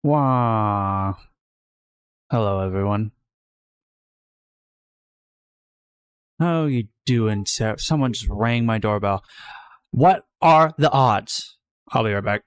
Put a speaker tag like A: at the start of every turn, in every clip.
A: Wow. Hello, everyone. How you doing, Sarah? Someone just rang my doorbell. What are the odds? I'll be right back.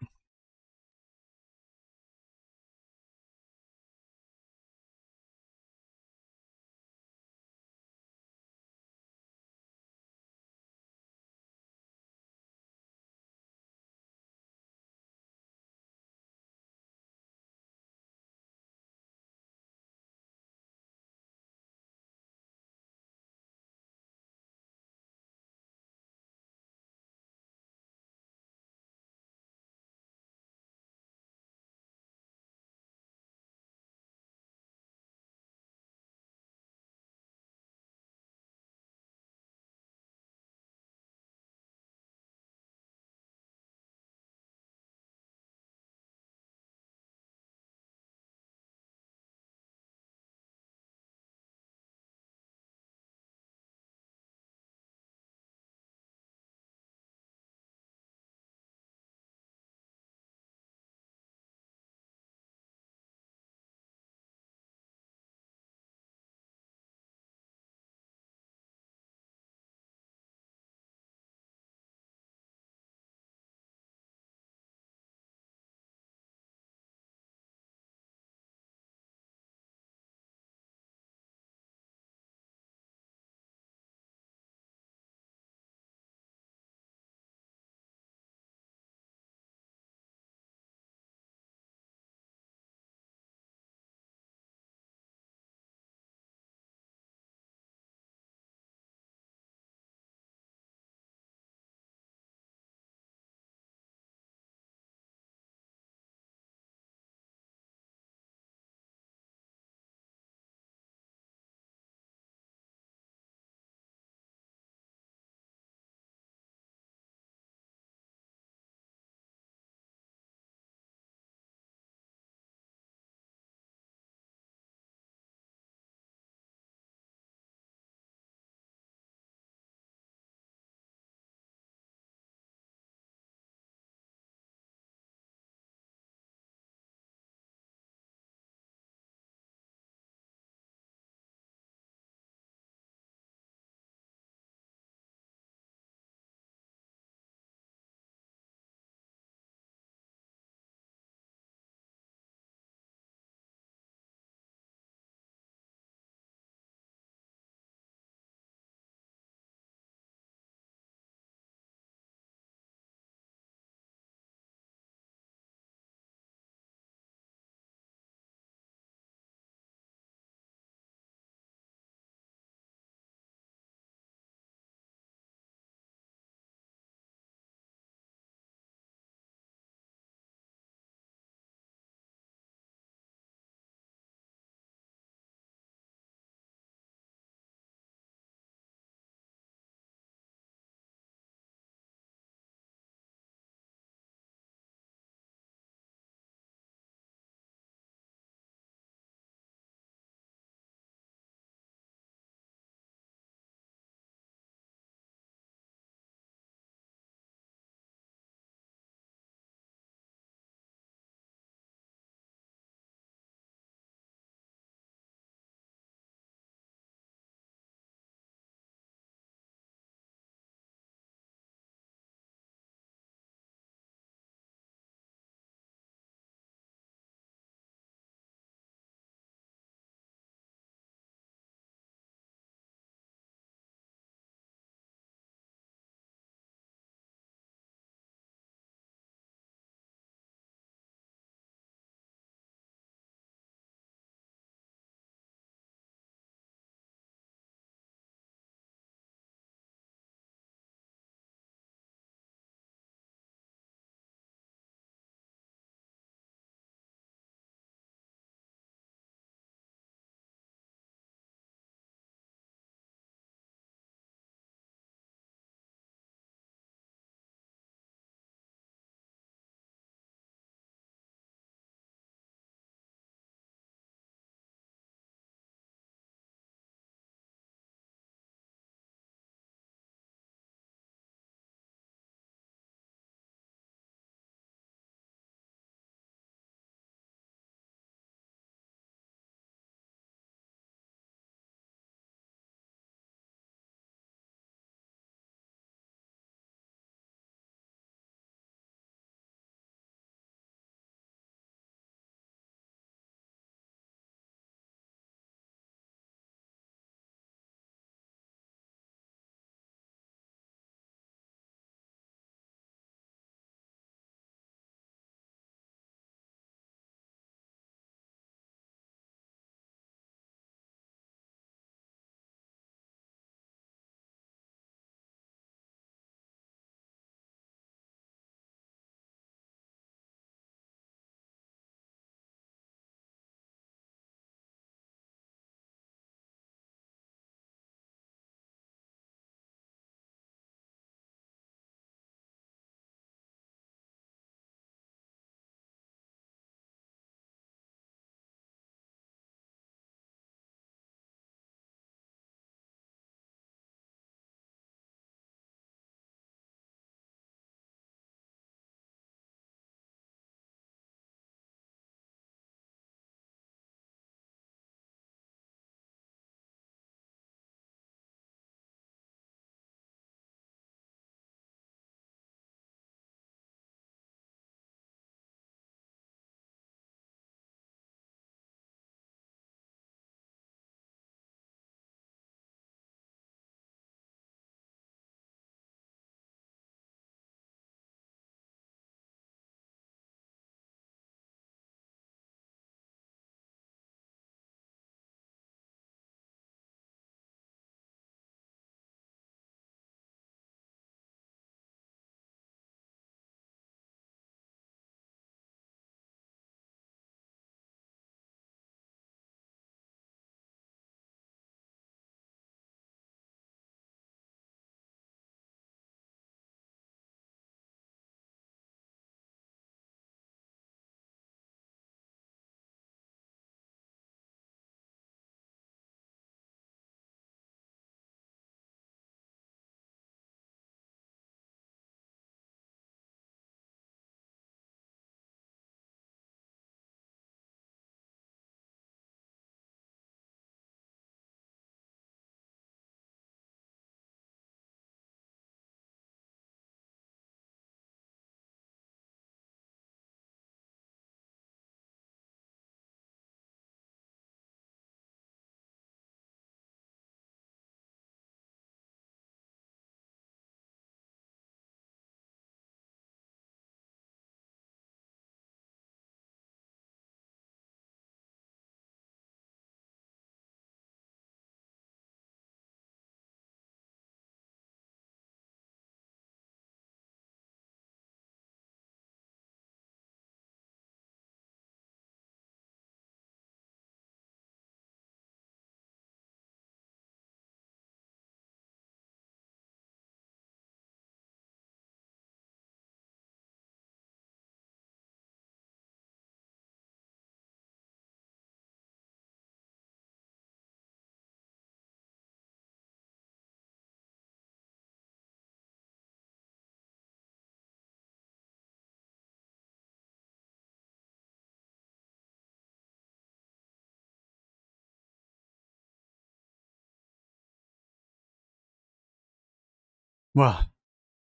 A: Well,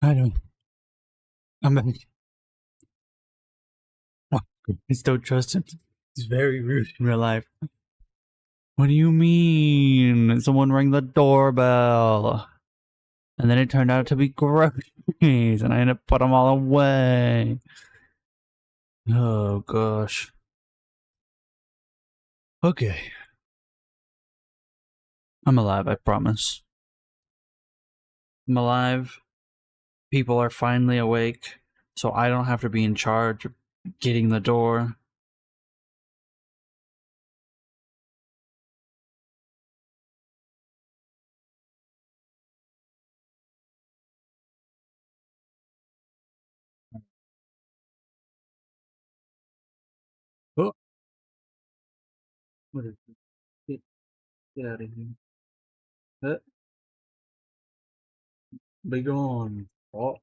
A: I don't. I'm back. Oh, I still trust him. He's very rude in real life. What do you mean? Someone rang the doorbell. And then it turned out to be groceries, and I ended up putting them all away. Oh, gosh. Okay. I'm alive, I promise. I'm alive. People are finally awake, so I don't have to be in charge of getting the door. Oh, what is it? Get out of here. Be gone. Oh.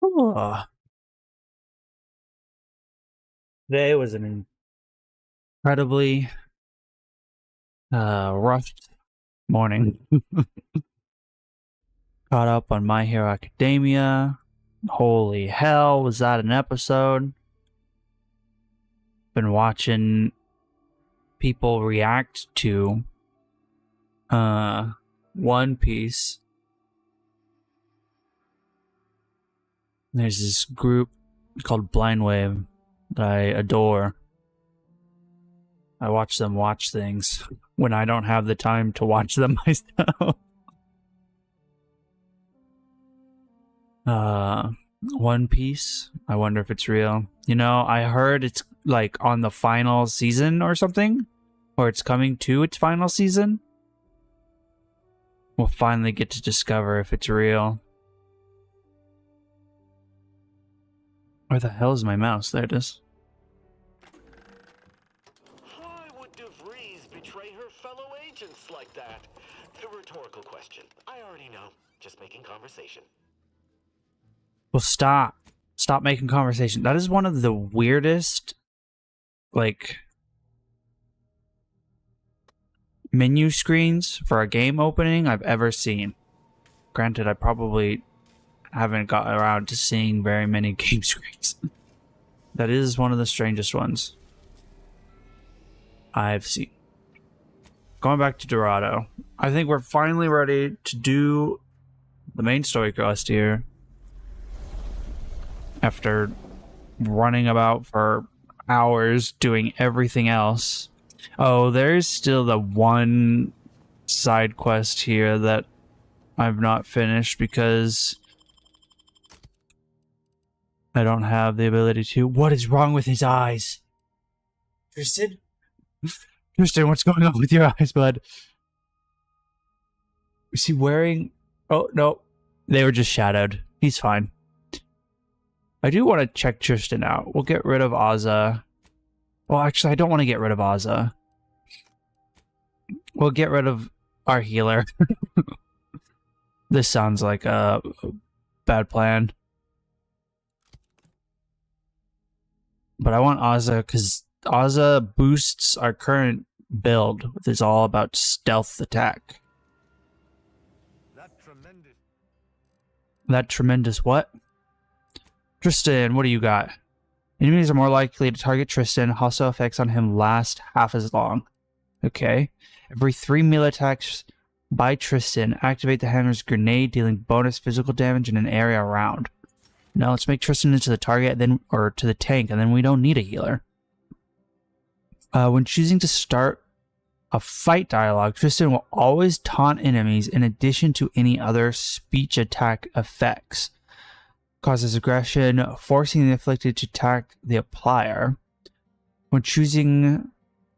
A: Oh. Today was an incredibly rough morning. Caught up on My Hero Academia. Holy hell, was that an episode? Been watching people react to One Piece. There's this group called Blind Wave that I adore. I watch them watch things when I don't have the time to watch them myself. One Piece. I wonder if it's real. You know, I heard it's like on the final season or something, or it's coming to its final season. We'll finally get to discover if it's real. Where the hell is my mouse? There it is.
B: Why would DeVries betray her fellow agents like that? A rhetorical question. I already know. Just making conversation.
A: Well, stop. Stop making conversation. That is one of the weirdest, like, menu screens for a game opening I've ever seen. Granted, I probably haven't got around to seeing very many game screens. That is one of the strangest ones I've seen. Going back to Dorado, I think we're finally ready to do the main story quest here. After running about for hours doing everything else. Oh, there's still the one side quest here that I've not finished because I don't have the ability to. What is wrong with his eyes? Tristan? Tristan, what's going on with your eyes, bud? Is he wearing... Oh, no. They were just shadowed. He's fine. I do want to check Tristan out. We'll get rid of Azza. Well, actually, I don't want to get rid of Azza. We'll get rid of our healer. This sounds like a bad plan. But I want Azza because Azza boosts our current build, which is all about stealth attack. That tremendous what? Tristan, what do you got? Enemies are more likely to target Tristan. Hostile effects on him last half as long. Okay. Every 3 melee attacks by Tristan, activate the hammer's grenade, dealing bonus physical damage in an area around. Now let's make Tristan into the target, or to the tank, and then we don't need a healer. When choosing to start a fight dialogue, Tristan will always taunt enemies in addition to any other speech attack effects. Causes aggression, forcing the afflicted to attack the applier. When choosing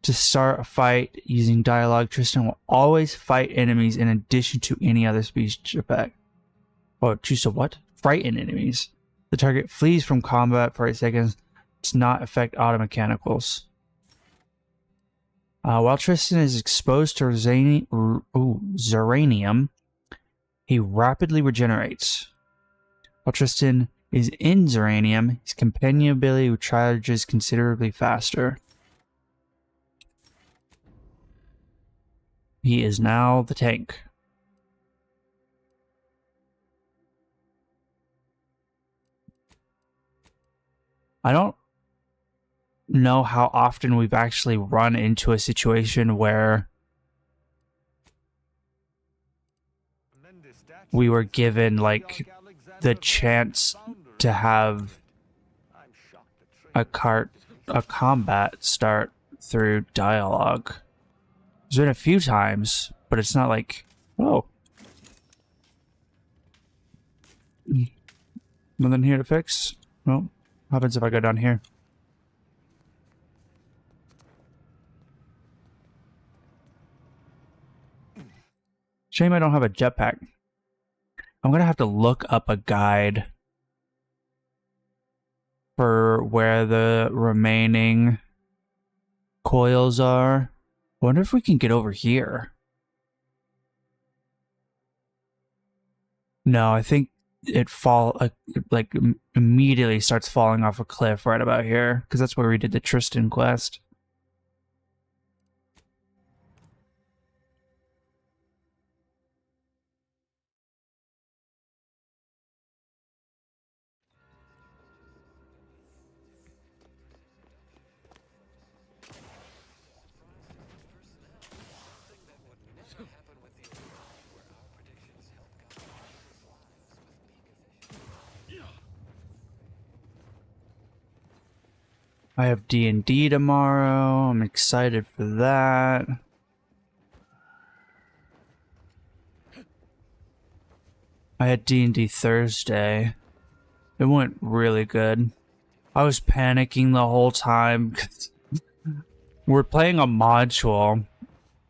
A: to start a fight using dialogue, Tristan will always fight enemies in addition to any other speech effect. Oh, choose to what? Frighten enemies. The target flees from combat for 8 seconds. Does not affect auto mechanicals. While Tristan is exposed to Zeranium, he rapidly regenerates. While Tristan is in Zeranium, his companion ability recharges considerably faster. He is now the tank. I don't know how often we've actually run into a situation where we were given like the chance to have a combat start through dialogue. There's been a few times, but it's not like, oh, nothing here to fix. Well, what happens if I go down here? Shame I don't have a jetpack. I'm gonna have to look up a guide for where the remaining coils are. I wonder if we can get over here. No, I think it like immediately starts falling off a cliff right about here, because that's where we did the Tristan quest. I have D&D tomorrow. I'm excited for that. I had D&D Thursday. It went really good. I was panicking the whole time. We're playing a module,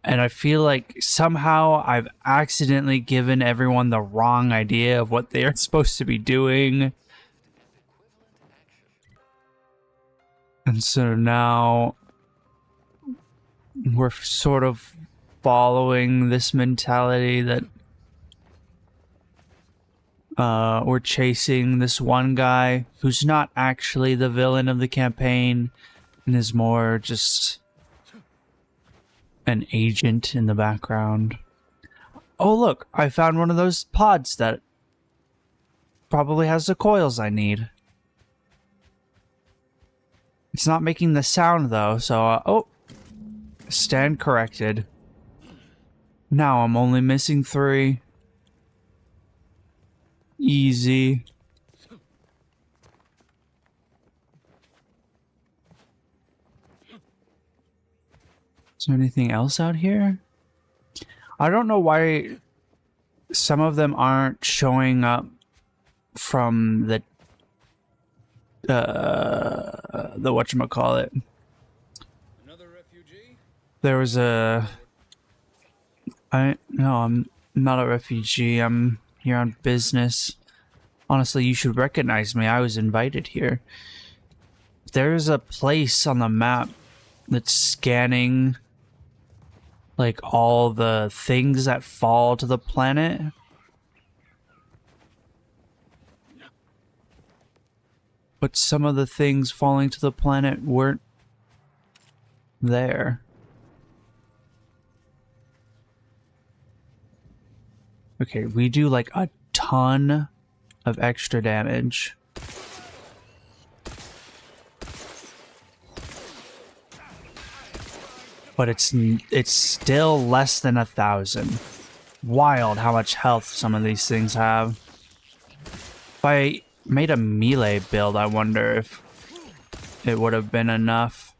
A: and I feel like somehow I've accidentally given everyone the wrong idea of what they are supposed to be doing. And so now we're sort of following this mentality that we're chasing this one guy who's not actually the villain of the campaign and is more just an agent in the background. Oh look, I found one of those pods that probably has the coils I need. It's not making the sound though, so oh, stand corrected. Now I'm only missing 3. Easy. Is there anything else out here? I don't know why some of them aren't showing up from the whatchamacallit.
C: Another refugee?
A: There was no, I'm not a refugee. I'm here on business. Honestly, you should recognize me. I was invited here. There's a place on the map that's scanning like all the things that fall to the planet. But some of the things falling to the planet weren't there. Okay, we do like a ton of extra damage. But it's still less than 1,000. Wild how much health some of these things have. If I made a melee build, I wonder if it would have been enough.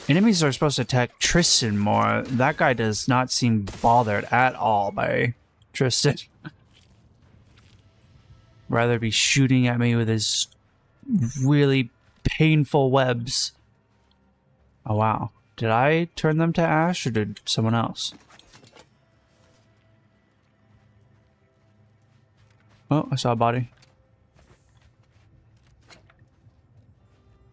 A: Enemies are supposed to attack Tristan more. That guy does not seem bothered at all by Tristan. Rather be shooting at me with his really painful webs. Oh wow. Did I turn them to ash or did someone else? Oh, I saw a body.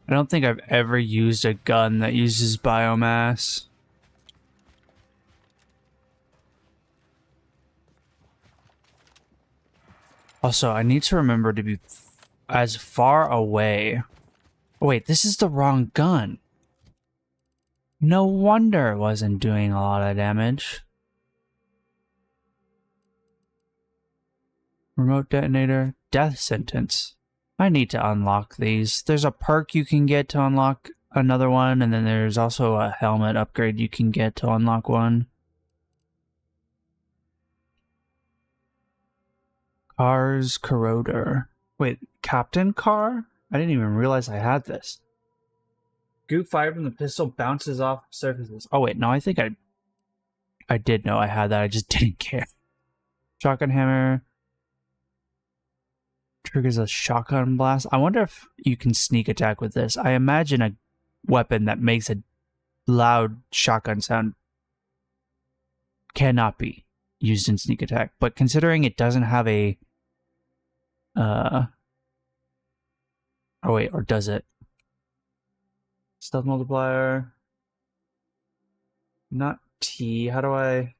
A: I don't think I've ever used a gun that uses biomass. Also, I need to remember to be as far away. Oh, wait, this is the wrong gun. No wonder it wasn't doing a lot of damage. Remote detonator, death sentence. I need to unlock these. There's a perk you can get to unlock another one, and then there's also a helmet upgrade you can get to unlock one. Car's corroder. Wait, Captain Car? I didn't even realize I had this. Goop fired from the pistol bounces off surfaces. Oh wait, no, I think I did know I had that. I just didn't care. Shotgun hammer. Triggers a shotgun blast. I wonder if you can sneak attack with this. I imagine a weapon that makes a loud shotgun sound cannot be used in sneak attack. But considering it doesn't have a... Oh wait, or does it? Stealth multiplier. Not T. How do I...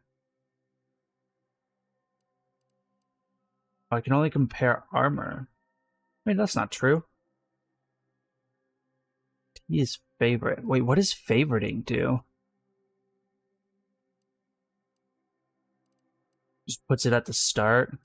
A: I can only compare armor. Wait, that's not true. T is favorite. Wait, what does favoriting do? Just puts it at the start.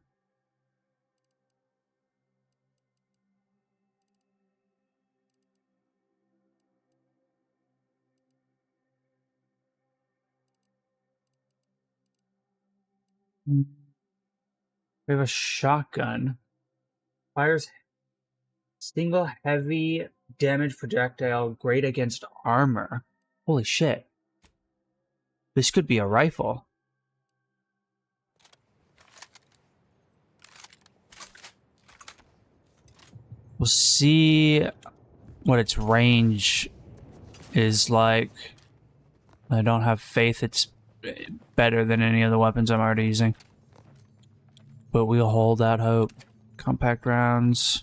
A: We have a shotgun. Fires single heavy damage projectile, great against armor. Holy shit. This could be a rifle. We'll see what its range is like. I don't have faith it's better than any of the weapons I'm already using. But we'll hold out hope. Compact rounds.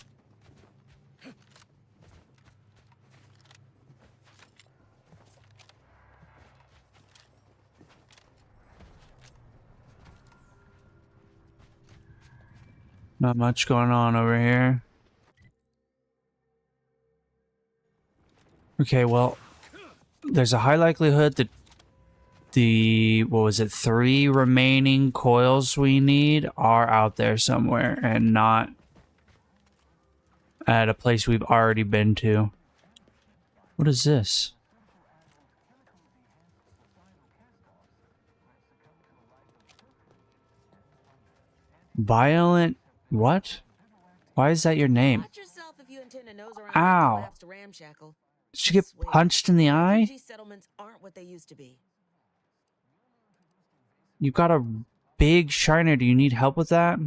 A: Not much going on over here. Okay, well, there's a high likelihood that the, what was it, 3 remaining coils we need are out there somewhere and not at a place we've already been to. What is this? Violent what? Why is that your name?
D: Watch yourself if you intend to nose around
A: Ow.
D: that collapsed ramshackle.
A: Did she get punched in the eye?
D: Refugee settlements aren't what they used to be.
A: You got a big shiner. Do you need help with that?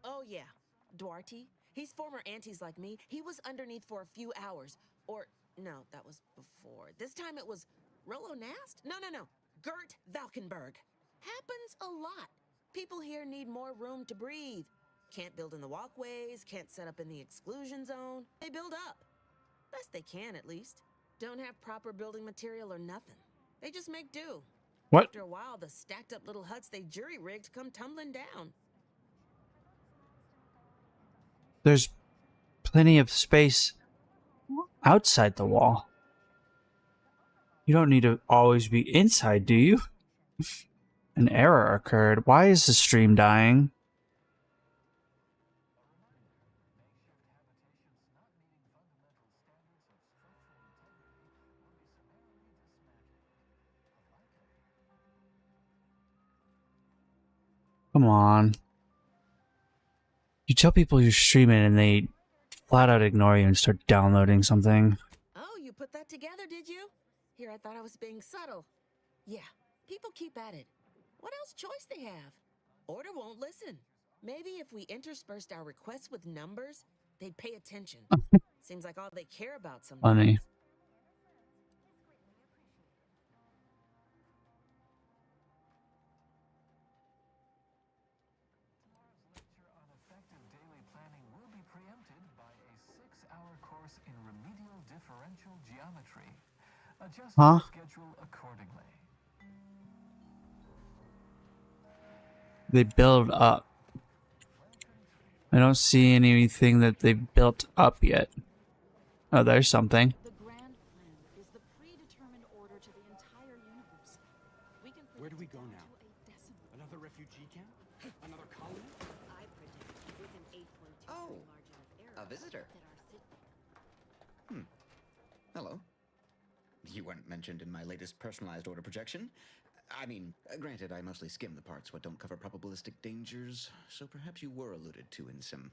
D: Oh yeah, Duarte. He's former aunties like me. He was underneath for a few hours. Or, no, that was before. This time it was Rollo Nast? No. Gert Valkenberg. Happens a lot. People here need more room to breathe. Can't build in the walkways, can't set up in the exclusion zone. They build up. Best they can, at least. Don't have proper building material or nothing. They just make do.
A: What?
D: After a while, the stacked up little huts they jury-rigged come tumbling down.
A: There's plenty of space outside the wall. You don't need to always be inside, do you? An error occurred. Why is the stream dying? Come on. You tell people you're streaming and they flat out ignore you and start downloading something.
D: Oh, you put that together, did you? Here, I thought I was being subtle. Yeah, people keep at it. What else choice they have? Order won't listen. Maybe if we interspersed our requests with numbers, they'd pay attention. Seems like all they care about sometimes.
A: Funny.
E: course in remedial differential geometry. Adjust
A: Huh?
E: your schedule accordingly.
A: They build up. I don't see anything that they built up yet. Oh, there's something.
F: The grand plan is the predetermined order to the entire universe. We can
C: Where do we
F: predict
C: go
F: it
C: now?
F: down to a decimal.
C: Another refugee camp? Another colony?
G: I predict with an 8.2
H: Oh,
G: margin of error
H: a visitor.
G: that our city.
H: Hello. You weren't mentioned in my latest personalized order projection. I mean, granted, I mostly skim the parts what don't cover probabilistic dangers, so perhaps you were alluded to in some.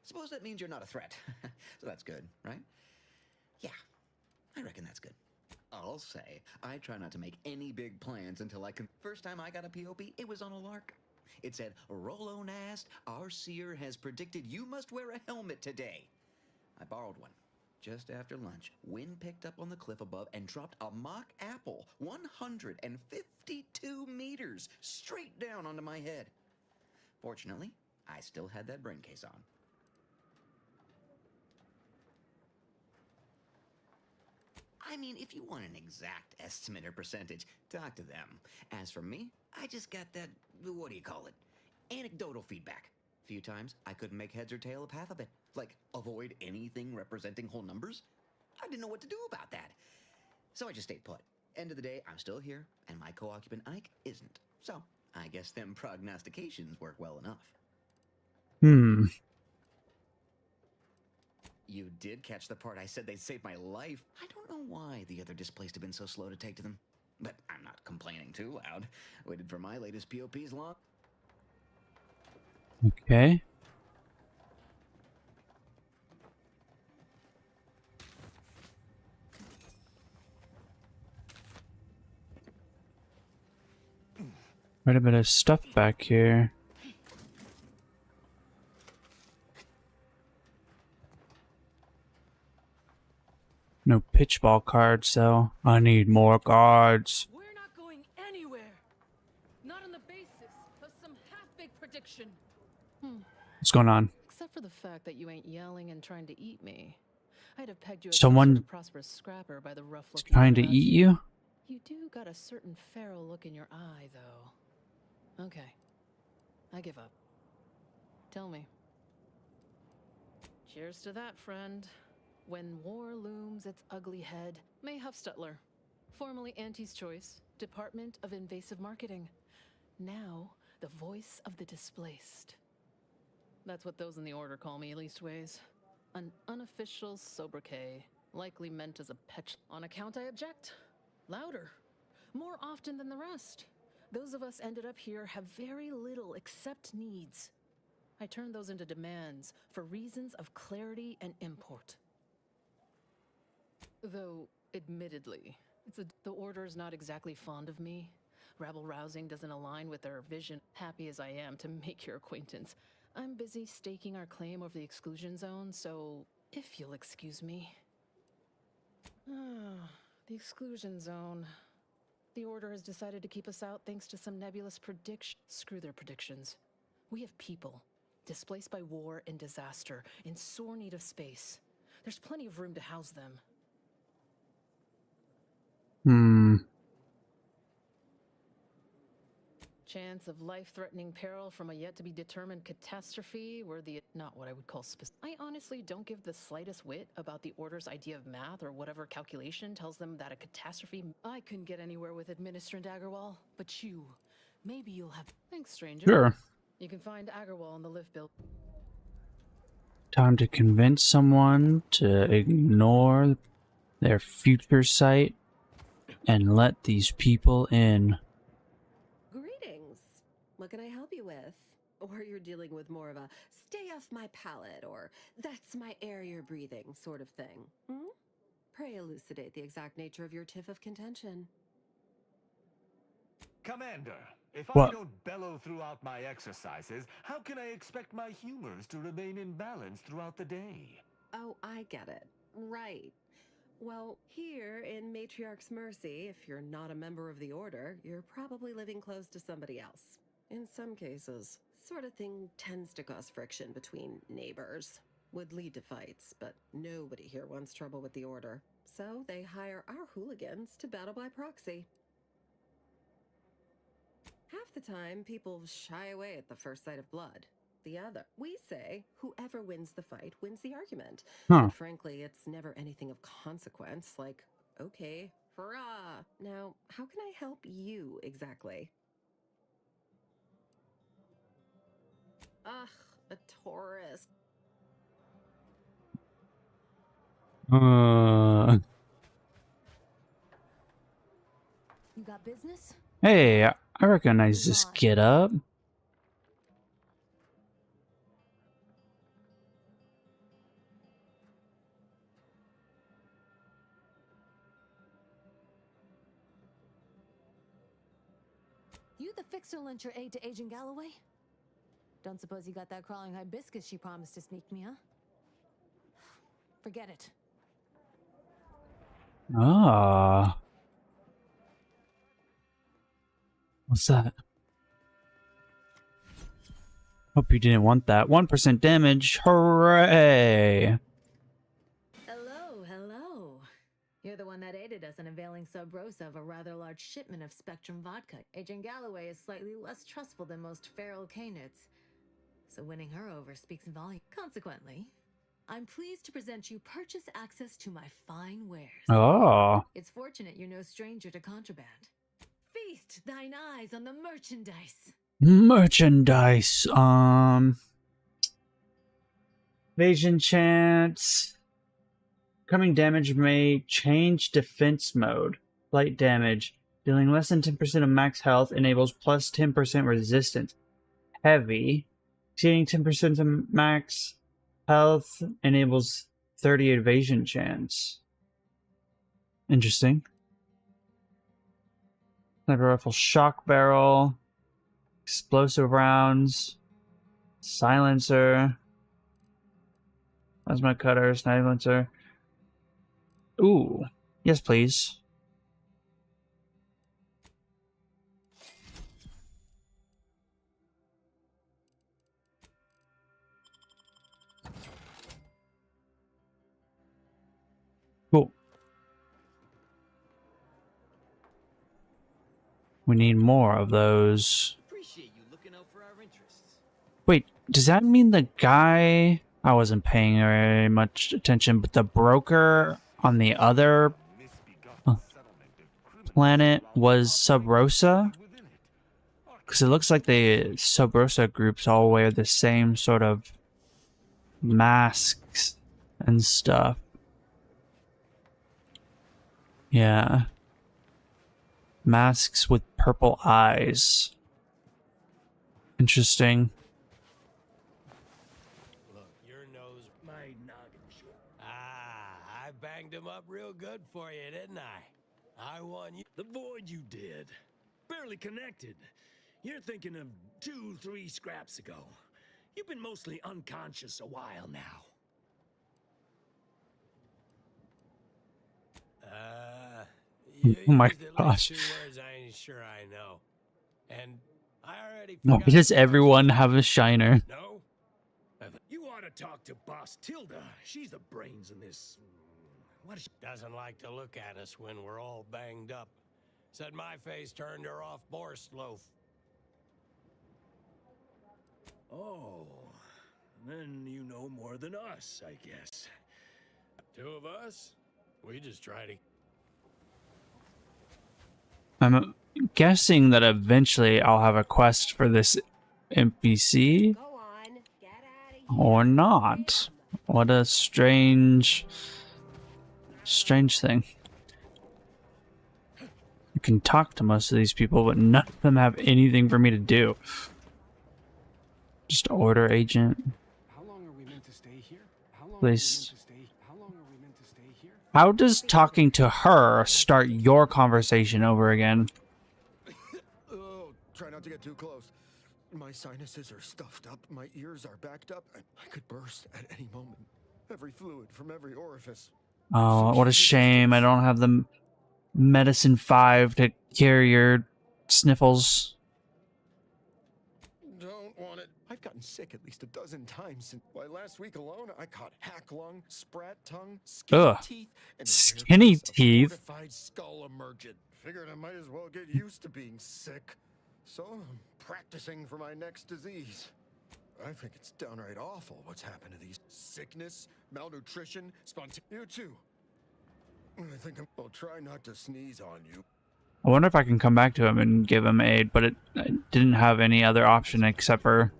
H: Suppose that means you're not a threat. So that's good, right? Yeah, I reckon that's good. I'll say, I try not to make any big plans until I can. First time I got a POP, it was on a lark. It said, Rollo Nast, our seer has predicted you must wear a helmet today. I borrowed one. Just after lunch, wind picked up on the cliff above and dropped a mock apple 152 meters straight down onto my head. Fortunately, I still had that brain case on. I mean, if you want an exact estimate or percentage, talk to them. As for me, I just got that, what do you call it? Anecdotal feedback. Few times, I couldn't make heads or tail of half of it. Like, avoid anything representing whole numbers? I didn't know what to do about that. So I just stayed put. End of the day, I'm still here, and my co-occupant Ike isn't. So, I guess them prognostications work well enough. You did catch the part I said they'd save my life. I don't know why the other displaced have been so slow to take to them. But I'm not complaining too loud. Waited for my latest POP's long.
A: Okay. Quite a bit of stuff back here. No pitchball cards, though. I need more cards.
F: We're not going anywhere. Not on the basis of some half-baked prediction.
A: What's going on?
F: Except for the fact that you ain't yelling and trying to eat me. I'd have pegged you as
A: Someone
F: some sort of prosperous scrapper by the rough look.
A: Trying to eat you?
F: You do got a certain feral look in your eye, though. Okay. I give up. Tell me. Cheers to that, friend. When war looms its ugly head, May Huffstutler, formerly Auntie's Choice, Department of Invasive Marketing. Now, the voice of the displaced. That's what those in the order call me, leastways. An unofficial sobriquet, likely meant as a pet. On account I object. Louder. More often than the rest. Those of us ended up here have very little except needs. I turn those into demands for reasons of clarity and import. Though, admittedly, the Order's not exactly fond of me. Rabble-rousing doesn't align with their vision. Happy as I am to make your acquaintance, I'm busy staking our claim over the exclusion zone, so if you'll excuse me. The exclusion zone. The Order has decided to keep us out thanks to some nebulous prediction. Screw their predictions. We have people, displaced by war and disaster, in sore need of space. There's plenty of room to house them. Chance of life-threatening peril from a yet-to-be-determined catastrophe were not what I would call specific. I honestly don't give the slightest whit about the Order's idea of math or whatever calculation tells them that a catastrophe. I couldn't get anywhere with Administrant Agarwal, but maybe you'll have. Thanks, stranger.
A: Sure.
F: You can find Agarwal on the lift bill.
A: Time to convince someone to ignore their future sight and let these people in.
G: Greetings. What can I help you with? Or you're dealing with more of a stay off my palate or that's my air you're breathing sort of thing. Pray elucidate the exact nature of your tiff of contention.
E: Commander, if
A: What?
E: I don't bellow throughout my exercises, how can I expect my humors to remain in balance throughout the day?
G: Oh, I get it. Right. Well, here in Matriarch's Mercy, if you're not a member of the Order, you're probably living close to somebody else. In some cases, sort of thing tends to cause friction between neighbors. would lead to fights, but nobody here wants trouble with the Order. So they hire our hooligans to battle by proxy. Half the time, people shy away at the first sight of blood. The other, we say, whoever wins the fight wins the argument.
A: Huh.
G: But frankly, it's never anything of consequence, like, okay, hurrah! Now, how can I help you exactly? Ugh, a tourist.
I: You got business?
A: Hey, I recognize this get up.
I: You the fixer lent your aid to Agent Galloway? Don't suppose you got that crawling hibiscus she promised to sneak me, huh? Forget it.
A: Ah. What's that? Hope you didn't want that. 1% damage. Hooray!
I: Hello, hello. You're the one that aided us in availing Sub Rosa of a rather large shipment of Spectrum vodka. Agent Galloway is slightly less trustful than most feral canids, so winning her over speaks volumes. Consequently, I'm pleased to present you purchase access to my fine wares.
A: Oh.
I: It's fortunate you're no stranger to contraband. Feast thine eyes on the merchandise.
A: Merchandise. Evasion chance. Coming damage may change defense mode. Light damage. Dealing less than 10% of max health enables plus 10% resistance. Heavy. Exceeding 10% of max health enables 30 evasion chance. Interesting. Sniper rifle shock barrel. Explosive rounds. Silencer. Plasma cutter. Silencer. Ooh. Yes, please. Cool. We need more of those.
C: Appreciate you looking out for our interests.
A: Wait, does that mean the guy... I wasn't paying very much attention, but the broker on the other planet was Sub Rosa? Because it looks like the Sub Rosa groups all wear the same sort of masks and stuff. Yeah. Masks with purple eyes. Interesting.
J: Look, your nose, my noggin short. I banged him up real good for you, didn't I? I won you.
C: The void you did. Barely connected. You're thinking of 2-3 scraps ago. You've been mostly unconscious a while now.
J: You
A: Oh my
J: used at least
A: gosh.
J: 2 words I ain't sure I know. And I already
A: Why
J: forgot
A: does
J: the
A: everyone
J: rest.
A: have a shiner?
C: No? You ought to talk to Boss Tilda. She's the brains in this. What is she?
J: Doesn't like to look at us when we're all banged up. Said my face turned her off Borscht loaf.
C: Oh, then you know more than us, I guess.
J: 2 of us? We just try to...
A: I'm guessing that eventually I'll have a quest for this NPC.
G: Go on, get out of here.
A: Or not. What a strange thing. You can talk to most of these people, but none of them have anything for me to do. Just order agent.
C: How long are we meant to stay here?
A: Please.
C: How long are we meant to stay here?
A: How does talking to her start your conversation over again?
K: Oh, try not to get too close. My sinuses are stuffed up, my ears are backed up, and I could burst at any moment. Every fluid from every orifice.
A: Oh, what a shame. I don't have the medicine 5 to cure your sniffles.
K: Don't want it. I I've gotten sick at least a dozen times since. Why, last week alone, I caught hack lung, sprat tongue, skinny
A: Ugh.
K: teeth, and a rare
A: Skinny
K: case of
A: teeth?
K: fortified skull emergent. Figured I might as well get used to being sick. So I'm practicing for my next disease. I think it's downright awful what's happened to these. Sickness, malnutrition, You too. I think I'll try not to sneeze on you.
A: I wonder if I can come back to him and give him aid, but it didn't have any other option except for...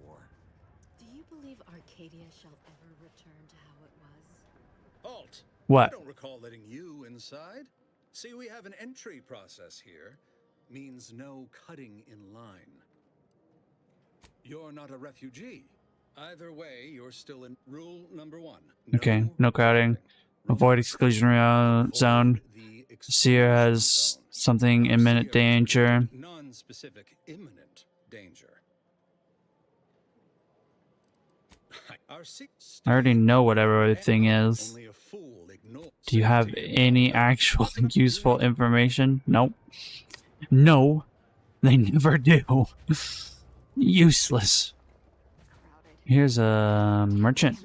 G: Do you believe Arcadia shall ever return to how it was?
L: Halt!
A: What?
L: I don't recall letting you inside. See, we have an entry process here. Means no cutting in line. You're not a refugee. Either way, you're still in rule number 1.
A: Okay, no crowding. Avoid exclusionary zone. Seer has something imminent danger.
L: Non-specific imminent danger.
A: I already know whatever everything is. Do you have any actual useful information? Nope. No, they never do. Useless. Here's a merchant.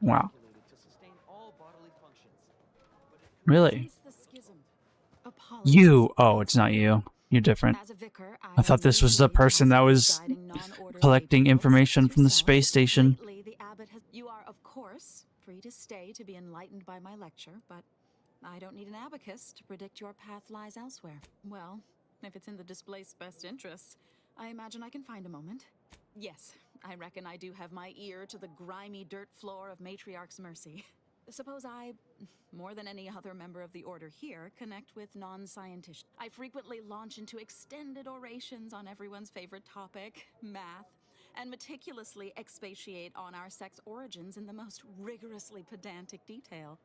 A: Wow. Really? You? Oh, it's not you. You're different. I thought this was the person that was collecting information from the space station.
M: You are, of course, free to stay to be enlightened by my lecture, but I don't need an abacus to predict your path lies elsewhere. Well, if it's in the displaced's best interests, I imagine I can find a moment. Yes, I reckon I do have my ear to the grimy dirt floor of Matriarch's mercy. Suppose I, more than any other member of the Order here, connect with non-scientists. I frequently launch into extended orations on everyone's favorite topic, math, and meticulously expatiate on our sex origins in the most rigorously pedantic detail.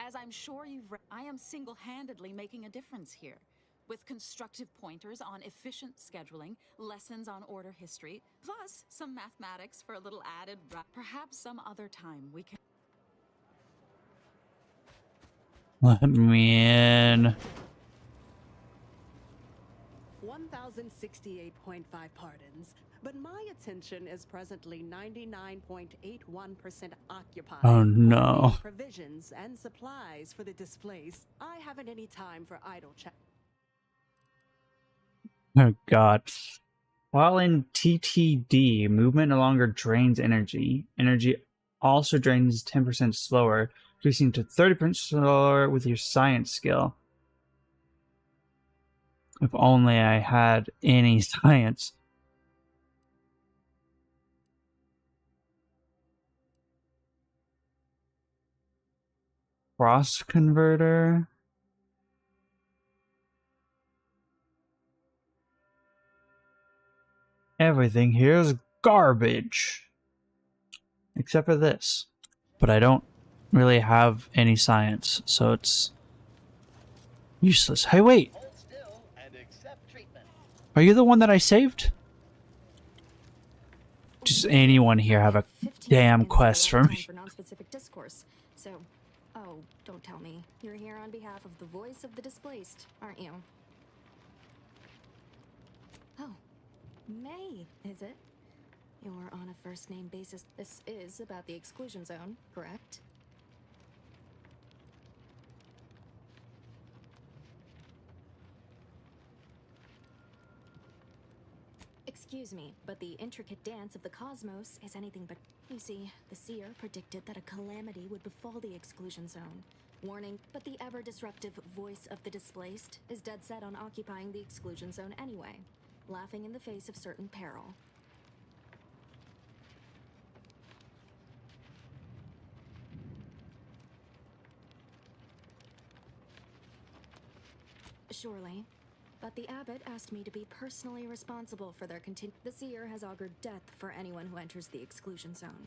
M: As I'm sure you've read, I am single-handedly making a difference here, with constructive pointers on efficient scheduling, lessons on Order history, plus some mathematics for a little added. Perhaps some other time we can.
A: Let me in.
N: 1,068.5 pardons, but my attention is presently 99.81% occupied.
A: Oh no.
N: Provisions and supplies for the displaced. I haven't any time for idle chat.
A: Oh god. While in TTD, movement no longer drains energy. Energy also drains 10% slower, increasing to 30% slower with your science skill. If only I had any science. Cross converter. Everything here is garbage. Except for this. But I don't really have any science, so it's useless. Hey, wait. Are you the one that I saved? Does anyone here have a damn quest for me?
O: For non-specific discourse. So, oh, don't tell me. You're here on behalf of the voice of the displaced, aren't you? Oh, May, is it? You're on a first-name basis. This is about the exclusion zone, correct? Excuse me, but the intricate dance of the cosmos is anything but... You see, the seer predicted that a calamity would befall the exclusion zone. Warning, but the ever-disruptive voice of the displaced is dead set on occupying the exclusion zone anyway, laughing in the face of certain peril. Surely. But the abbot asked me to be personally responsible for their The seer has augured death for anyone who enters the exclusion zone.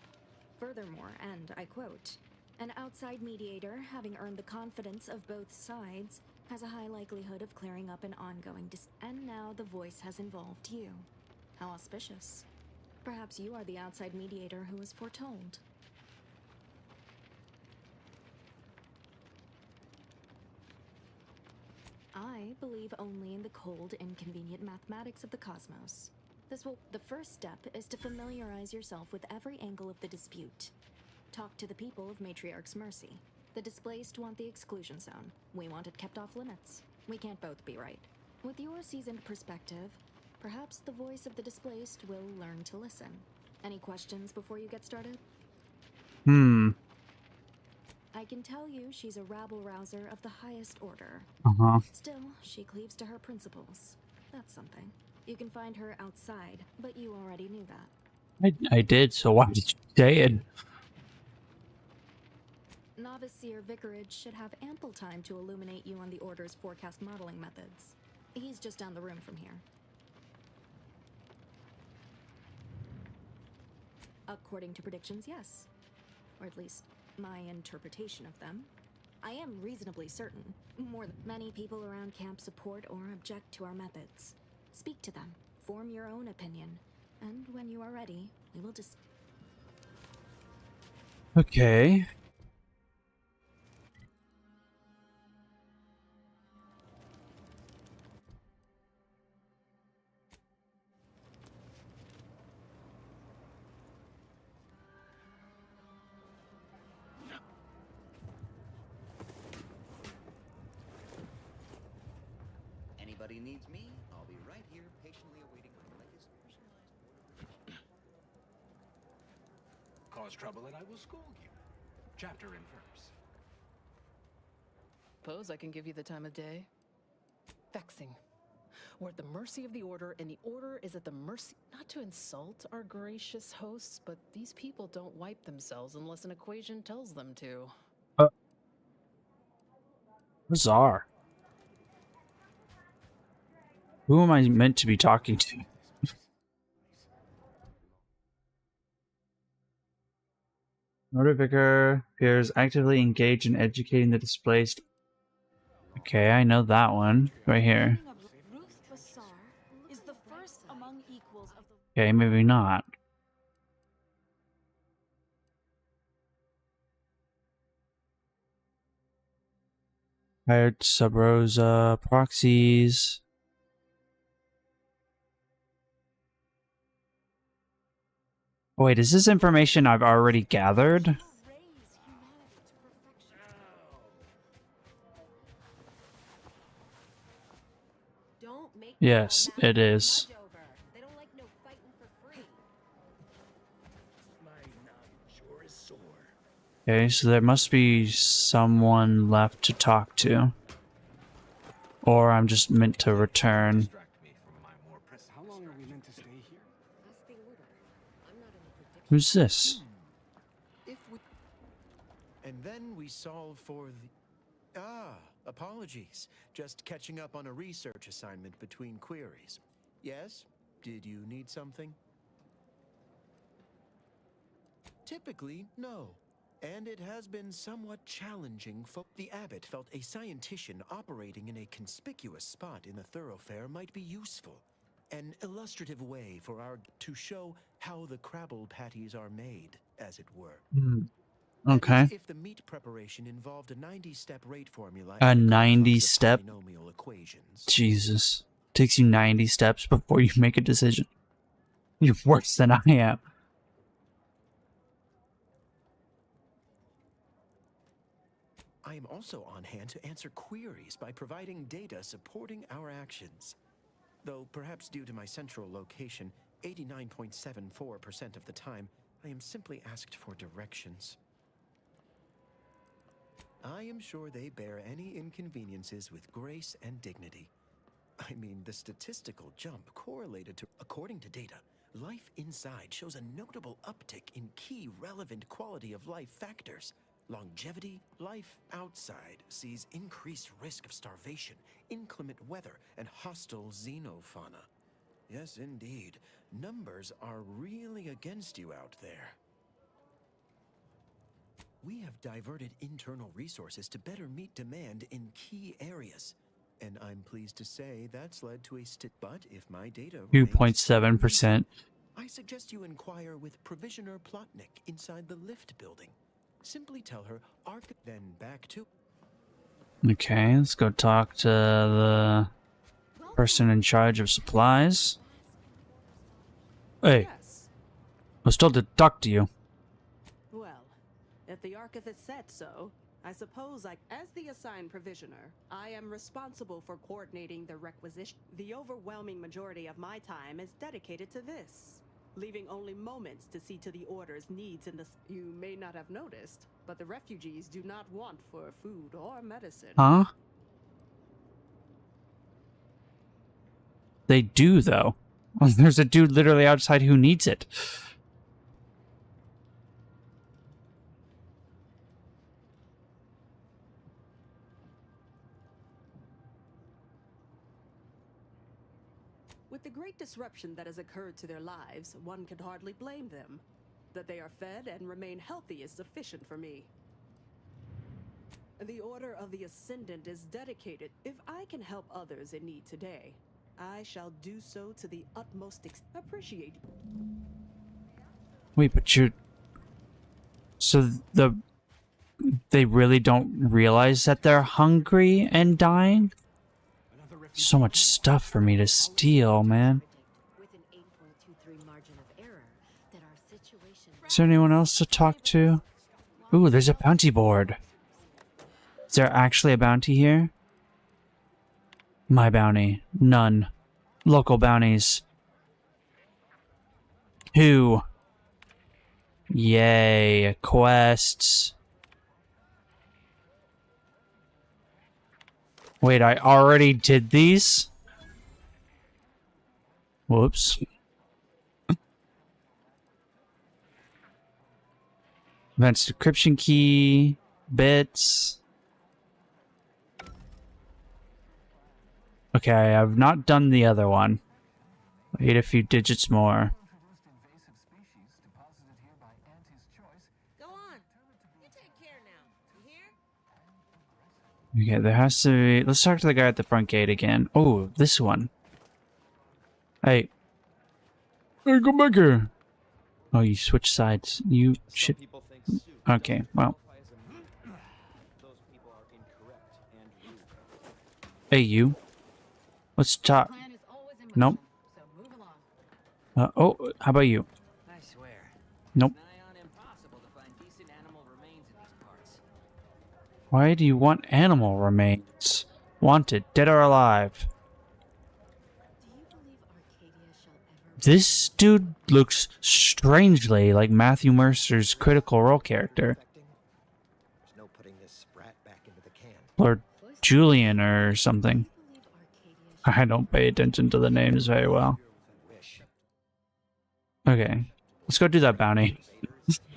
O: Furthermore, and I quote, an outside mediator, having earned the confidence of both sides, has a high likelihood of clearing up an ongoing And now the voice has involved you. How auspicious. Perhaps you are the outside mediator who was foretold. I believe only in the cold, inconvenient mathematics of the cosmos. The first step is to familiarize yourself with every angle of the dispute. Talk to the people of Matriarch's Mercy. The displaced want the exclusion zone. We want it kept off limits. We can't both be right. With your seasoned perspective, perhaps the voice of the displaced will learn to listen. Any questions before you get started? I can tell you she's a rabble-rouser of the highest order. Still, she cleaves to her principles. That's something. You can find her outside, but you already knew that.
A: I did, so why did you say it?
O: Novice Seer Vicarage should have ample time to illuminate you on the Order's forecast modeling methods. He's just down the room from here. According to predictions, yes. Or at least, my interpretation of them. I am reasonably certain. Many people around camp support or object to our methods. Speak to them, form your own opinion, and when you are ready, we will just...
A: Okay.
H: Anybody needs me, I'll be right here patiently awaiting my latest personalized order.
J: Cause trouble and I will school you. Chapter in verse.
F: Suppose I can give you the time of day. Vexing. We're at the mercy of the Order, and the Order is at the mercy... Not to insult our gracious hosts, but these people don't wipe themselves unless an equation tells them to.
A: Bizarre. Who am I meant to be talking to? Order Vicar appears actively engaged in educating the displaced. Okay, I know that one. Right here. Okay, maybe not. Hired Sub Rosa proxies. Oh, wait, is this information I've already gathered? Yes, it is. Okay, so there must be someone left to talk to. Or I'm just meant to return.
K: How long are we meant to stay here?
A: Who's this?
K: And then we solve for the... apologies. Just catching up on a research assignment between queries. Yes? Did you need something? Typically, no. And it has been somewhat challenging for... The abbot felt a scientician operating in a conspicuous spot in the thoroughfare might be useful. An illustrative way for our... to show how the Crabble patties are made, as it were.
A: Okay.
K: If the meat preparation involved a 90-step rate formula...
A: A 90-step? Jesus. Takes you 90 steps before you make a decision. You're worse than I am.
K: I am also on hand to answer queries by providing data supporting our actions. Though perhaps due to my central location, 89.74% of the time, I am simply asked for directions. I am sure they bear any inconveniences with grace and dignity. I mean, the statistical jump correlated to... According to data, life inside shows a notable uptick in key relevant quality of life factors. Longevity, life outside sees increased risk of starvation, inclement weather, and hostile xenofauna. Yes, indeed. Numbers are really against you out there. We have diverted internal resources to better meet demand in key areas. And I'm pleased to say that's led to a but if my data
A: 2.7%.
K: I suggest you inquire with Provisioner Plotnik inside the lift building. Simply tell her then back to...
A: Okay, let's go talk to the person in charge of supplies. Hey, I was told to talk to you.
N: Well, if the Archivist said so, I suppose as the assigned provisioner, I am responsible for coordinating the requisition. The overwhelming majority of my time is dedicated to this, leaving only moments to see to the Order's needs in the... You may not have noticed, but the refugees do not want for food or medicine.
A: Huh? They do, though. There's a dude literally outside who needs it.
N: With the great disruption that has occurred to their lives, one can hardly blame them. That they are fed and remain healthy is sufficient for me. The Order of the Ascendant is dedicated. If I can help others in need today, I shall do so to the utmost appreciate.
A: Wait, but you're... So they really don't realize that they're hungry and dying? So much stuff for me to steal, man. Is there anyone else to talk to? Ooh, there's a bounty board. Is there actually a bounty here? My bounty. None. Local bounties. 2. Yay. Quests. Wait, I already did these? Whoops. Advanced decryption key. Bits. Okay, I've not done the other one. Wait a few digits more.
D: Go on. You take care now. You hear?
A: Okay, there has to be... Let's talk to the guy at the front gate again. Oh, this one. Hey. Hey, come back here. Oh, you switch sides. You shit. Okay, well. Hey, you. Let's talk. Nope. Oh, how about you?
P: I swear.
A: Nope.
P: Nigh on impossible to find decent animal remains in these parts.
A: Why do you want animal remains? Wanted, dead or alive. This dude looks strangely like Matthew Mercer's Critical Role character. Lord Julian or something. I don't pay attention to the names very well. Okay, let's go do that bounty.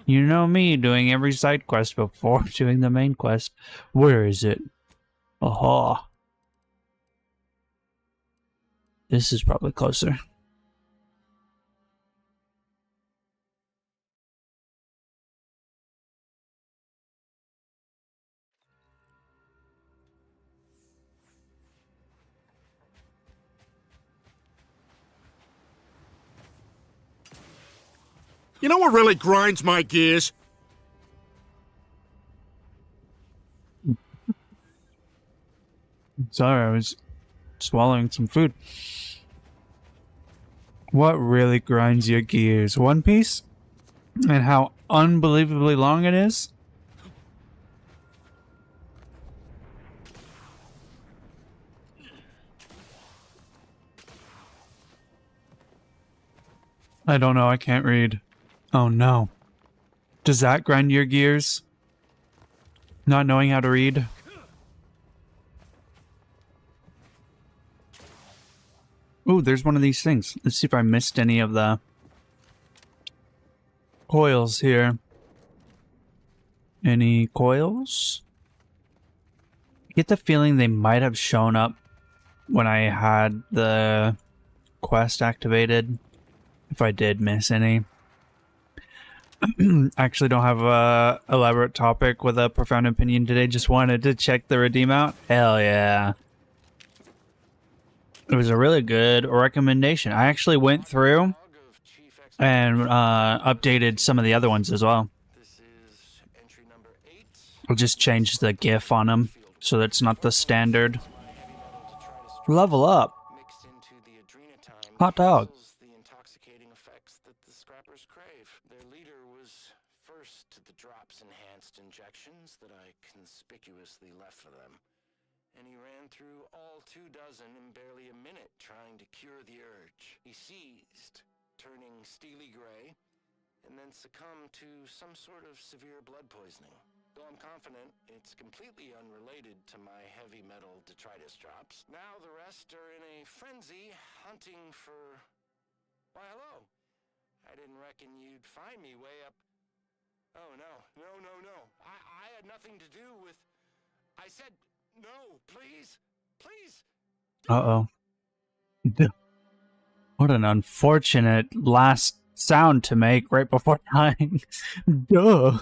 A: You know me, doing every side quest before doing the main quest. Where is it? Aha. This is probably closer.
Q: You know what really grinds my gears?
A: Sorry, I was swallowing some food. What really grinds your gears? One Piece? And how unbelievably long it is? I don't know, I can't read. Oh no. Does that grind your gears? Not knowing how to read? Ooh, there's one of these things. Let's see if I missed any of the coils here. Any coils? I get the feeling they might have shown up when I had the quest activated. If I did miss any. I actually don't have a elaborate topic with a profound opinion today. Just wanted to check the redeem out. Hell yeah. It was a really good recommendation. I actually went through and updated some of the other ones as well. I'll just change the GIF on them. so that's not the standard. Level up. Hot dog.
B: The intoxicating effects that the scrappers crave. Their leader was first to the drops enhanced injections that I conspicuously left for them. And he ran through all 24 in barely a minute trying to cure the urge. He seized, turning steely gray, and then succumbed to some sort of severe blood poisoning. Though I'm confident it's completely unrelated to my heavy metal detritus drops. Now the rest are in a frenzy hunting for... Why, hello. I didn't reckon you'd find me way up... Oh, no. No. I had nothing to do with... I said, no, please. Please.
A: Uh-oh. What an unfortunate last sound to make right before dying. Duh.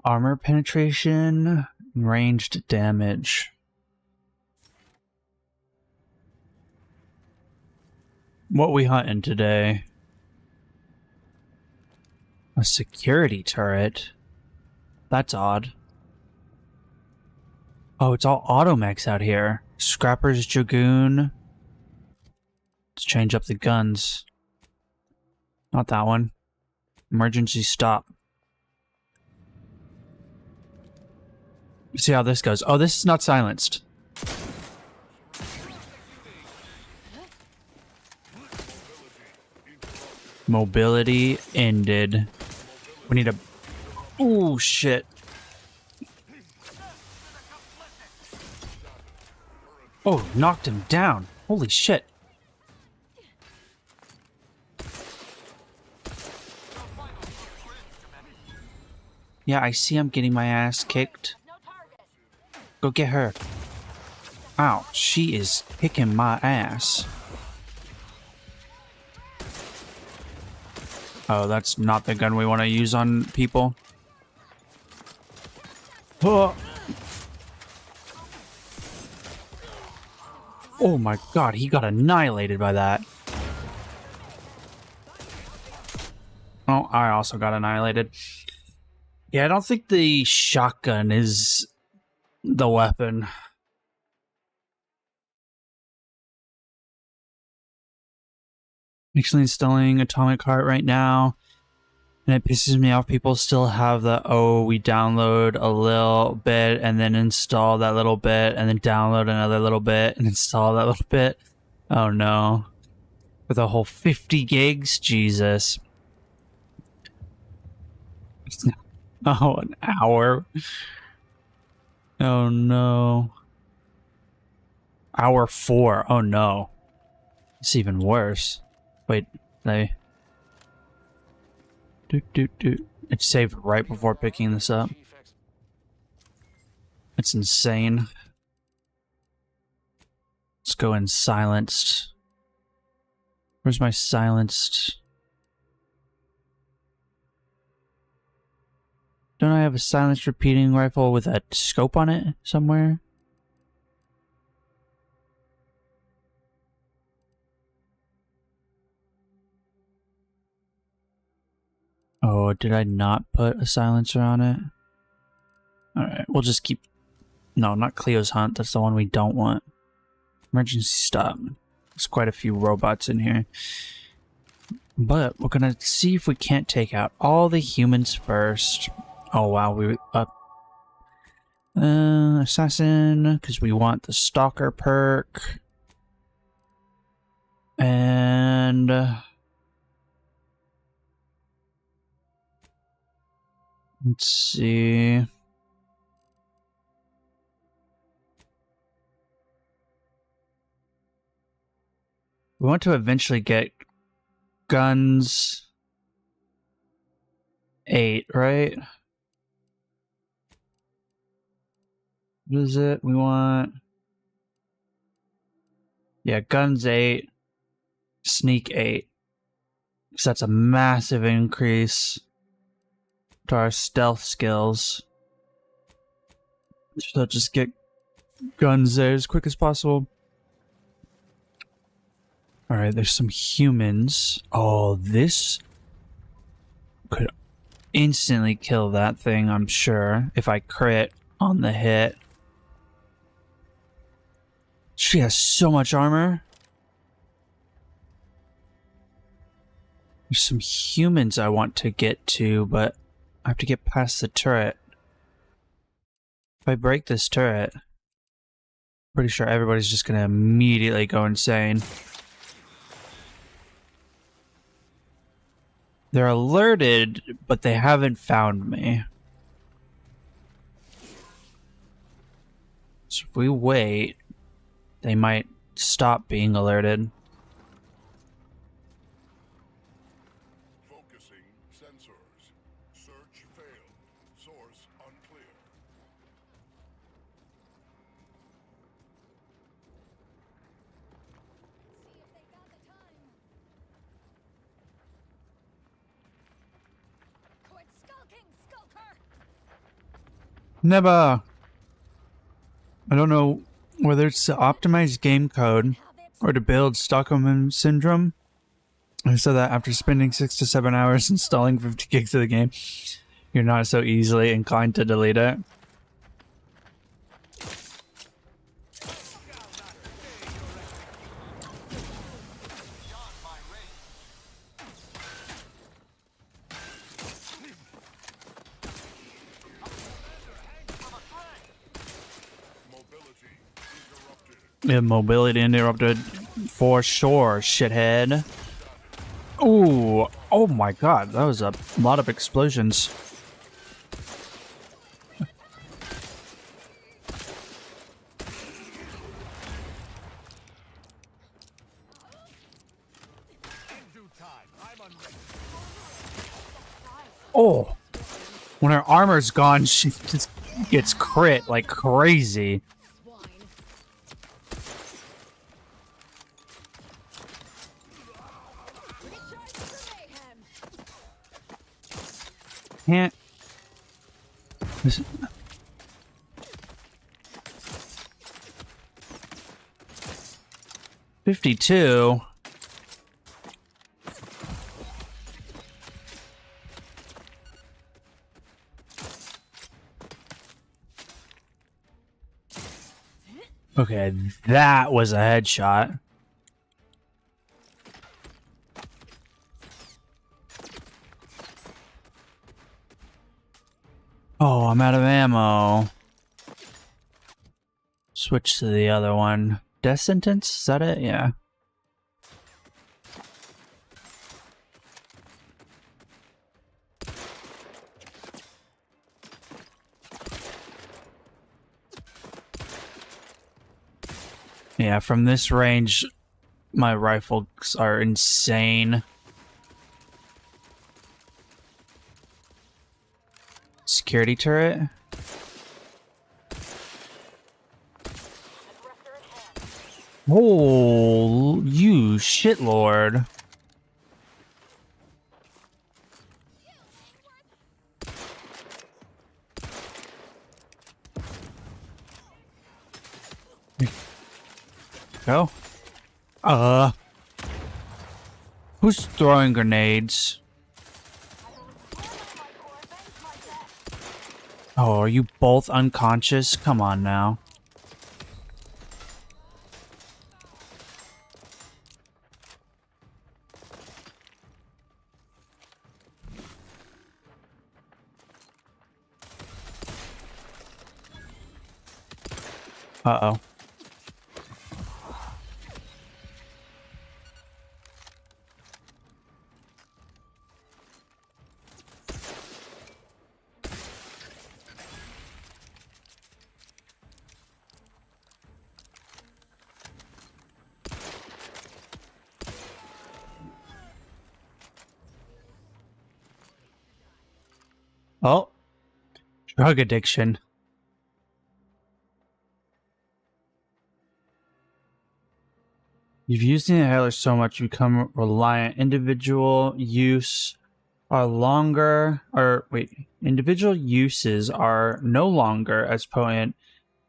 A: Armor penetration, ranged damage. What we hunting today? A security turret? That's odd. Oh, it's all automechs out here. Scrapper's Dragoon. Let's change up the guns. Not that one. Emergency stop. See how this goes. Oh, this is not silenced. Mobility ended. We need a... Ooh, shit. Oh, knocked him down. Holy shit. Yeah, I see I'm getting my ass kicked. Go get her. Ow, she is kicking my ass. Oh, that's not the gun we want to use on people. Oh. Oh my god, he got annihilated by that. Oh, I also got annihilated. Yeah, I don't think the shotgun is the weapon. Actually installing Atomic Heart right now. And it pisses me off people still have the, oh, we download a little bit and then install that little bit and then download another little bit and install that little bit. Oh no. For the whole 50 gigs? Jesus. Oh, an hour. Oh no. Hour 4. Oh no. It's even worse. Wait, they... It saved right before picking this up. It's insane. Let's go in silenced. Where's my silenced? Don't I have a silenced repeating rifle with a scope on it somewhere? Oh, did I not put a silencer on it? Alright, we'll just keep... No, not Cleo's Hunt. That's the one we don't want. Emergency stop. There's quite a few robots in here. But we're gonna see if we can't take out all the humans first. Oh wow, we up. Assassin, because we want the Stalker perk. And... let's see. We want to eventually get guns 8, right? What is it? We want... Yeah, guns 8. Sneak 8. Because that's a massive increase to our stealth skills. So just get guns there as quick as possible. Alright, there's some humans. Oh, this could instantly kill that thing, I'm sure, if I crit on the hit. She has so much armor. There's some humans I want to get to, but I have to get past the turret. If I break this turret, pretty sure everybody's just gonna immediately go insane. They're alerted, but they haven't found me. So if we wait, they might stop being alerted.
Q: Focusing sensors. Search failed. Source unclear.
R: Quit skulking, skulker!
A: Never. I don't know whether it's to optimize game code or to build Stockholm Syndrome. I said that after spending 6 to 7 hours installing 50 gigs of the game, you're not so easily inclined to delete it. Yeah, mobility interrupted for sure, shithead. Ooh, oh my god, that was a lot of explosions. Oh, when her armor's gone, she just gets crit like crazy. Can't. 52. Okay, that was a headshot. Oh, I'm out of ammo. Switch to the other one. Death sentence? Is that it? Yeah. Yeah, from this range, my rifles are insane. Security turret? Oh, you shitlord. Go. Who's throwing grenades? Oh, are you both unconscious? Come on now. Uh-oh. Oh. Drug addiction. You've used the inhaler so much you become reliant. Individual uses are no longer as potent,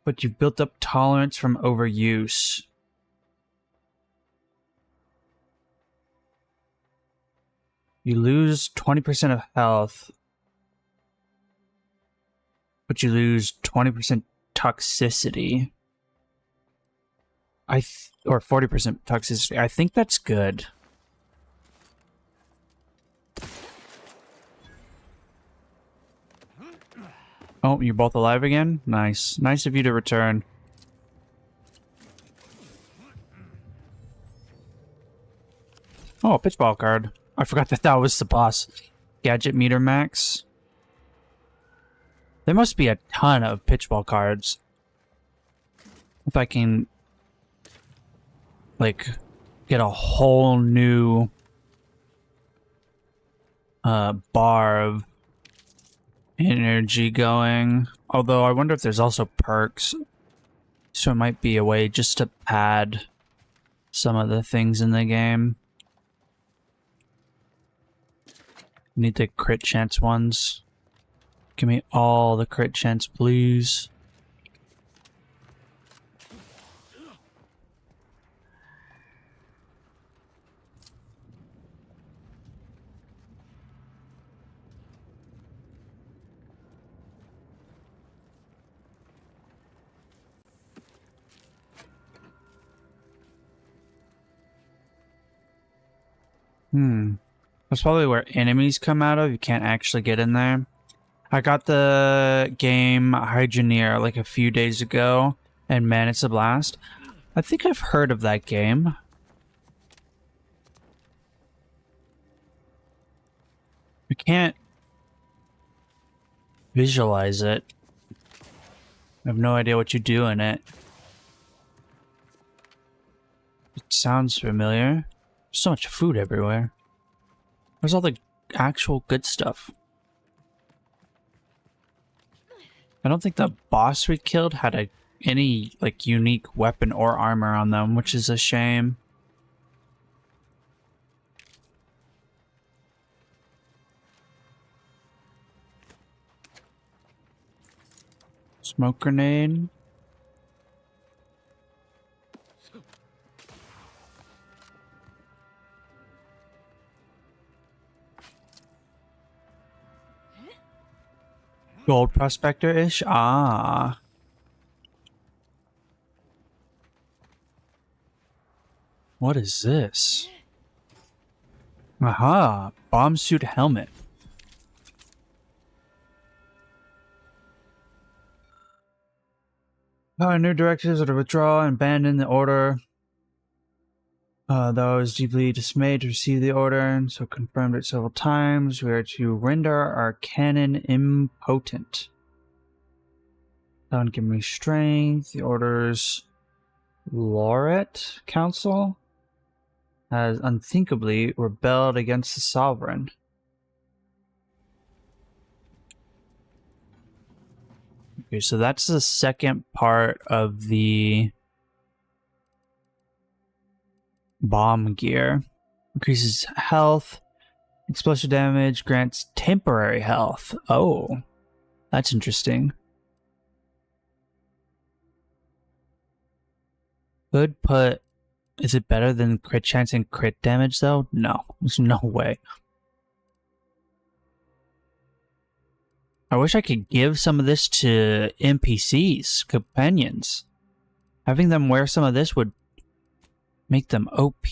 A: but you've built up tolerance from overuse. You lose 20% of health, but you lose 20% toxicity. Or 40% toxicity. I think that's good. Oh, you're both alive again? Nice. Nice of you to return. Oh, a pitchball card. I forgot that that was the boss. Gadget meter max. There must be a ton of pitchball cards. If I can, like, get a whole new bar of energy going. Although I wonder if there's also perks. So it might be a way just to pad some of the things in the game. Need the crit chance ones. Give me all the crit chance, please. That's probably where enemies come out of. You can't actually get in there. I got the game Hydroneer like a few days ago, and man, it's a blast. I think I've heard of that game. I can't visualize it. I have no idea what you do in it. It sounds familiar. There's so much food everywhere. Where's all the actual good stuff? I don't think the boss we killed had any like unique weapon or armor on them, which is a shame. Smoke grenade. Gold prospector-ish? Ah. What is this? Aha. Bomb suit helmet. Our new directives are to withdraw and abandon the order. Though I was deeply dismayed to receive the order, and so confirmed it several times, we are to render our cannon impotent. Don't give me strength. The order's Laureate Council has unthinkably rebelled against the sovereign. Okay, so that's the second part of the bomb gear. Increases health, explosive damage, grants temporary health. Oh, that's interesting. Could put... Is it better than crit chance and crit damage though? No, there's no way. I wish I could give some of this to NPCs, companions. Having them wear some of this would make them OP.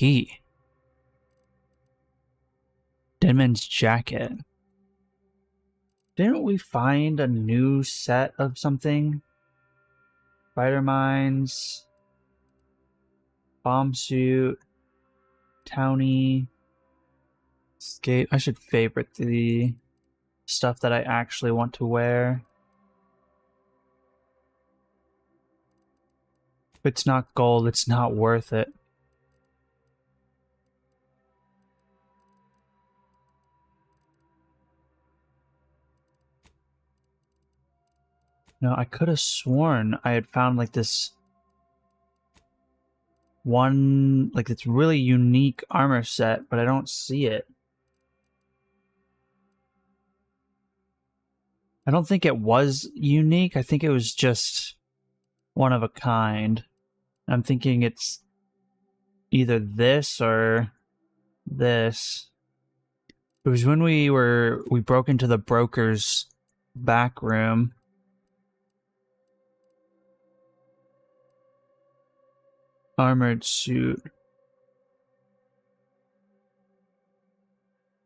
A: Deadman's jacket. Didn't we find a new set of something? Spider mines. Bomb suit. Townie. Escape. I should favorite the stuff that I actually want to wear. If it's not gold, it's not worth it. No, I could have sworn I had found like this one, like, it's really unique armor set, but I don't see it. I don't think it was unique. I think it was just one of a kind. I'm thinking it's either this or this. It was when we broke into the broker's back room. Armored suit.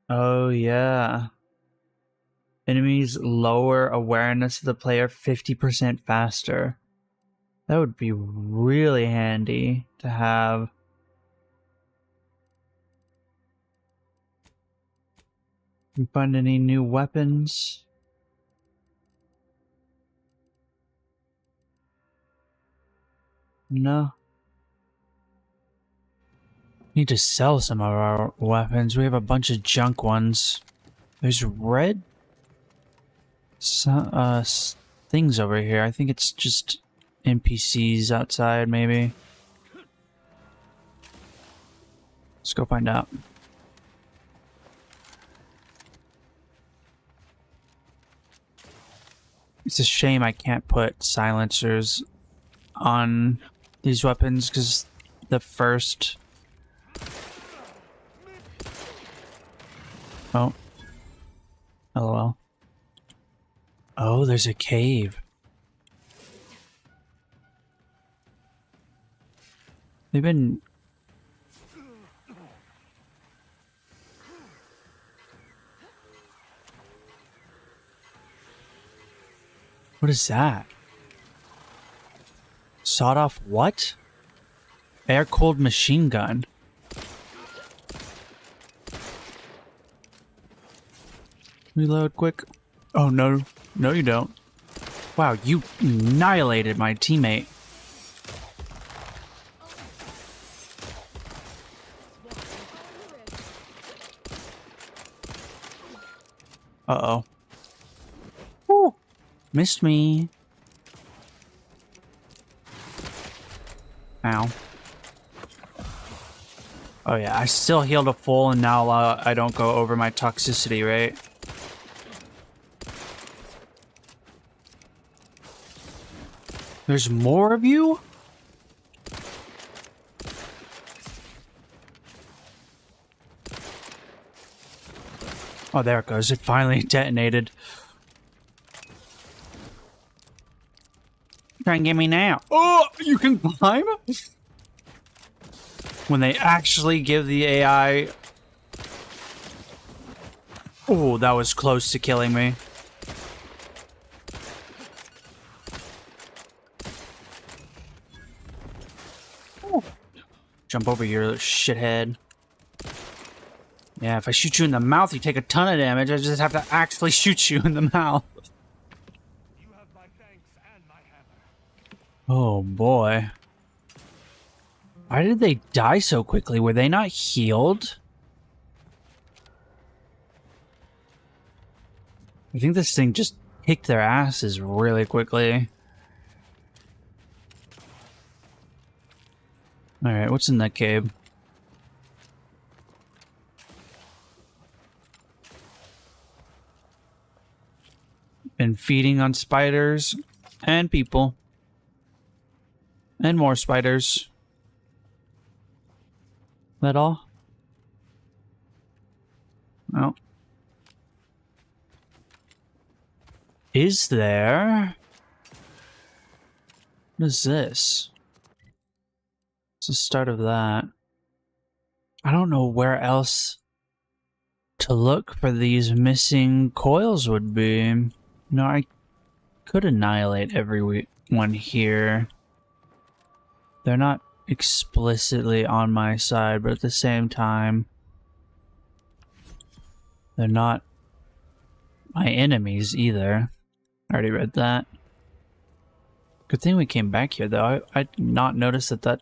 A: Oh yeah. Enemies lower awareness of the player 50% faster. That would be really handy to have. Can you find any new weapons? No. Need to sell some of our weapons. We have a bunch of junk ones. There's red things over here. I think it's just NPCs outside, maybe. Let's go find out. It's a shame I can't put silencers on these weapons because the first... Oh. LOL. Oh, there's a cave. They've been... What is that? Sawed off what? Air-cooled machine gun. Reload quick. Oh no. No you don't. Wow, you annihilated my teammate. Uh-oh. Woo! Missed me. Ow. Oh yeah, I still healed a full and now I don't go over my toxicity, right? There's more of you? Oh, there it goes. It finally detonated. Try and get me now. Oh, you can climb? When they actually give the AI... Oh, that was close to killing me. Ooh. Jump over here, shithead. Yeah, if I shoot you in the mouth, you take a ton of damage. I just have to actually shoot you in the mouth. Oh boy. Why did they die so quickly? Were they not healed? I think this thing just kicked their asses really quickly. Alright, what's in that cave? Been feeding on spiders and people. And more spiders. That all? No. Is there? What is this? What's the start of that? I don't know where else to look for these missing coils would be. No, I could annihilate everyone here. They're not explicitly on my side, but at the same time, they're not my enemies either. I already read that. Good thing we came back here, though. I did not notice that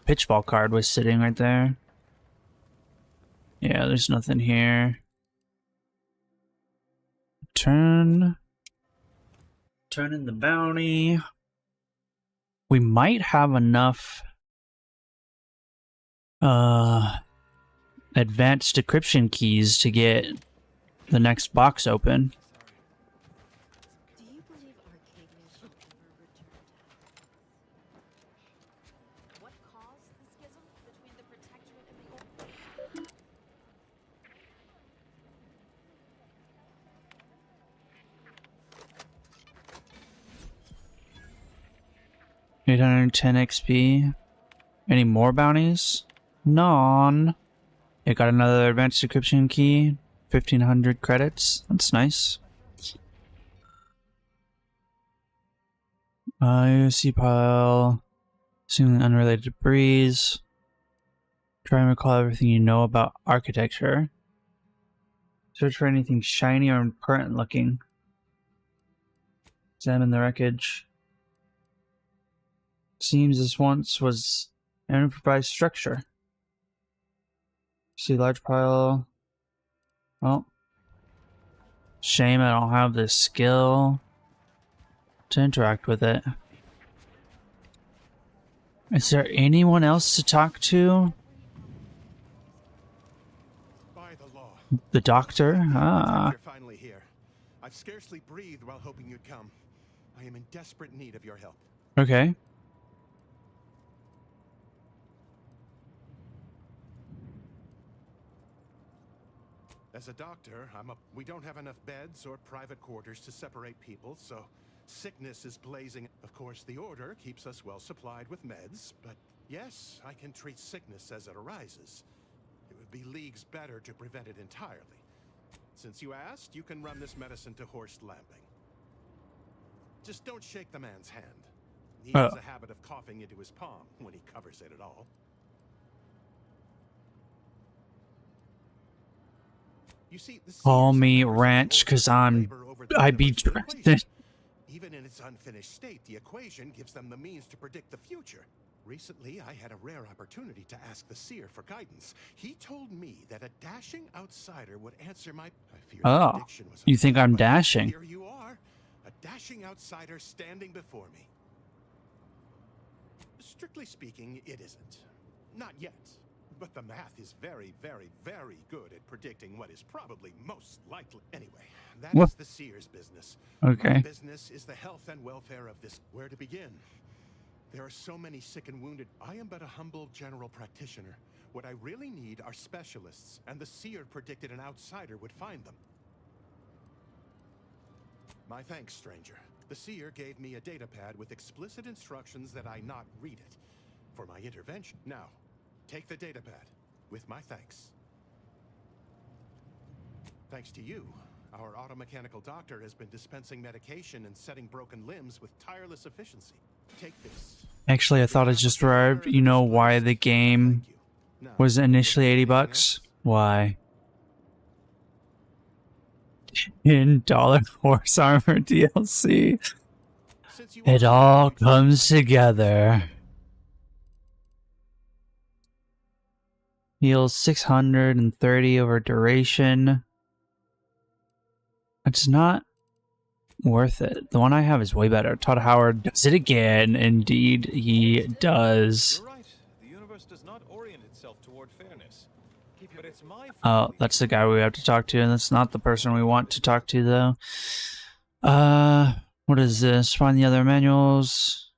A: pitchball card was sitting right there. Yeah, there's nothing here. Turn in the bounty. We might have enough advanced decryption keys to get the next box open.
G: Do you believe Arcadia should ever return to
D: What caused the schism between the Protectorate and the Order?
A: 810 XP. Any more bounties? None. It got another advanced decryption key. 1500 credits. That's nice. UC pile. Seemingly unrelated debris. Try and recall everything you know about architecture. Search for anything shiny or important looking. Examine the wreckage. Seems this once was an improvised structure. See large pile. Oh. Shame I don't have the skill to interact with it. Is there anyone else to talk to?
K: By the law.
A: The doctor? Ah.
K: You're finally here. I've scarcely breathed while hoping you'd come. I am in desperate need of your help.
A: Okay.
K: As a doctor, we don't have enough beds or private quarters to separate people, so sickness is blazing. Of course, the Order keeps us well supplied with meds, but yes, I can treat sickness as it arises. It would be leagues better to prevent it entirely. Since you asked, you can run this medicine to Horst Lamping. Just don't shake the man's hand. He has a habit of coughing into his palm when he covers it at all. You see,
A: Call me Ranch, cause I be drafted.
K: Even in its unfinished state, the equation gives them the means to predict the future. Recently, I had a rare opportunity to ask the seer for guidance. He told me that a dashing outsider would answer my...
A: Oh, you think I'm dashing?
K: Here you are, a dashing outsider standing before me. Strictly speaking, it isn't. Not yet. But the math is very, very, very good at predicting what is probably most likely. Anyway, that is the seer's business.
A: Okay.
K: My business is the health and welfare of this. Where to begin? There are so many sick and wounded. I am but a humble general practitioner. What I really need are specialists, and the seer predicted an outsider would find them. My thanks, stranger. The seer gave me a data pad with explicit instructions that I not read it for my intervention. Now, take the data pad, with my thanks. Thanks to you, our automechanical doctor has been dispensing medication and setting broken limbs with tireless efficiency. Take this.
A: Actually, I thought I just arrived. You know why the game was initially $80? Why? $10 horse armor DLC. It all comes together. Heals 630 over duration. It's not worth it. The one I have is way better. Todd Howard does it again. Indeed, he does.
S: You're right. The universe does not orient itself toward fairness. But it's my
A: Oh, that's the guy we have to talk to, and that's not the person we want to talk to, though. What is this? Find the other manuals.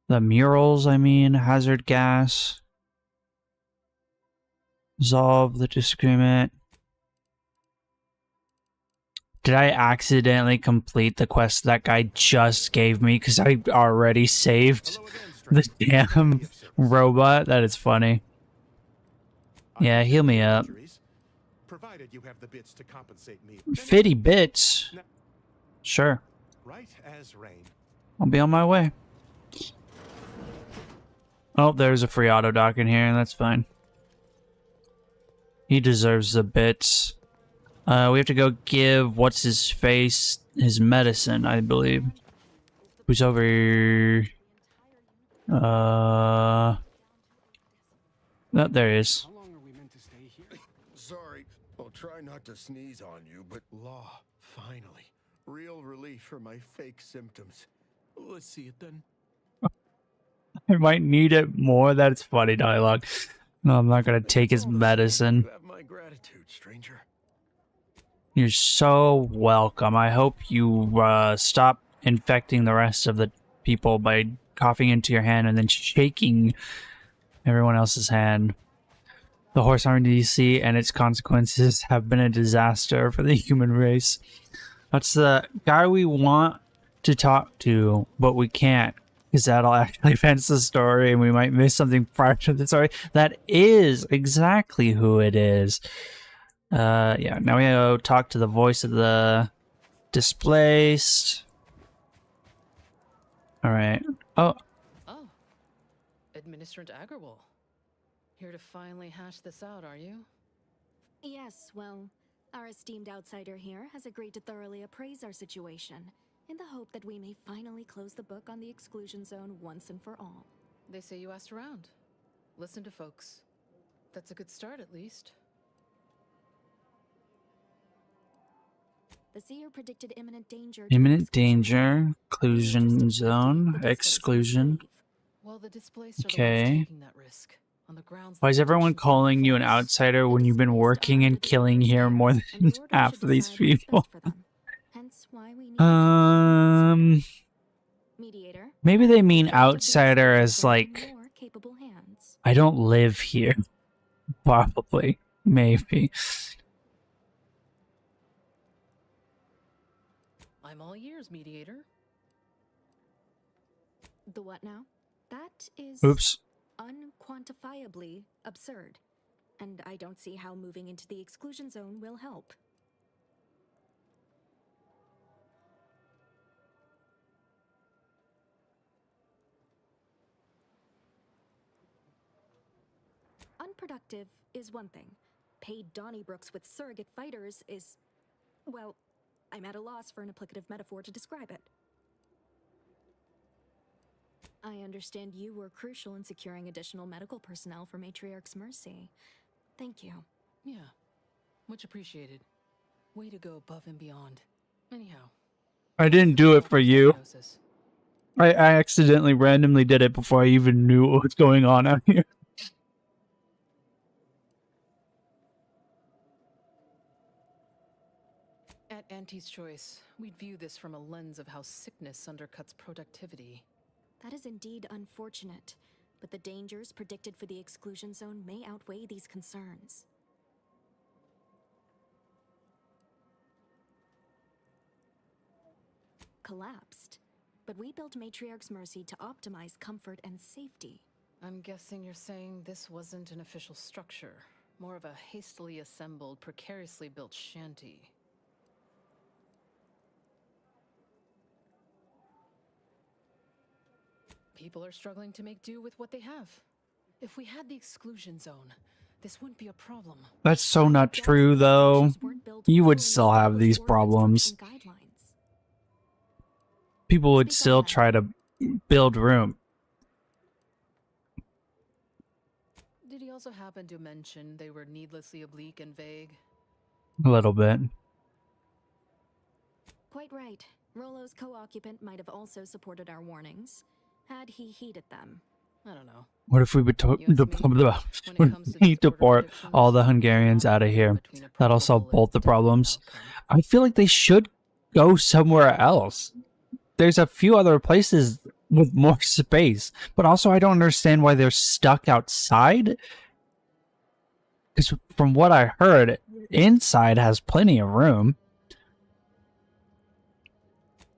A: The murals, I mean. Hazard gas. Resolve the disagreement. Did I accidentally complete the quest that guy just gave me because I already saved the damn robot? That is funny. Yeah, heal me up.
K: Provided you have the bits to compensate me.
A: 50 bits? Sure.
K: Right as rain.
A: I'll be on my way. Oh, there's a free auto dock in here, and that's fine. He deserves the bits. We have to go give what's his face his medicine, I believe. Who's over here? Oh, there he is.
K: Sorry, I'll try not to sneeze on you, but law, finally. Real relief for my fake symptoms. Let's see it then.
A: I might need it more. That's funny dialogue. No, I'm not gonna take his medicine.
K: You have my gratitude, stranger.
A: You're so welcome. I hope you stop infecting the rest of the people by coughing into your hand and then shaking everyone else's hand. The horse army DC and its consequences have been a disaster for the human race. That's the guy we want to talk to, but we can't, because that'll actually advance the story and we might miss something prior to the story. That is exactly who it is. Yeah, now we gotta go talk to the voice of the displaced. Alright. Oh.
F: Oh. Administrator Agarwal. Here to finally hash this out, are you?
O: Yes, well, our esteemed outsider here has agreed to thoroughly appraise our situation, in the hope that we may finally close the book on the exclusion zone once and for all.
F: They say you asked around. Listen to folks. That's a good start, at least.
O: The seer predicted imminent danger.
A: Imminent danger, exclusion zone, exclusion.
F: Well, the displaced
A: Okay.
F: are the ones taking that risk. On the grounds
A: Why is everyone calling you an outsider when you've been working and killing here more than half of these people? Maybe they mean outsider as like, I don't live here. Probably. Maybe.
F: I'm all ears, mediator.
O: The what now? That is
A: Oops.
O: unquantifiably absurd, and I don't see how moving into the exclusion zone will help. Unproductive is one thing. Paid Donnybrooks with surrogate fighters is, well, I'm at a loss for an applicative metaphor to describe it. I understand you were crucial in securing additional medical personnel for Matriarch's Mercy. Thank you.
F: Yeah, much appreciated. Way to go above and beyond. Anyhow.
A: I didn't do it for you. I accidentally randomly did it before I even knew what was going on out here.
F: At Auntie's Choice, we'd view this from a lens of how sickness undercuts productivity.
O: That is indeed unfortunate, but the dangers predicted for the exclusion zone may outweigh these concerns. Collapsed, but we built Matriarch's Mercy to optimize comfort and safety.
F: I'm guessing you're saying this wasn't an official structure, more of a hastily assembled, precariously built shanty. People are struggling to make do with what they have. If we had the exclusion zone, this wouldn't be a problem.
A: That's so not true, though. You would still have these problems. People would still try to build room.
F: Did he also happen to mention they were needlessly oblique and vague?
A: A little bit.
O: Quite right. Rollo's co-occupant might have also supported our warnings, had he heeded them.
F: I don't know.
A: What if we would deport all the Hungarians out of here? That'll solve both the problems. I feel like they should go somewhere else. There's a few other places with more space, but also I don't understand why they're stuck outside. Because from what I heard, inside has plenty of room.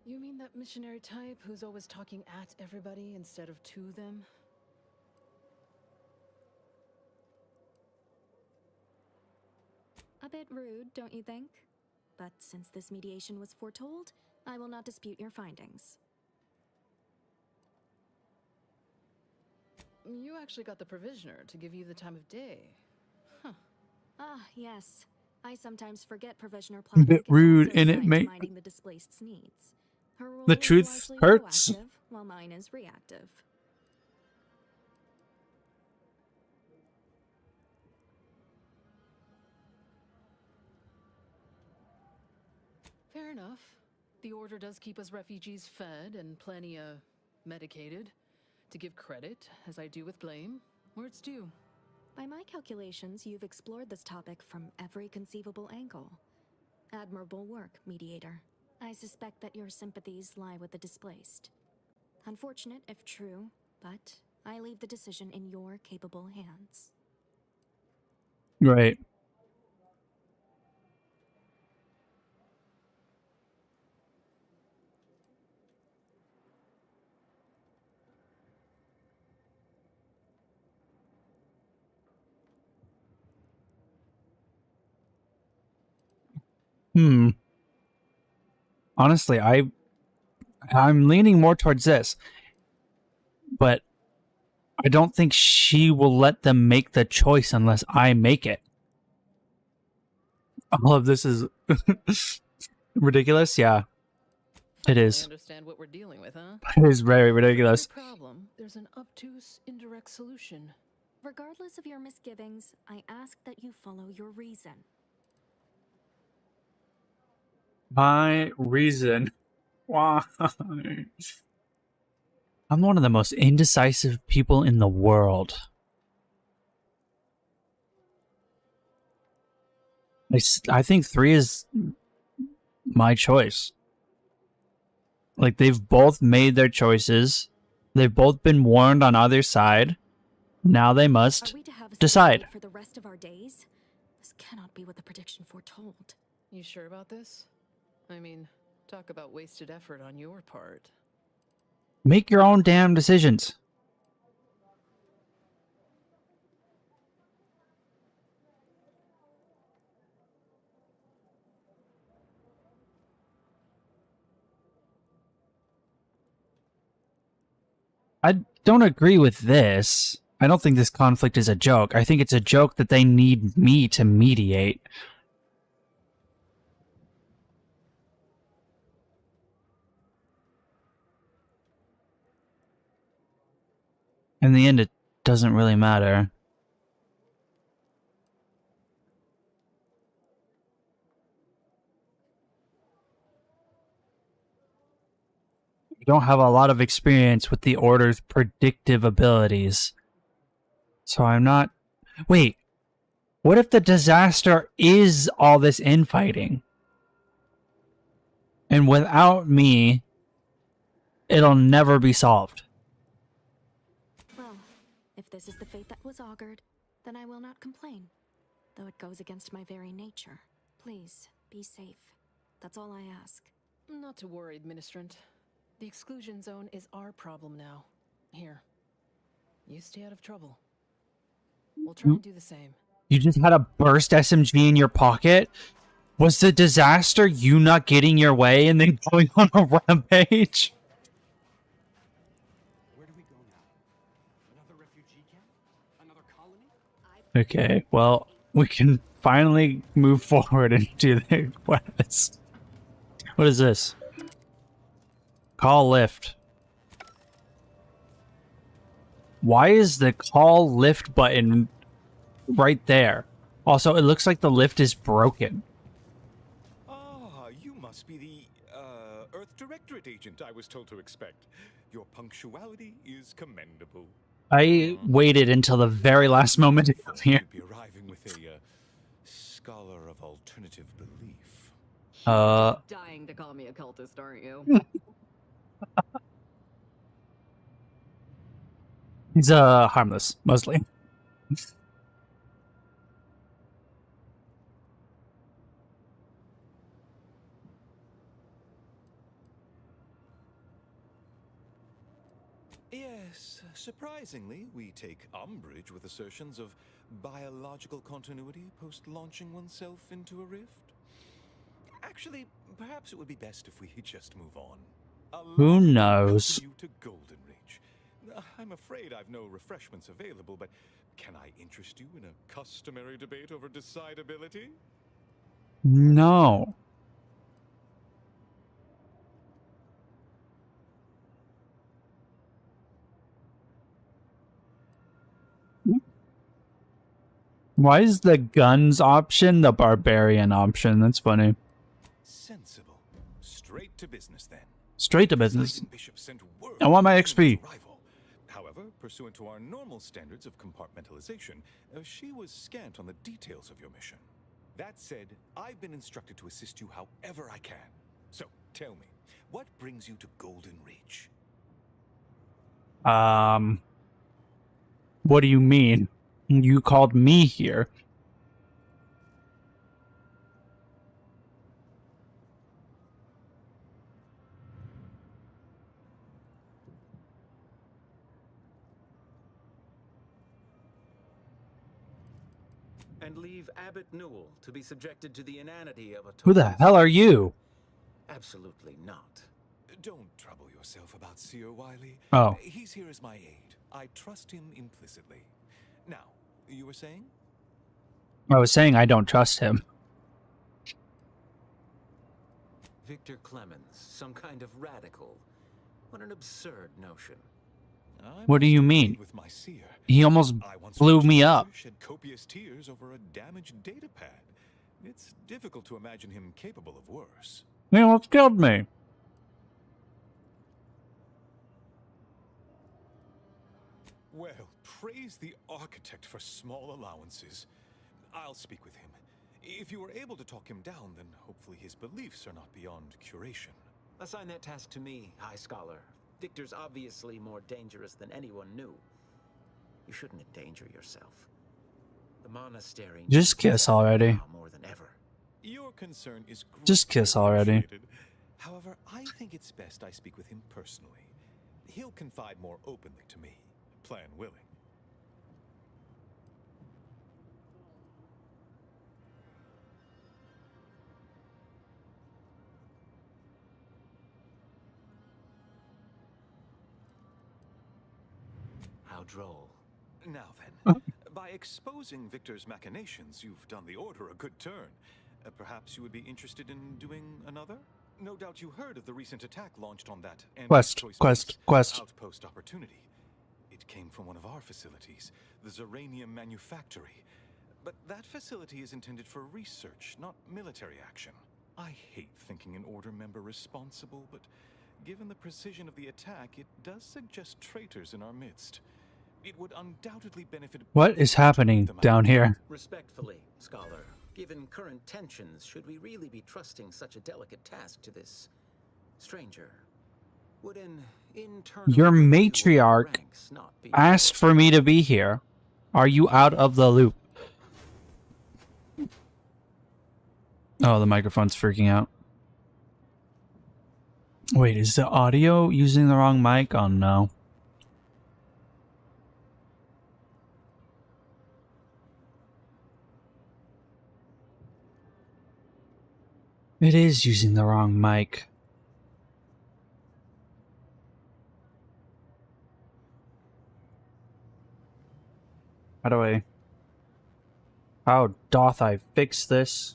F: You mean that missionary type who's always talking at everybody instead of to them?
O: A bit rude, don't you think? But since this mediation was foretold, I will not dispute your findings.
F: You actually got the provisioner to give you the time of day. Huh.
O: Ah, yes. I sometimes forget provisioner
A: A bit rude, and it may...
O: minding the displaced's needs. Her role
A: The
O: is
A: truth
O: largely
A: hurts.
O: proactive, while mine is reactive.
F: Fair enough. The order does keep us refugees fed and plenty medicated. To give credit, as I do with blame, where it's due.
O: By my calculations, you've explored this topic from every conceivable angle. Admirable work, mediator. I suspect that your sympathies lie with the displaced. Unfortunate if true, but I leave the decision in your capable hands.
A: Right. Honestly, I'm leaning more towards this, but I don't think she will let them make the choice unless I make it. All of this is ridiculous. Yeah, it
F: I
A: is.
F: understand what we're dealing with, huh?
A: It is very ridiculous.
F: For every problem, there's an obtuse, indirect solution.
O: Regardless of your misgivings, I ask that you follow your reason.
A: My reason why. I'm one of the most indecisive people in the world. I think 3 is my choice. Like, they've both made their choices. They've both been warned on either side. Now they must decide.
O: For the rest of our days? This cannot be what the prediction foretold.
F: You sure about this? I mean, talk about wasted effort on your part.
A: Make your own damn decisions. I don't agree with this. I don't think this conflict is a joke. I think it's a joke that they need me to mediate. In the end, it doesn't really matter. I don't have a lot of experience with the Order's predictive abilities. So I'm not... Wait. What if the disaster is all this infighting? And without me, it'll never be solved.
O: Well, if this is the fate that was augured, then I will not complain. Though it goes against my very nature. Please, be safe. That's all I ask.
F: Not to worry, Ministrant. The exclusion zone is our problem now. Here. You stay out of trouble. We'll try and do the same.
A: You just had a burst SMG in your pocket? Was the disaster you not getting your way and then going on a rampage?
L: Where do we go now? Another refugee camp? Another colony?
A: Okay, well, we can finally move forward and do the quest. What is this? Call lift. Why is the call lift button right there? Also, it looks like the lift is broken.
S: Ah, you must be the, Earth Directorate agent I was told to expect. Your punctuality is commendable.
A: I waited until the very last moment to come here.
S: You'd be arriving with a, scholar of alternative belief.
T: Dying to call me a cultist, aren't you?
A: He's harmless, mostly.
S: Yes, surprisingly, we take umbrage with assertions of biological continuity post-launching oneself into a rift. Actually, perhaps it would be best if we just move on.
A: Who knows?
S: You to Golden Ridge. I'm afraid I've no refreshments available, but can I interest you in a customary debate over decidability?
A: No. Why is the guns option the barbarian option? That's funny.
S: Sensible. Straight to business then.
A: Straight to business. I want my XP.
S: However, pursuant to our normal standards of compartmentalization, she was scant on the details of your mission. That said, I've been instructed to assist you however I can. So, tell me, what brings you to Golden Reach?
A: What do you mean? You called me here.
U: And leave Abbot Newell to be subjected to the inanity of a
A: Who the hell are you?
U: Absolutely not.
S: Don't trouble yourself about Seer Wiley.
A: Oh.
S: He's here as my aide. I trust him implicitly. Now, you were saying?
A: I was saying I don't trust him.
U: Victor Clemens, some kind of radical. What an absurd notion.
A: What do you mean?
S: With my seer.
A: He almost blew me up.
S: Shed copious tears over a damaged data pad. It's difficult to imagine him capable of worse.
A: He almost killed me.
S: Well, praise the architect for small allowances. I'll speak with him. If you were able to talk him down, then hopefully his beliefs are not beyond curation.
U: Assign that task to me, High Scholar. Victor's obviously more dangerous than anyone knew. You shouldn't endanger yourself. The monastery
A: Just kiss already.
U: more than ever.
S: Your concern is
A: Just kiss already.
S: However, I think it's best I speak with him personally. He'll confide more openly to me, plan willing.
U: How droll.
S: Now then, by exposing Victor's machinations, you've done the Order a good turn. Perhaps you would be interested in doing another? No doubt you heard of the recent attack launched on that
A: Quest.
S: outpost opportunity. It came from one of our facilities, the Zeranium Manufactory. But that facility is intended for research, not military action. I hate thinking an Order member responsible, but given the precision of the attack, it does suggest traitors in our midst. It would undoubtedly benefit.
A: What is happening down here?
U: Respectfully, Scholar, given current tensions, should we really be trusting such a delicate task to this stranger? Would an internal
A: Your matriarch
U: ranks not be
A: asked for me to be here. Are you out of the loop? Oh, the microphone's freaking out. Wait, is the audio using the wrong mic? Oh no. It is using the wrong mic. How doth I fix this?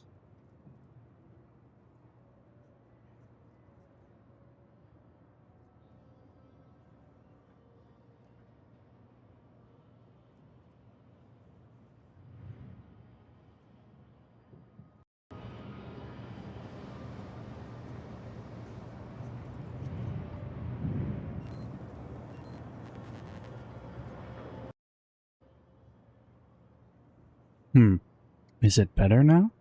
A: Is it better now?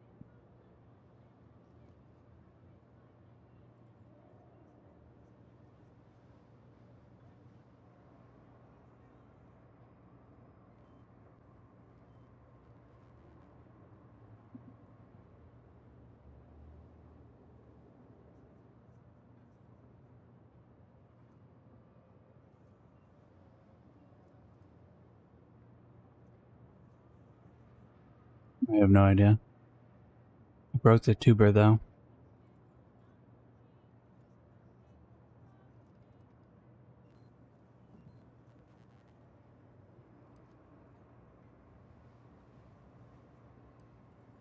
A: I have no idea. I broke the tuber though.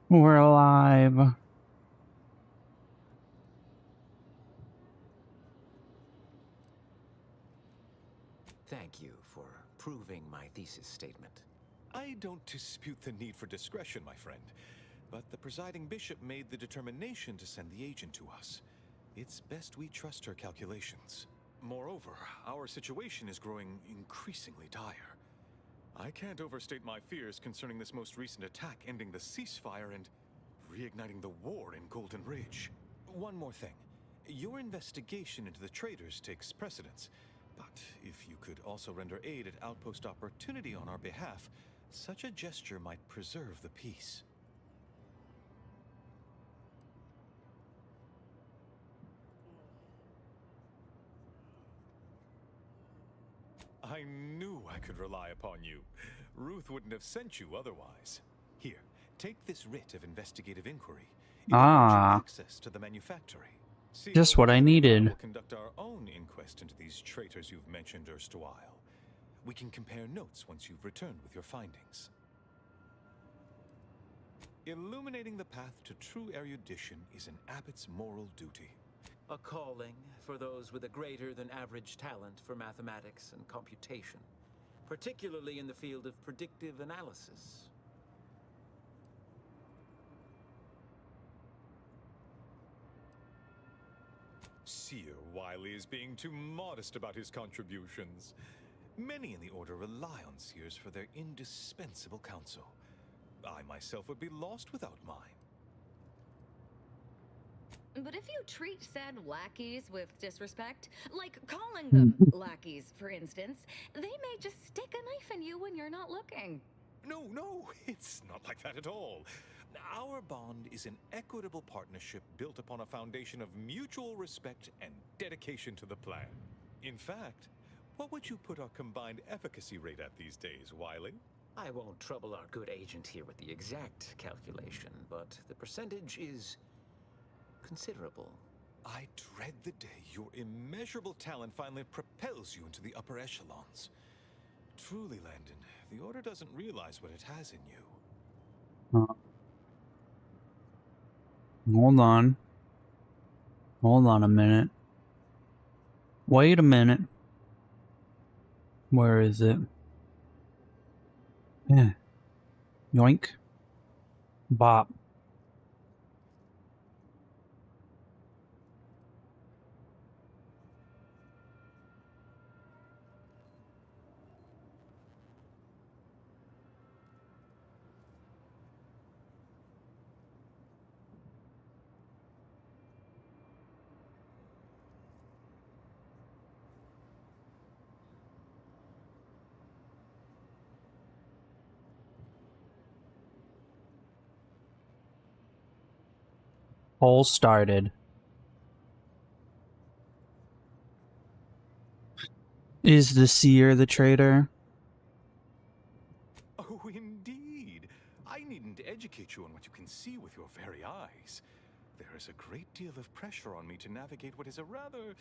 A: We're alive.
U: Thank you for proving my thesis statement.
S: I don't dispute the need for discretion, my friend. But the presiding bishop made the determination to send the agent to us. It's best we trust her calculations. Moreover, our situation is growing increasingly dire. I can't overstate my fears concerning this most recent attack ending the ceasefire and reigniting the war in Golden Ridge. One more thing. Your investigation into the traitors takes precedence, but if you could also render aid at Outpost Opportunity on our behalf, such a gesture might preserve the peace. I knew I could rely upon you. Ruth wouldn't have sent you otherwise. Here, take this writ of investigative inquiry. It will grant you access to the manufactory.
A: Just what I needed.
S: We'll conduct our own inquest into these traitors you've mentioned erstwhile. We can compare notes once you've returned with your findings. Illuminating the path to true erudition is an abbot's moral duty.
U: A calling for those with a greater than average talent for mathematics and computation, particularly in the field of predictive analysis.
S: Seer Wiley is being too modest about his contributions. Many in the Order rely on Seers for their indispensable counsel. I myself would be lost without mine.
I: But if you treat said lackeys with disrespect, like calling them lackeys, for instance, they may just stick a knife in you when you're not looking.
S: No, it's not like that at all. Our bond is an equitable partnership built upon a foundation of mutual respect and dedication to the plan. In fact, what would you put our combined efficacy rate at these days, Wiley?
U: I won't trouble our good agent here with the exact calculation, but the percentage is considerable.
S: I dread the day your immeasurable talent finally propels you into the upper echelons. Truly, Landon, the Order doesn't realize what it has in you.
A: Hold on. Hold on a minute. Wait a minute. Where is it? Yeah. Yoink. Bop. Poll started. Is the Seer the traitor?
S: Oh, indeed. I needn't educate you on what you can see with your very eyes. There is a great deal of pressure on me to navigate what is a rather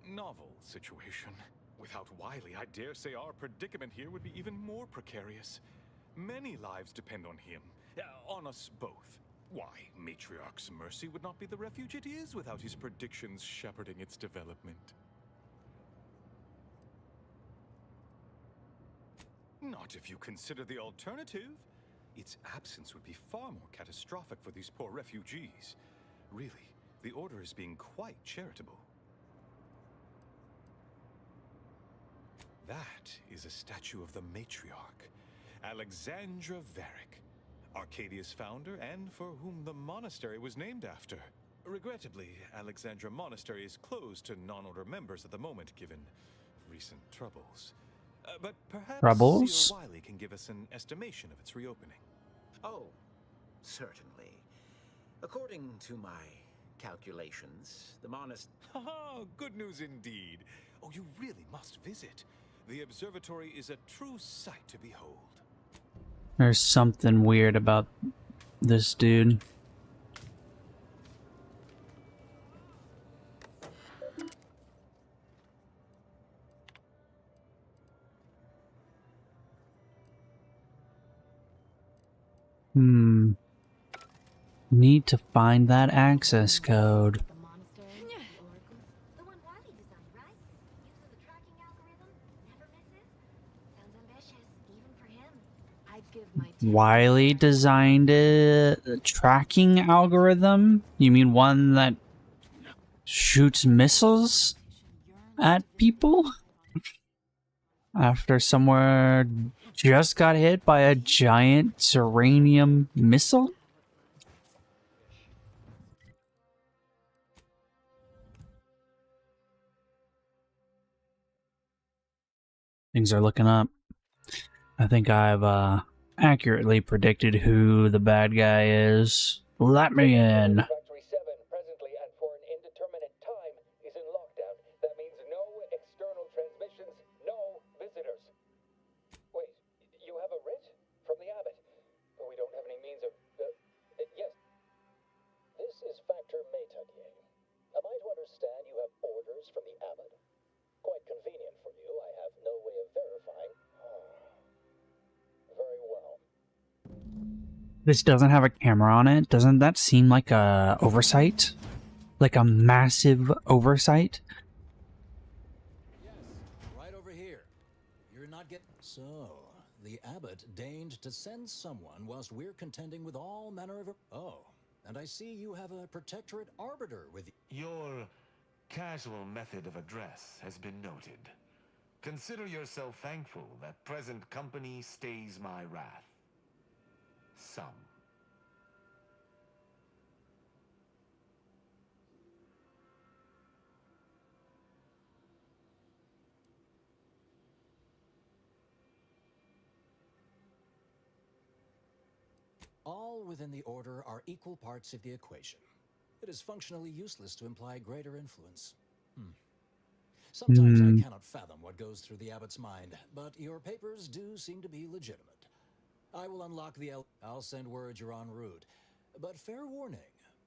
S: novel situation. Without Wiley, I dare say our predicament here would be even more precarious. Many lives depend on him, on us both. Why, Matriarch's mercy would not be the refuge it is without his predictions shepherding its development. Not if you consider the alternative. Its absence would be far more catastrophic for these poor refugees. Really, the Order is being quite charitable. That is a statue of the Matriarch, Alexandra Varick, Arcadia's founder and for whom the monastery was named after. Regrettably, Alexandra Monastery is closed to non-Order members at the moment, given recent troubles. But perhaps Seer Wiley can give us an estimation of its reopening.
U: Oh, certainly. According to my calculations, the monastery...
S: Haha, good news indeed. Oh, you really must visit. The observatory is a true sight to behold.
A: There's something weird about this dude. Need to find that access code. Wiley designed a tracking algorithm? You mean one that shoots missiles? at people after somewhere just got hit by a giant uranium missile? Things are looking up. I think I've accurately predicted who the bad guy is. Let me in.
E: Factory 7, presently and for an indeterminate time, is in lockdown. That means no external transmissions, no visitors. Wait, you have a writ? From the abbot? We don't have any means of... yes. This is Factor Maytugier. Am I to understand you have orders from the abbot? Quite convenient for you. I have no way of verifying. Very well.
A: This doesn't have a camera on it. Doesn't that seem like a oversight? Like a massive oversight?
V: Right over here. You're not getting... So, the abbot deigned to send someone whilst we're contending with all manner of... Oh, and I see you have a protectorate arbiter with you.
W: Your casual method of address has been noted. Consider yourself thankful that present company stays my wrath. Some.
V: All within the order are equal parts of the equation. It is functionally useless to imply greater influence. Sometimes I cannot fathom what goes through the abbot's mind, but your papers do seem to be legitimate. I will unlock the I'll send word you're en route. But fair warning,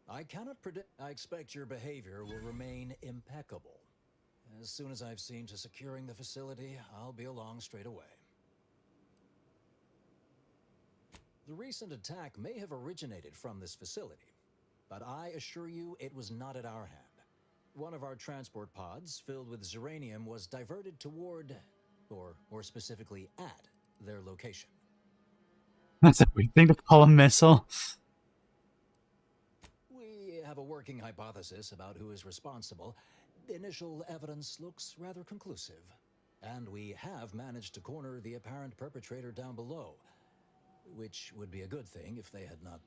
V: I cannot predict. I expect your behavior will remain impeccable. As soon as I've seen to securing the facility, I'll be along straight away. The recent attack may have originated from this facility, but I assure you it was not at our hand. One of our transport pods filled with uranium was diverted toward, or more specifically at, their location.
A: That's a weird thing to call a missile.
V: We have a working hypothesis about who is responsible. The initial evidence looks rather conclusive, and we have managed to corner the apparent perpetrator down below, which would be a good thing if they had not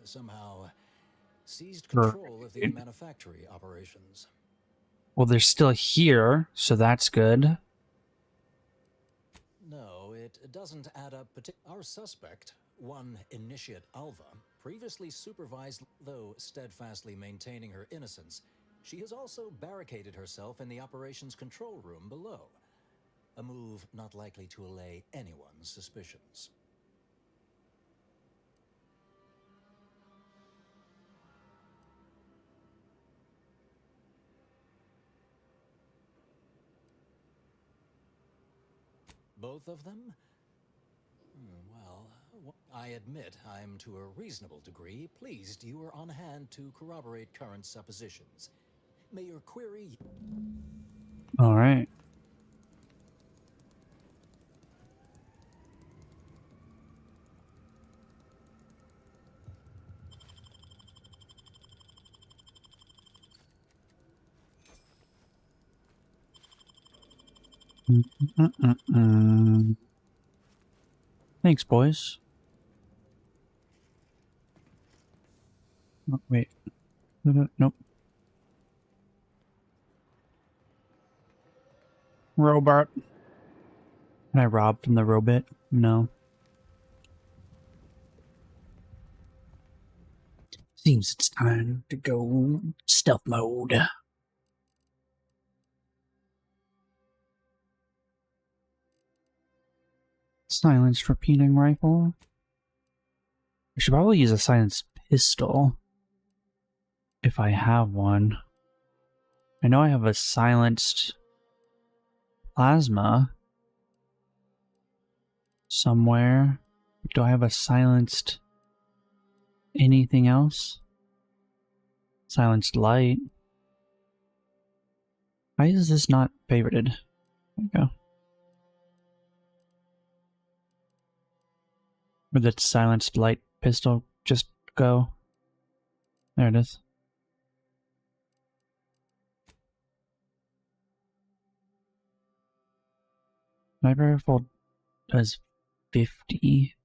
V: somehow seized control of the manufactory operations.
A: Well, they're still here, so that's good.
V: No, it doesn't add up. Our suspect, one Initiate Alva, previously supervised, though steadfastly maintaining her innocence, she has also barricaded herself in the operations control room below. A move not likely to allay anyone's suspicions. Both of them? Well, I admit I'm to a reasonable degree pleased you are on hand to corroborate current suppositions. May your query...
A: All right. Thanks, boys. Oh, wait. Nope. Robot. Can I rob from the robot? No. Seems it's time to go stealth mode. Silenced repeating rifle. I should probably use a silenced pistol. If I have one. I know I have a silenced plasma somewhere. Do I have a silenced anything else? Silenced light. Why is this not favorited? There we go. Where'd that silenced light pistol just go? There it is. Sniper rifle does 50.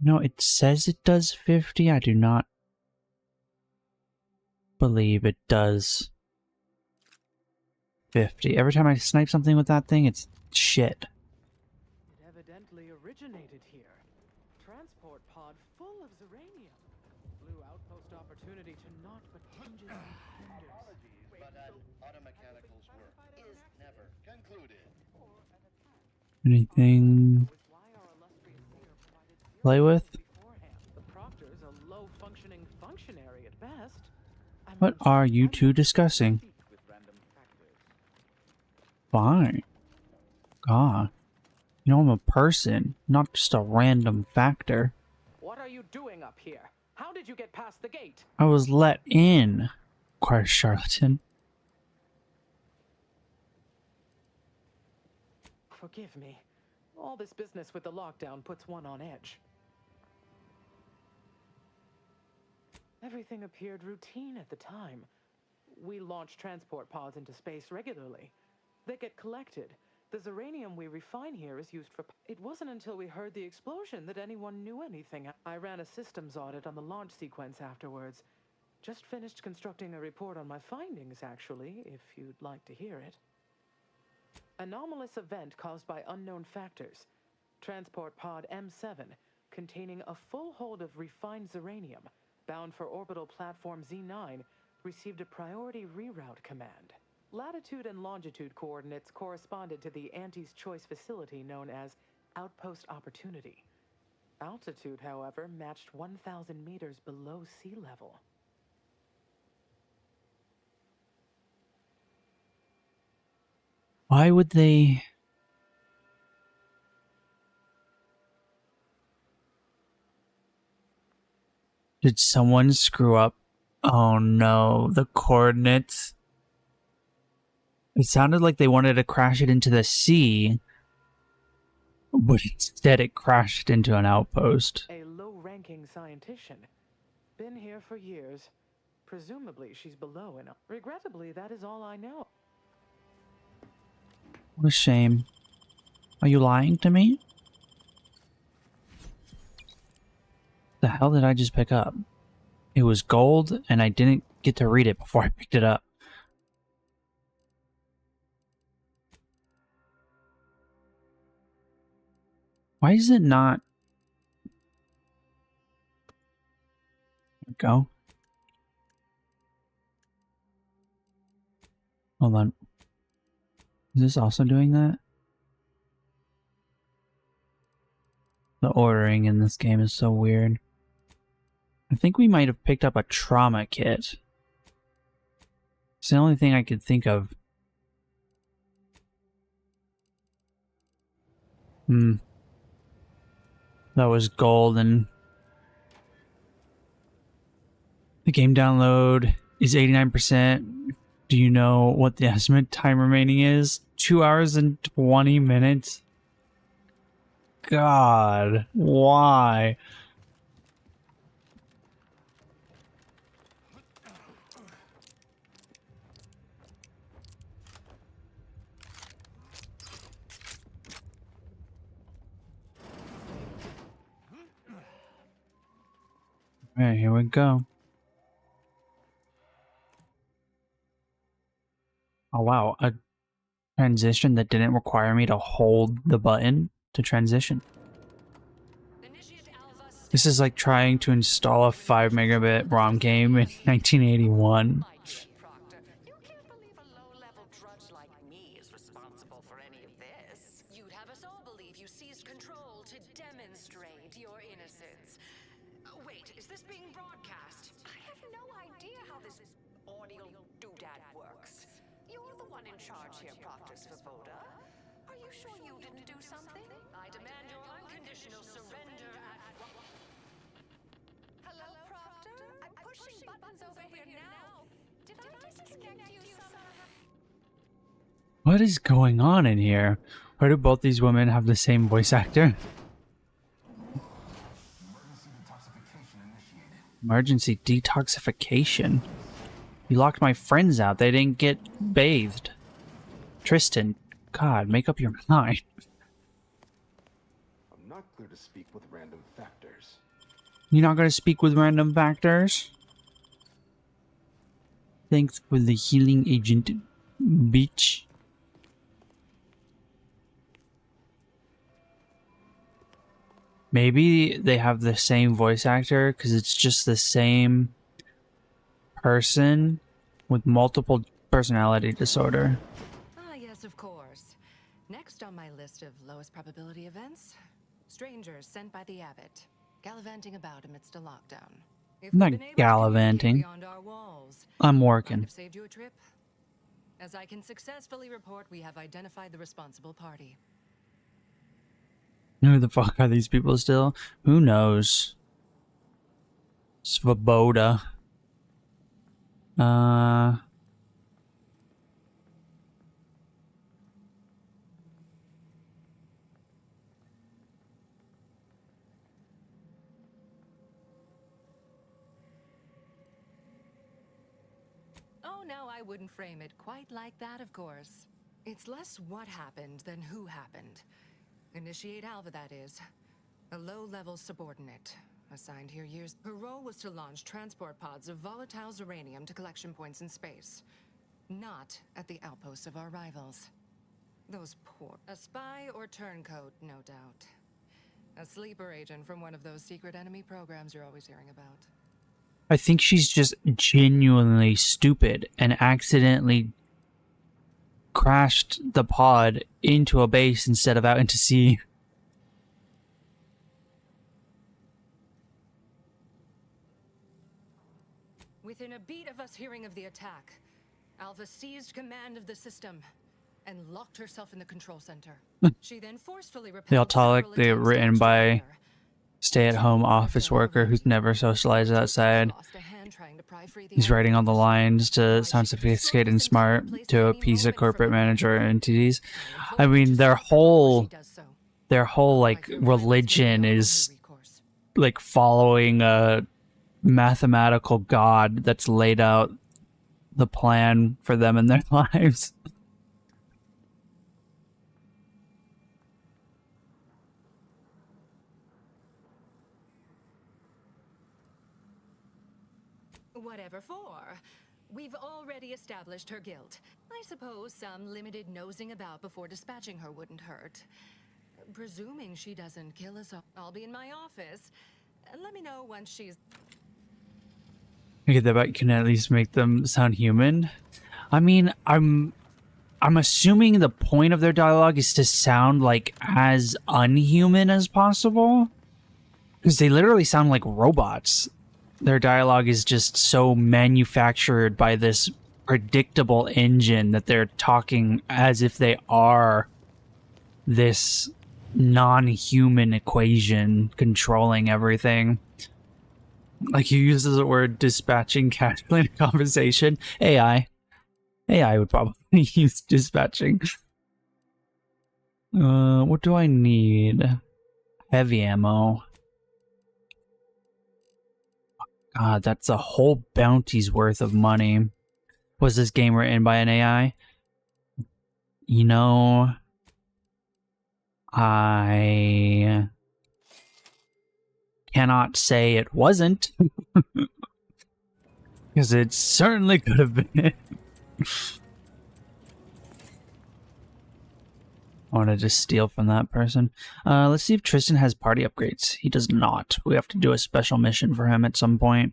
A: No, it says it does 50. I do not believe it does 50. Every time I snipe something with that thing, it's shit.
C: It evidently originated here. Transport pod full of Zeranium. Blue outpost opportunity to naught but hinges and hinders.
H: But an automechanical's work is never concluded.
A: Anything play with?
C: The Proctor's a low-functioning functionary at best.
A: What are you two discussing? Fine. God. You know, I'm a person, not just a random factor.
C: What are you doing up here? How did you get past the gate?
A: I was let in, inquires Charlatan.
C: Forgive me. All this business with the lockdown puts one on edge. Everything appeared routine at the time. We launch transport pods into space regularly. They get collected. The Zeranium we refine here is used for... It wasn't until we heard the explosion that anyone knew anything. I ran a systems audit on the launch sequence afterwards. Just finished constructing a report on my findings, actually, if you'd like to hear it. Anomalous event caused by unknown factors. Transport pod M7, containing a full hold of refined Zeranium, bound for orbital platform Z9, received a priority reroute command. Latitude and longitude coordinates corresponded to the Anti's Choice facility known as Outpost Opportunity. Altitude, however, matched 1,000 meters below sea level.
A: Why would they... Did someone screw up? Oh no, the coordinates. It sounded like they wanted to crash it into the sea, but instead it crashed into an outpost.
C: A low-ranking scientician. Been here for years. Presumably she's below and... Regrettably, that is all I know.
A: What a shame. Are you lying to me? The hell did I just pick up? It was gold, and I didn't get to read it before I picked it up. Why is it not... There we go. Hold on. Is this also doing that? The ordering in this game is so weird. I think we might have picked up a trauma kit. It's the only thing I could think of. That was gold, and the game download is 89%. Do you know what the estimate time remaining is? 2 hours and 20 minutes? God, why? Alright, here we go. Oh wow, a transition that didn't require me to hold the button to transition. This is like trying to install a 5 megabit ROM game in 1981.
M: You'd have us all believe you seized control to demonstrate your innocence. Wait, is this being broadcast? I have no idea how this audio doodad works. You're the one in charge here, Proctor Svoboda. Are you sure you didn't do something? I demand your unconditional surrender at... Hello, Proctor? I'm pushing buttons over here now. Did I disconnect you somehow?
A: What is going on in here? Why do both these women have the same voice actor? Emergency detoxification. You locked my friends out. They didn't get bathed. Tristan, God, make up your mind.
J: I'm not clear to speak with random factors.
A: You're not going to speak with random factors? Thanks for the healing agent, bitch. Maybe they have the same voice actor because it's just the same person with multiple personality disorder.
M: Ah, yes, of course. Next on my list of lowest probability events, strangers sent by the abbot, gallivanting about amidst a lockdown. If
A: I'm
M: we'd
A: not
M: been able to
A: gallivanting.
M: communicate beyond our walls,
A: I'm
M: might
A: working.
M: have saved you a trip. As I can successfully report, we have identified the responsible party.
A: Who the fuck are these people still? Who knows? Svoboda.
M: Oh, no, I wouldn't frame it quite like that, of course. It's less what happened than who happened. Initiate Alva, that is. A low-level subordinate. Assigned here years. Her role was to launch transport pods of volatile uranium to collection points in space. Not at the outposts of our rivals. Those poor... A spy or turncoat, no doubt. A sleeper agent from one of those secret enemy programs you're always hearing about.
A: I think she's just genuinely stupid and accidentally crashed the pod into a base instead of out into sea.
M: Within a beat of us hearing of the attack, Alva seized command of the system and locked herself in the control center. She then forcefully
A: The
M: repelled
A: autolic, they're
M: several
A: written by stay-at-home office worker who's never socialized outside. He's writing all the lines to sound sophisticated and smart to a piece of corporate manager entities. I mean, their whole like religion is like following a mathematical god that's laid out the plan for them in their lives.
M: Whatever for. We've already established her guilt. I suppose some limited nosing about before dispatching her wouldn't hurt. Presuming she doesn't kill us all. I'll be in my office. Let me know once she's...
A: I get that, but you can at least make them sound human. I mean, I'm assuming the point of their dialogue is to sound like as unhuman as possible. Because they literally sound like robots. Their dialogue is just so manufactured by this predictable engine that they're talking as if they are this non-human equation controlling everything. Like, he uses the word dispatching casually in a conversation. AI would probably use dispatching. What do I need? Heavy ammo. God, that's a whole bounty's worth of money. Was this game written by an AI? You know, I cannot say it wasn't. Because it certainly could have been. I want to just steal from that person. Let's see if Tristan has party upgrades. He does not. We have to do a special mission for him at some point.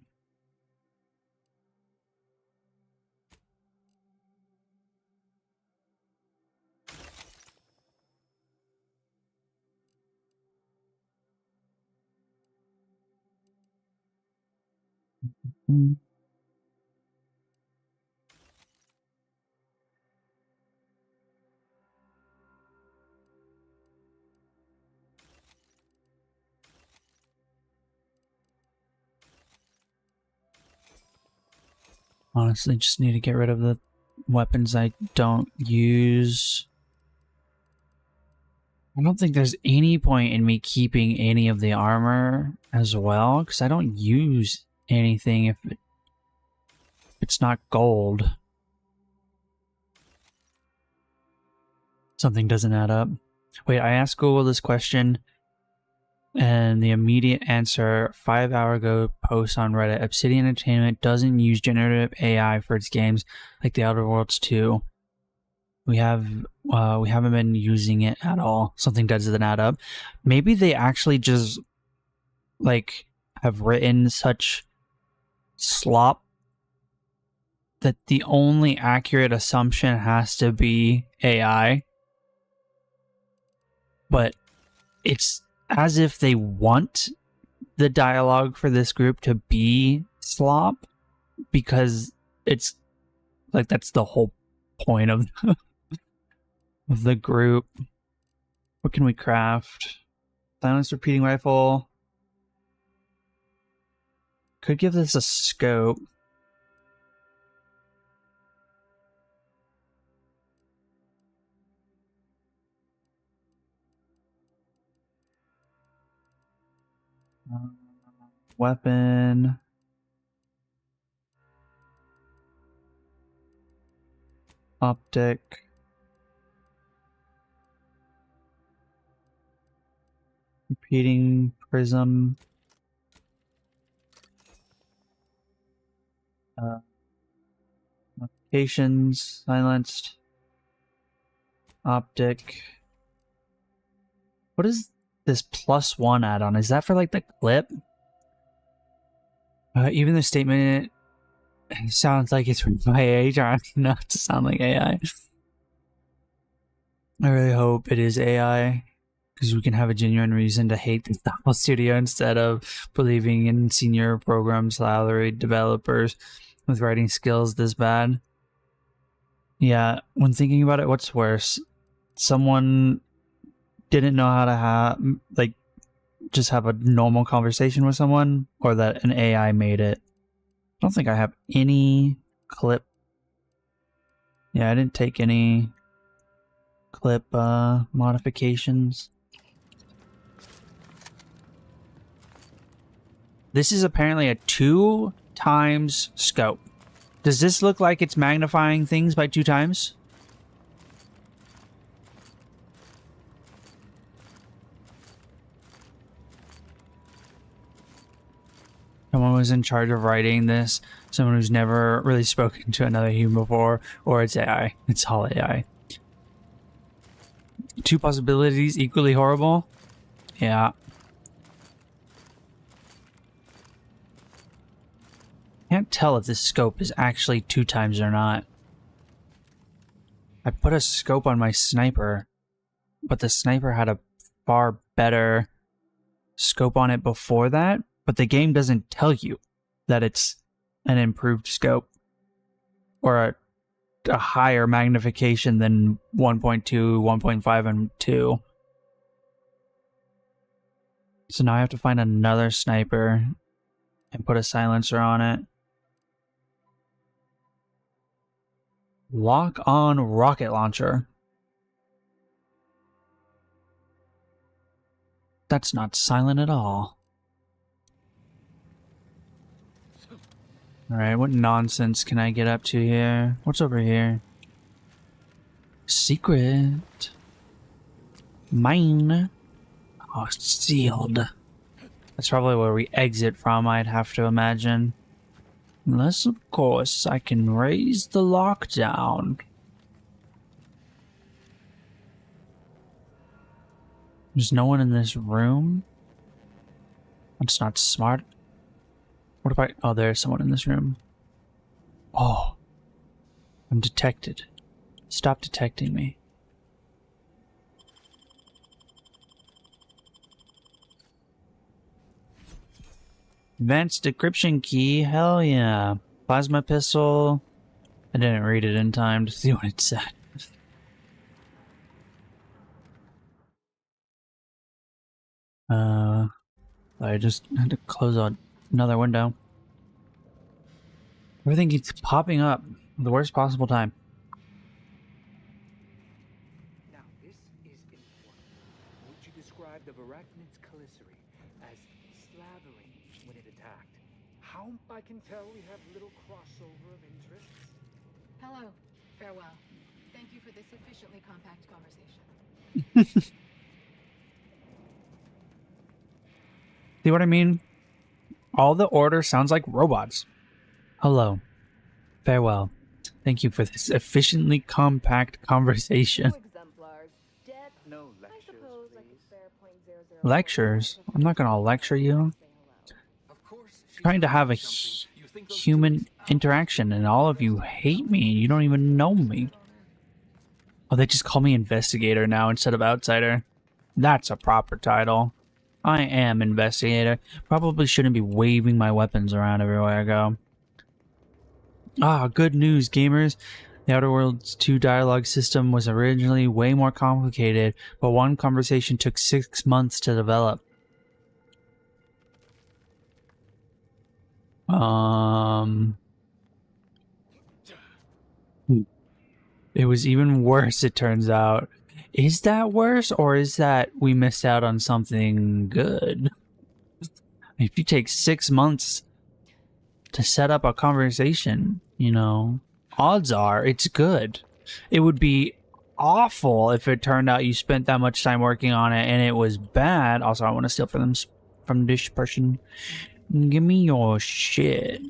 A: Honestly, just need to get rid of the weapons I don't use. I don't think there's any point in me keeping any of the armor as well, because I don't use anything if it's not gold. Something doesn't add up. Wait, I asked Google this question, and the immediate answer 5 hour ago post on Reddit: Obsidian Entertainment doesn't use generative AI for its games like The Outer Worlds 2. We haven't been using it at all. Something doesn't add up. Maybe they actually just like have written such slop that the only accurate assumption has to be AI. But it's as if they want the dialogue for this group to be slop, because it's like that's the whole point of of the group. What can we craft? Silenced repeating rifle. Could give this a scope. Weapon. Optic. Repeating prism. Notifications. Silenced. Optic. What is this +1 add-on? Is that for like the clip? Even the statement sounds like it's from my age, or not to sound like AI. I really hope it is AI, because we can have a genuine reason to hate the Apple Studio instead of believing in senior program salaried developers with writing skills this bad. Yeah, when thinking about it, what's worse? Someone didn't know how to just have a normal conversation with someone, or that an AI made it. I don't think I have any clip. Yeah, I didn't take any clip modifications. This is apparently a 2 times scope. Does this look like it's magnifying things by 2 times? Someone was in charge of writing this. Someone who's never really spoken to another human before, or it's AI. It's all AI. 2 possibilities equally horrible? Yeah. Can't tell if this scope is actually 2 times or not. I put a scope on my sniper, but the sniper had a far better scope on it before that, but the game doesn't tell you that it's an improved scope or a higher magnification than 1.2, 1.5, and 2. So now I have to find another sniper and put a silencer on it. Lock on rocket launcher. That's not silent at all. Alright, what nonsense can I get up to here? What's over here? Secret. Mine. Oh, it's sealed. That's probably where we exit from, I'd have to imagine. Unless, of course, I can raise the lockdown. There's no one in this room? That's not smart. What if I... Oh, there's someone in this room. Oh. I'm detected. Stop detecting me. Advanced decryption key, hell yeah. Plasma pistol. I didn't read it in time to see what it said. I just had to close out another window. Everything keeps popping up at the worst possible time.
E: Now, this is important. Would you describe the Varachnids' Caliceri as slavering when it attacked,
B: How? I can tell we have little crossover of interests.
F: Hello. Farewell. Thank you for this efficiently compact conversation.
A: See what I mean? All the order sounds like robots. Hello. Farewell. Thank you for this efficiently compact conversation.
B: No lectures, please.
A: Lectures? I'm not gonna lecture you. Trying to have a human interaction, and all of you hate me. You don't even know me. Oh, they just call me investigator now instead of outsider. That's a proper title. I am investigator. Probably shouldn't be waving my weapons around everywhere I go. Ah, good news, gamers. The Outer Worlds 2 dialogue system was originally way more complicated, but one conversation took 6 months to develop. It was even worse, it turns out. Is that worse, or is that we missed out on something good? If you take 6 months to set up a conversation, you know, odds are it's good. It would be awful if it turned out you spent that much time working on it and it was bad. Also, I want to steal from this person. Give me your shit.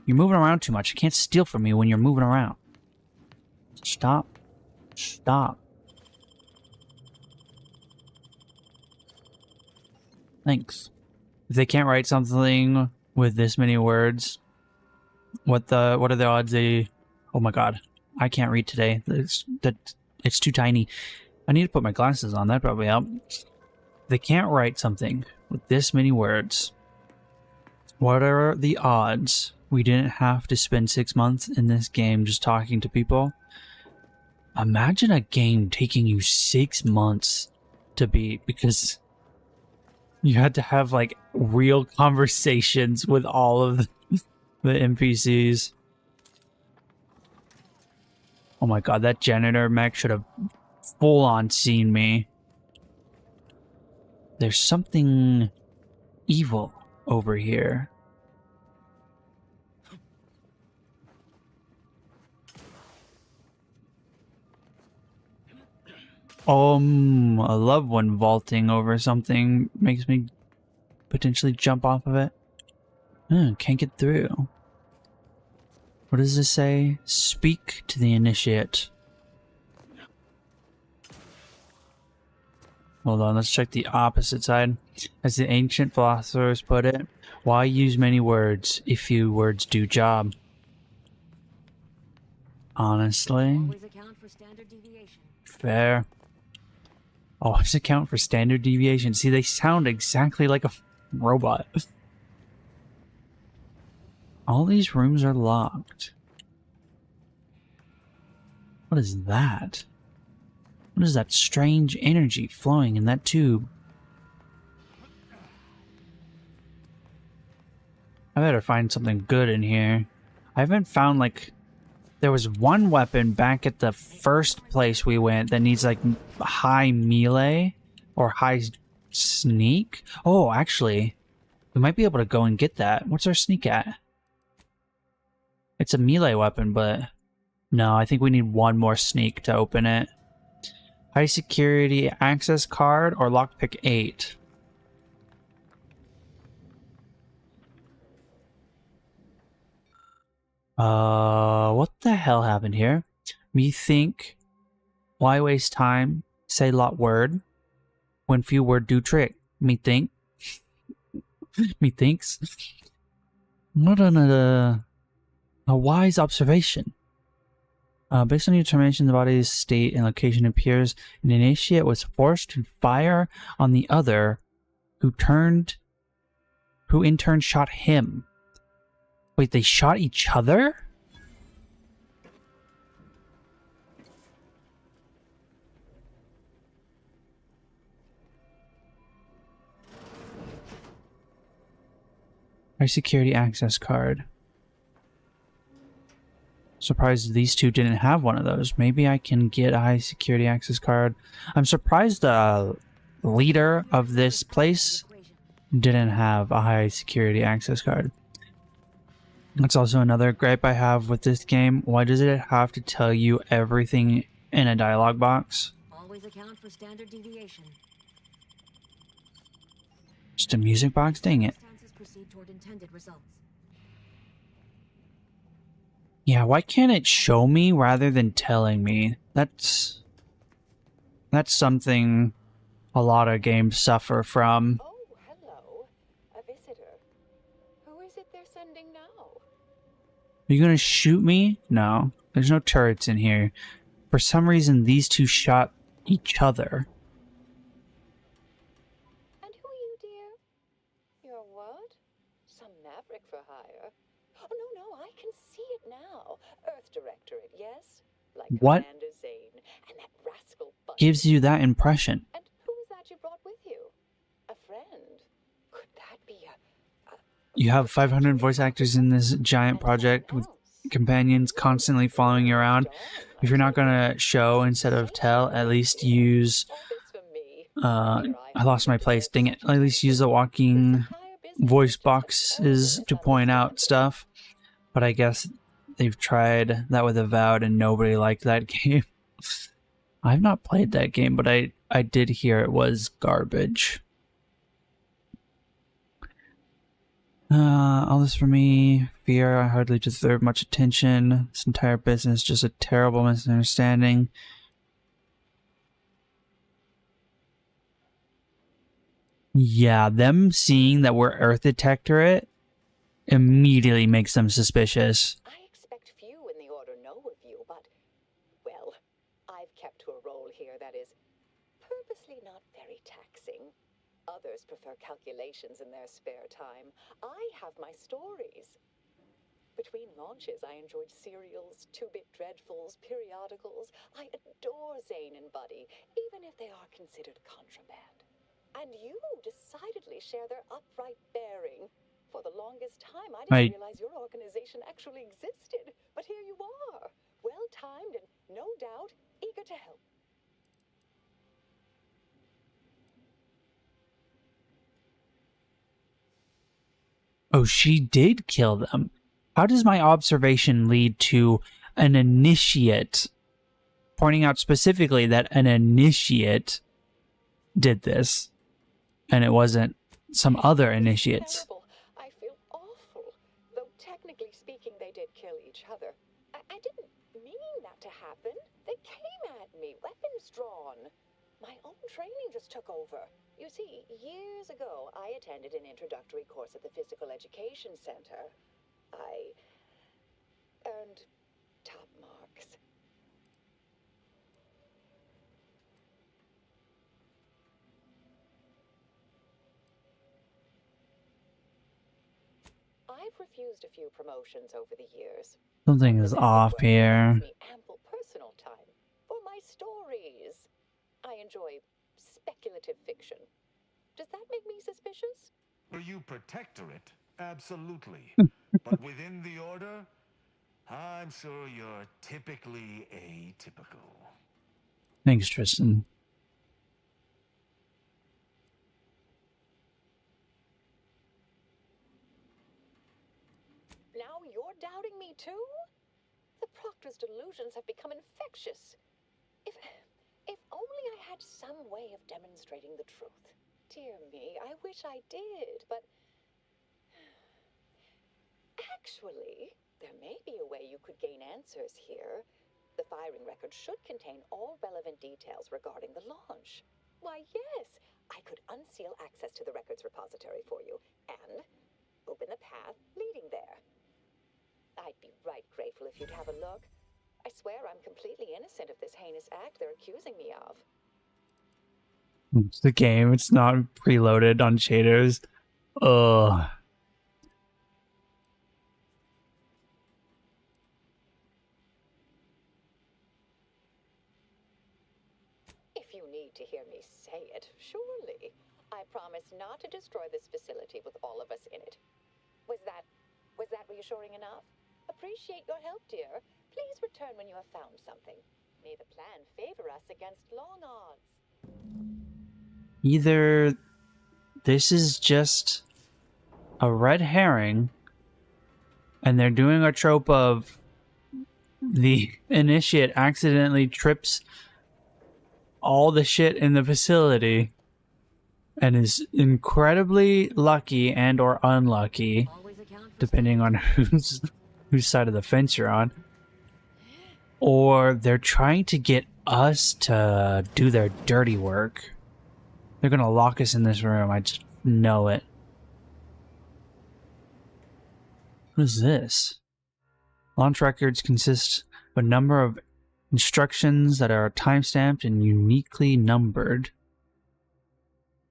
A: You're moving around too much. You can't steal from me when you're moving around. Stop. Stop. Thanks. If they can't write something with this many words, what are the odds they... Oh my god. I can't read today. It's too tiny. I need to put my glasses on. That'd probably help. They can't write something with this many words. What are the odds we didn't have to spend 6 months in this game just talking to people? Imagine a game taking you 6 months to beat because you had to have like real conversations with all of the NPCs. Oh my god, that janitor mech should have full on seen me. There's something evil over here. A loved one vaulting over something makes me potentially jump off of it. Can't get through. What does this say? Speak to the initiate. Hold on, let's check the opposite side. As the ancient philosophers put it, why use many words if few words do job? Honestly.
I: Always account for standard deviation.
A: Fair. Always account for standard deviation. See, they sound exactly like a robot. All these rooms are locked. What is that? What is that strange energy flowing in that tube? I better find something good in here. I haven't found, like... There was one weapon back at the first place we went that needs, like, high melee or high sneak. Oh, actually, we might be able to go and get that. What's our sneak at? It's a melee weapon, but... No, I think we need one more sneak to open it. High security access card or lockpick 8. What the hell happened here? Me think, why waste time, say lot word, when few word do trick. Me think. Me thinks. Not on a wise observation. Based on the determination of the body's state and location, appears an initiate was forced to fire on the other who in turn shot him. Wait, they shot each other? High security access card. Surprised these two didn't have one of those. Maybe I can get a high security access card. I'm surprised the leader of this place didn't have a high security access card. That's also another gripe I have with this game. Why does it have to tell you everything in a dialogue box?
O: Always account for standard deviation.
A: Just a music box? Dang it.
O: Proceed toward intended results.
A: Yeah, why can't it show me rather than telling me? That's something a lot of games suffer from.
N: Oh, hello. A visitor. Who is it they're sending now?
A: Are you gonna shoot me? No. There's no turrets in here. For some reason, these two shot each other.
N: And who are you, dear? You're what? Some maverick for hire? Oh, no, I can see it now. Earth Directorate, yes? Like
A: What
N: Commander Zane and that rascal Bunny.
A: gives you that impression?
N: And who is that you brought with you? A friend? Could that be a...
A: You have 500 voice actors in this giant project with companions constantly following you around. If you're not gonna show instead of tell, at least use... I lost my place, dang it. At least use the walking voice boxes to point out stuff. But I guess they've tried that with Avowed and nobody liked that game. I've not played that game, but I did hear it was garbage. All this for me. Fear, I hardly deserve much attention. This entire business just a terrible misunderstanding. Yeah, them seeing that we're Earth Detectorate immediately makes them suspicious.
N: I expect few in the Order know of you, but, well, I've kept to a role here that is purposely not very taxing. Others prefer calculations in their spare time. I have my stories. Between launches, I enjoyed serials, 2-bit dreadfuls, periodicals. I adore Zane and Buddy, even if they are considered contraband. And you decidedly share their upright bearing. For the longest time, I didn't realize your organization actually existed. But here you are, well-timed and, no doubt, eager to help.
A: Oh, she did kill them. How does my observation lead to an initiate pointing out specifically that an initiate did this and it wasn't some other initiates?
N: I feel awful. Though technically speaking, they did kill each other. I didn't mean that to happen. They came at me, weapons drawn. My own training just took over. You see, years ago, I attended an introductory course at the Physical Education Center. I earned top marks. I've refused a few promotions over the years.
A: Something is off here.
N: Me ample personal time for my stories. I enjoy speculative fiction. Does that make me suspicious?
W: Were you Protectorate? Absolutely. But within the Order, I'm sure you're typically atypical.
A: Thanks, Tristan.
N: Now you're doubting me too? The Proctor's delusions have become infectious. If only I had some way of demonstrating the truth. Dear me, I wish I did, but... Actually, there may be a way you could gain answers here. The firing record should contain all relevant details regarding the launch. Why, yes, I could unseal access to the records repository for you, and open the path leading there. I'd be right grateful if you'd have a look. I swear I'm completely innocent of this heinous act they're accusing me of.
A: It's the game. It's not preloaded on shaders. Ugh.
N: If you need to hear me say it, surely. I promise not to destroy this facility with all of us in it. Was that reassuring enough? Appreciate your help, dear. Please return when you have found something. May the plan favor us against long odds.
A: Either this is just a red herring, and they're doing a trope of the initiate accidentally trips all the shit in the facility and is incredibly lucky and or unlucky, depending on whose side of the fence you're on. Or they're trying to get us to do their dirty work. They're gonna lock us in this room, I just know it. What is this? Launch records consist of a number of instructions that are timestamped and uniquely numbered.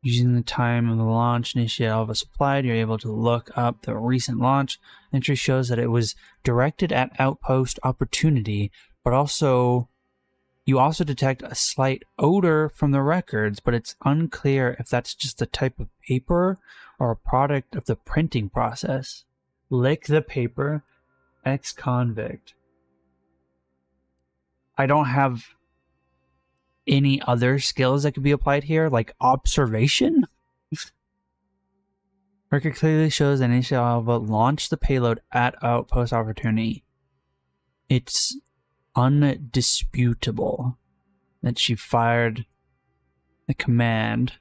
A: Using the time of the launch initiate all of us applied, you're able to look up the recent launch. Entry shows that it was directed at Outpost Opportunity, but also you also detect a slight odor from the records, but it's unclear if that's just the type of paper or a product of the printing process. Lick the paper, ex-convict. I don't have any other skills that could be applied here, like observation? Record clearly shows that Initial Alpha launched the payload at Outpost Opportunity. It's undisputable that she fired the command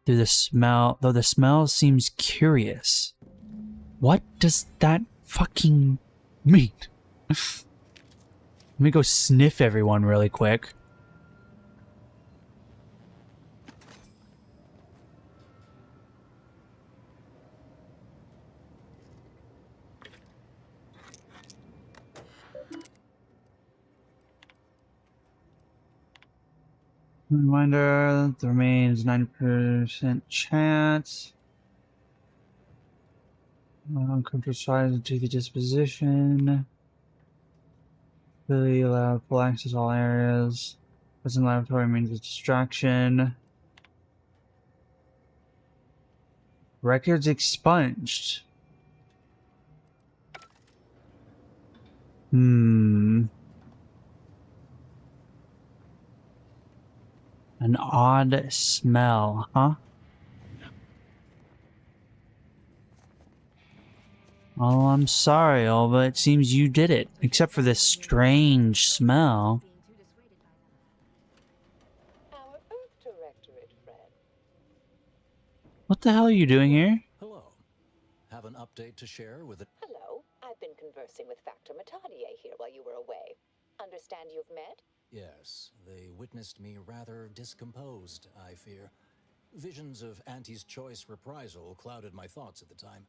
A: through the smell, though the smell seems curious. What does that fucking mean? Let me go sniff everyone really quick. Reminder that there remains 90% chance. Control size to the disposition. Really allow full access to all areas. Present laboratory means a distraction. Records expunged. An odd smell, huh? Oh, I'm sorry, Olva. It seems you did it. Except for this strange smell.
N: Our Earth Directorate friend.
A: What the hell are you doing here?
V: Hello. Have an update to share with it.
N: Hello. I've been conversing with Factor Matadier here while you were away. Understand you've met?
V: Yes, they witnessed me rather discomposed, I fear. Visions of Auntie's choice reprisal clouded my thoughts at the time.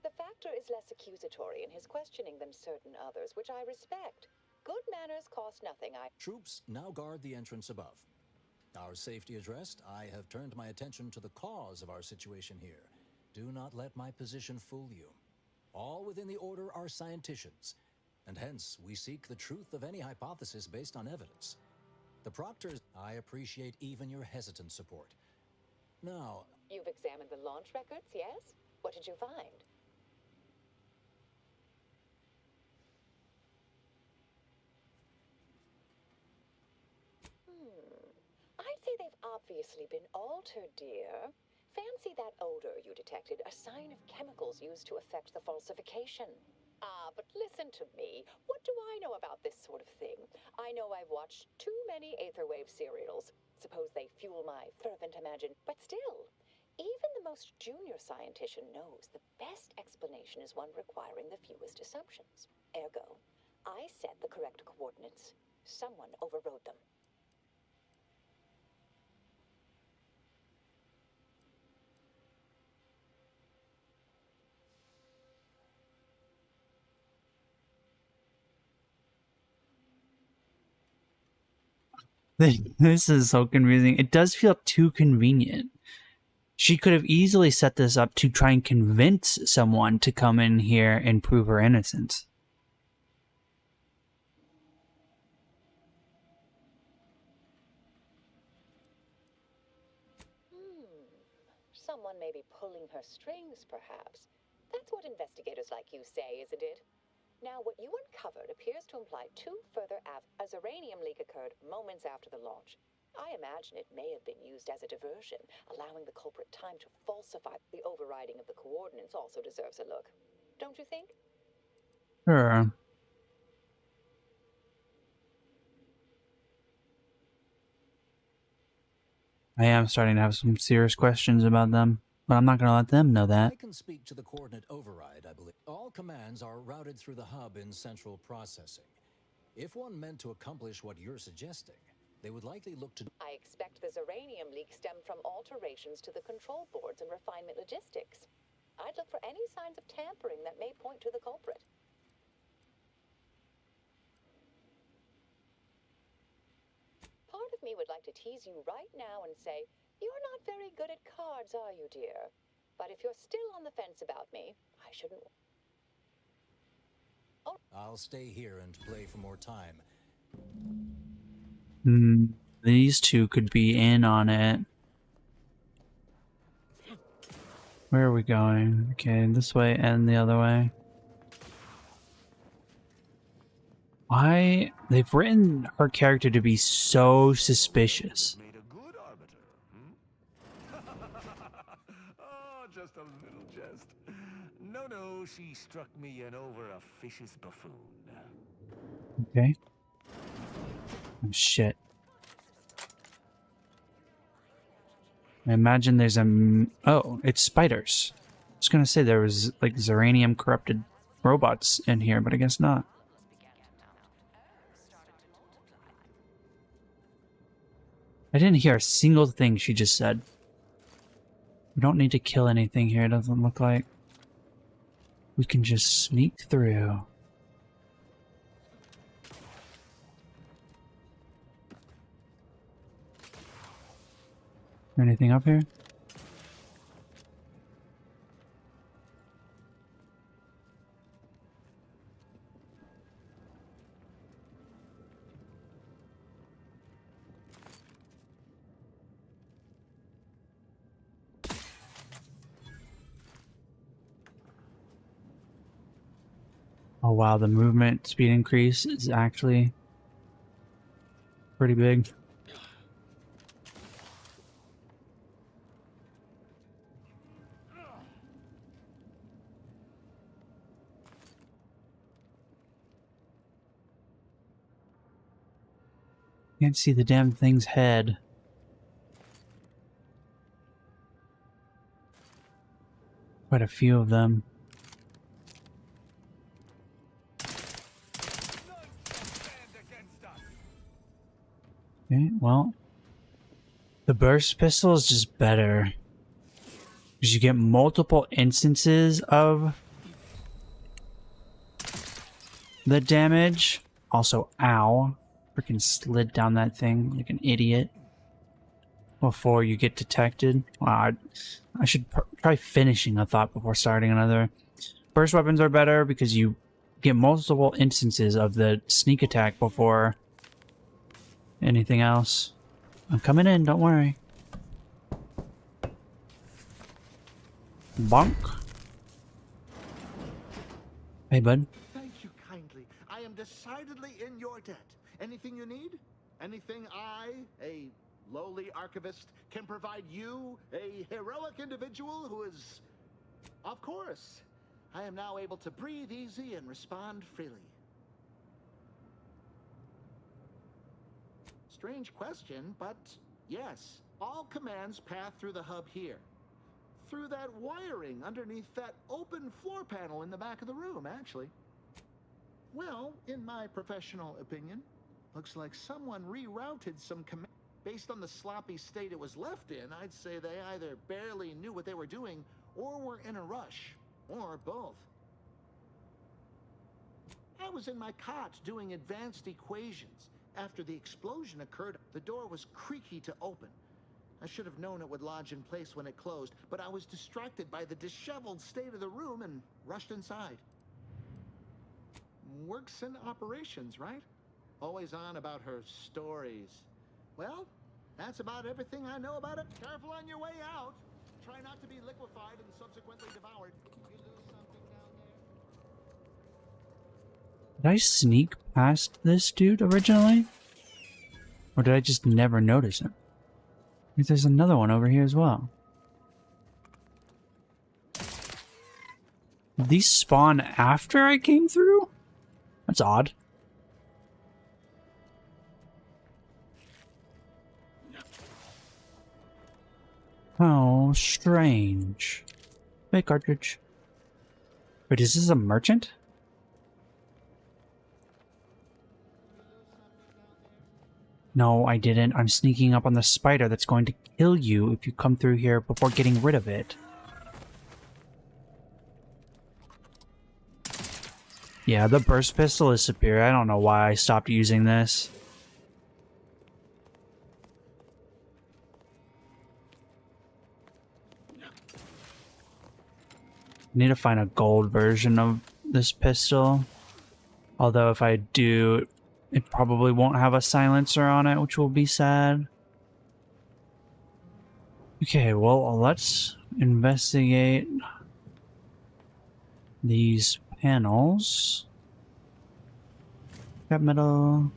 N: The Factor is less accusatory in his questioning than certain others, which I respect. Good manners cost nothing.
V: Troops now guard the entrance above. Our safety addressed, I have turned my attention to the cause of our situation here. Do not let my position fool you. All within the Order are scienticians, and hence we seek the truth of any hypothesis based on evidence. The Proctors, I appreciate even your hesitant support. Now...
N: You've examined the launch records, yes? What did you find? I'd say they've obviously been altered, dear. Fancy that odor you detected, a sign of chemicals used to affect the falsification. Ah, but listen to me. What do I know about this sort of thing? I know I've watched too many Aetherwave serials. Suppose they fuel my fervent imagine. But still, even the most junior scientician knows the best explanation is one requiring the fewest assumptions. Ergo, I set the correct coordinates. Someone overrode them.
A: This is so confusing. It does feel too convenient. She could have easily set this up to try and convince someone to come in here and prove her innocence.
N: Someone may be pulling her strings, perhaps. That's what investigators like you say, isn't it? Now, what you uncovered appears to imply two further a Zeranium leak occurred moments after the launch. I imagine it may have been used as a diversion, allowing the culprit time to falsify. The overriding of the coordinates also deserves a look. Don't you think?
A: Sure. I am starting to have some serious questions about them, but I'm not going to let them know that.
V: I can speak to the coordinate override, I believe. All commands are routed through the hub in central processing. If one meant to accomplish what you're suggesting, they would likely look to...
N: I expect the Zeranium leak stemmed from alterations to the control boards and refinement logistics. I'd look for any signs of tampering that may point to the culprit. Part of me would like to tease you right now and say, you're not very good at cards, are you, dear? But if you're still on the fence about me, I shouldn't... Oh.
V: I'll stay here and play for more time.
A: These two could be in on it. Where are we going? Okay, this way and the other way. Why? They've written her character to be so suspicious.
W: Made a good arbiter, Oh, just a little jest. No, she struck me an over-officious buffoon.
A: Okay. Oh, shit. I imagine there's a... Oh, it's spiders. I was gonna say there was, like, Zeranium corrupted robots in here, but I guess not. I didn't hear a single thing she just said. We don't need to kill anything here, it doesn't look like. We can just sneak through. Anything up here? Oh wow, the movement speed increase is actually pretty big. Can't see the damn thing's head. Quite a few of them. Okay, well, the burst pistol is just better. Because you get multiple instances of the damage. Also, ow. Freaking slid down that thing like an idiot before you get detected. Wow, I should try finishing a thought before starting another. Burst weapons are better because you get multiple instances of the sneak attack before anything else. I'm coming in, don't worry. Bonk. Hey, bud.
K: Thank you kindly. I am decidedly in your debt. Anything you need? Anything I, a lowly archivist, can provide you, a heroic individual who is... Of course. I am now able to breathe easy and respond freely. Strange question, but yes, all commands pass through the hub here. Through that wiring underneath that open floor panel in the back of the room, actually. Well, in my professional opinion, looks like someone rerouted some command. Based on the sloppy state it was left in, I'd say they either barely knew what they were doing or were in a rush, or both. I was in my cot doing advanced equations. After the explosion occurred, the door was creaky to open. I should have known it would lodge in place when it closed, but I was distracted by the disheveled state of the room and rushed inside. Works in operations, right? Always on about her stories. Well, that's about everything I know about it. Careful on your way out. Try not to be liquefied and subsequently devoured. You lose something down there.
A: Did I sneak past this dude originally? Or did I just never notice it? There's another one over here as well. These spawn after I came through? That's odd. How strange. Hey, cartridge. Wait, is this a merchant? No, I didn't. I'm sneaking up on the spider that's going to kill you if you come through here before getting rid of it. Yeah, the burst pistol is superior. I don't know why I stopped using this. Need to find a gold version of this pistol. Although if I do, it probably won't have a silencer on it, which will be sad. Okay, well, let's investigate these panels. Scrap metal.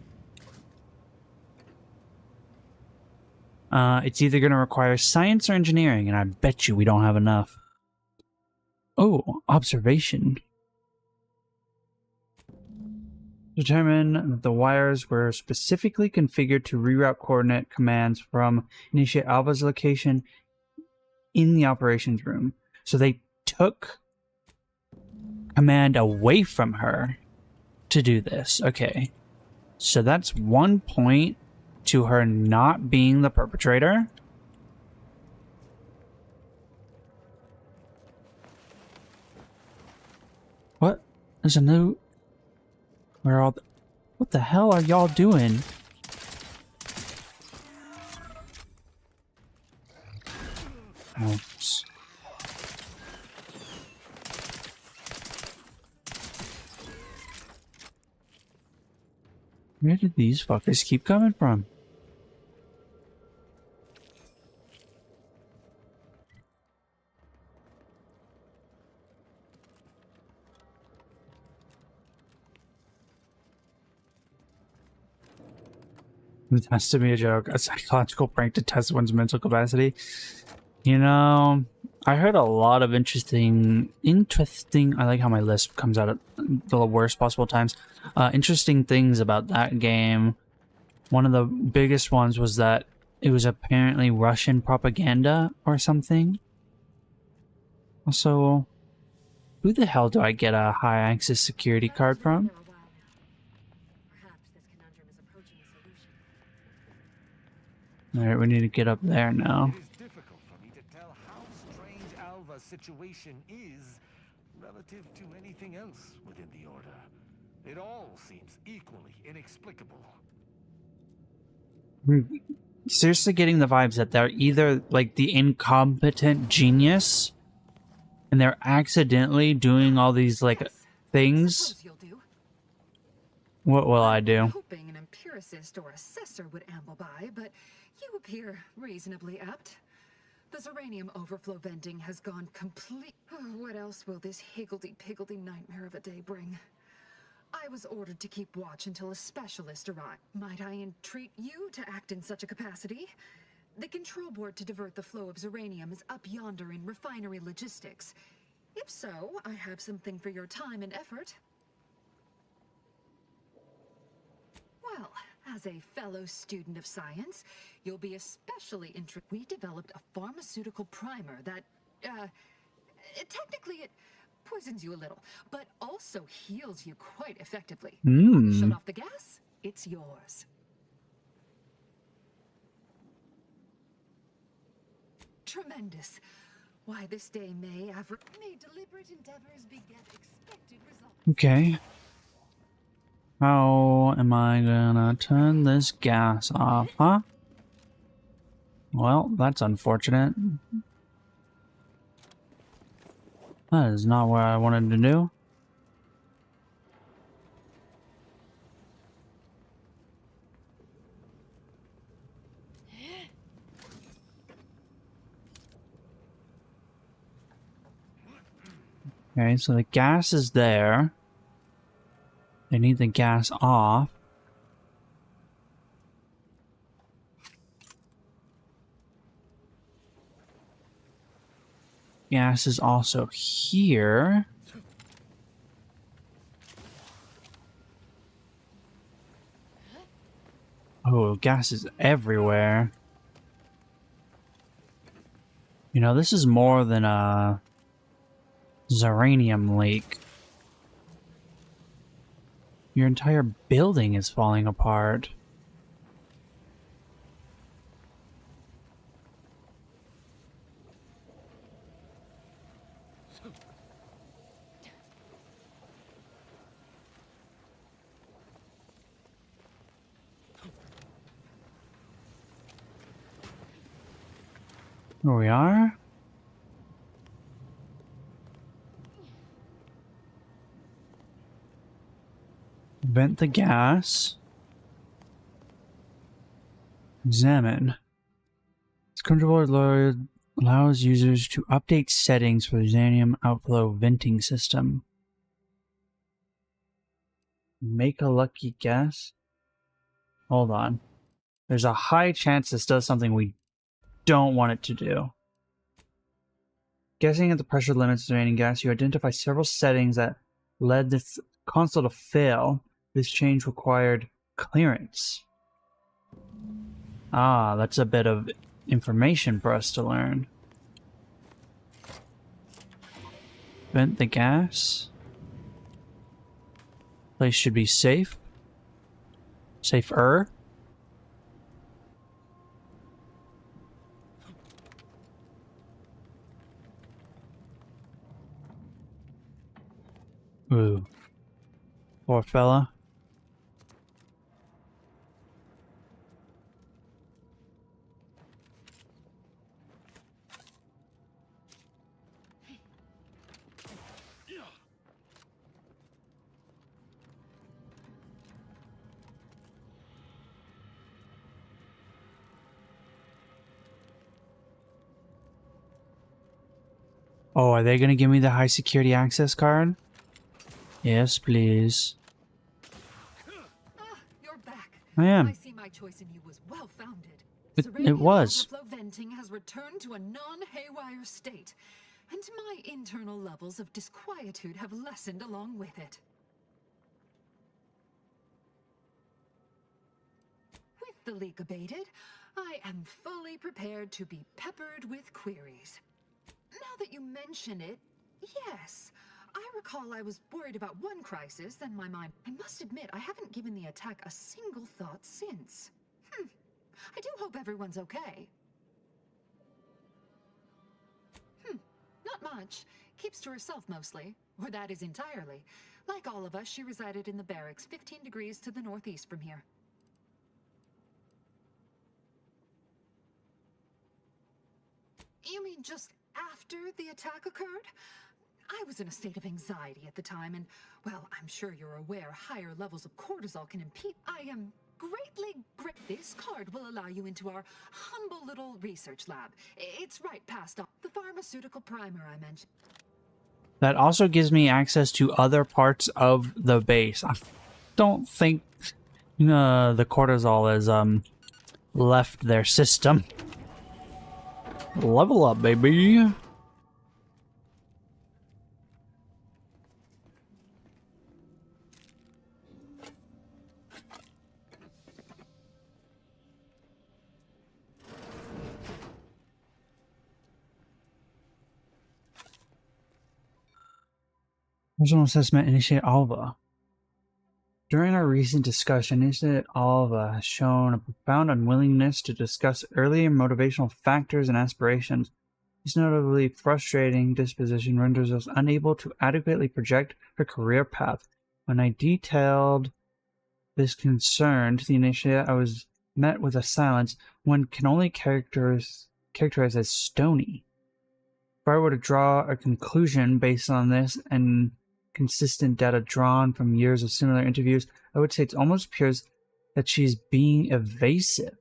A: It's either going to require science or engineering, and I bet you we don't have enough. Oh, observation. Determine that the wires were specifically configured to reroute coordinate commands from Initiate Alpha's location in the operations room. So they took command away from her to do this. Okay. So that's 1 point to her not being the perpetrator. What? There's a note. Where all the... What the hell are y'all doing? Oops. Where did these fuckers keep coming from? It has to be a joke. A psychological prank to test one's mental capacity. You know, I heard a lot of interesting, I like how my list comes out at the worst possible times. Interesting things about that game. One of the biggest ones was that it was apparently Russian propaganda or something. Also, who the hell do I get a high access security card from? Alright, we need to get up there now.
W: It is difficult for me to tell how strange Alva's situation is relative to anything else within the Order. It all seems equally inexplicable.
A: Seriously getting the vibes that they're either like the incompetent genius and they're accidentally doing all these like things. What will I do?
P: Hoping an empiricist or assessor would amble by, but you appear reasonably apt. The Zeranium overflow venting has gone complete. Oh, what else will this higgledy-piggledy nightmare of a day bring? I was ordered to keep watch until a specialist arrived. Might I entreat you to act in such a capacity? The control board to divert the flow of Zeranium is up yonder in refinery logistics. If so, I have something for your time and effort. Well, as a fellow student of science, you'll be especially interested. We developed a pharmaceutical primer that, technically it poisons you a little, but also heals you quite effectively. Shut off the gas, it's yours. Tremendous. Why this day may deliberate endeavors beget expected results.
A: Okay. How am I gonna turn this gas off, huh? Well, that's unfortunate. That is not what I wanted to do. Okay, so the gas is there. They need the gas off. Gas is also here. Oh, gas is everywhere. You know, this is more than a Zeranium leak. Your entire building is falling apart. Here we are. Vent the gas. Examine. This controller allows users to update settings for the Xanium outflow venting system. Make a lucky guess? Hold on. There's a high chance this does something we don't want it to do. Guessing at the pressure limits of remaining gas, you identify several settings that led this console to fail. This change required clearance. Ah, that's a bit of information for us to learn. Vent the gas. Place should be safe. Safer. Ooh. Poor fella. Oh, are they going to give me the high security access card? Yes, please.
P: You're back.
A: I am.
P: I see my choice in you was well founded.
A: It was.
P: Overflow venting has returned to a non-haywire state, and my internal levels of disquietude have lessened along with it. With the leak abated, I am fully prepared to be peppered with queries. Now that you mention it, yes. I recall I was worried about one crisis, and my mind... I must admit, I haven't given the attack a single thought since. I do hope everyone's okay. Not much. Keeps to herself mostly. Or that is entirely. Like all of us, she resided in the barracks 15 degrees to the northeast from here. You mean just after the attack occurred? I was in a state of anxiety at the time, and, well, I'm sure you're aware higher levels of cortisol can impede. I am greatly This card will allow you into our humble little research lab. It's right past the pharmaceutical primer I mentioned.
A: That also gives me access to other parts of the base. I don't think the cortisol has left their system. Level up, baby. Personal assessment, Initiate Alva. During our recent discussion, Initiate Alva has shown a profound unwillingness to discuss earlier motivational factors and aspirations. This notably frustrating disposition renders us unable to adequately project her career path. When I detailed this concern to the Initiate, I was met with a silence one can only characterize as stony. If I were to draw a conclusion based on this and consistent data drawn from years of similar interviews, I would say it almost appears that she's being evasive.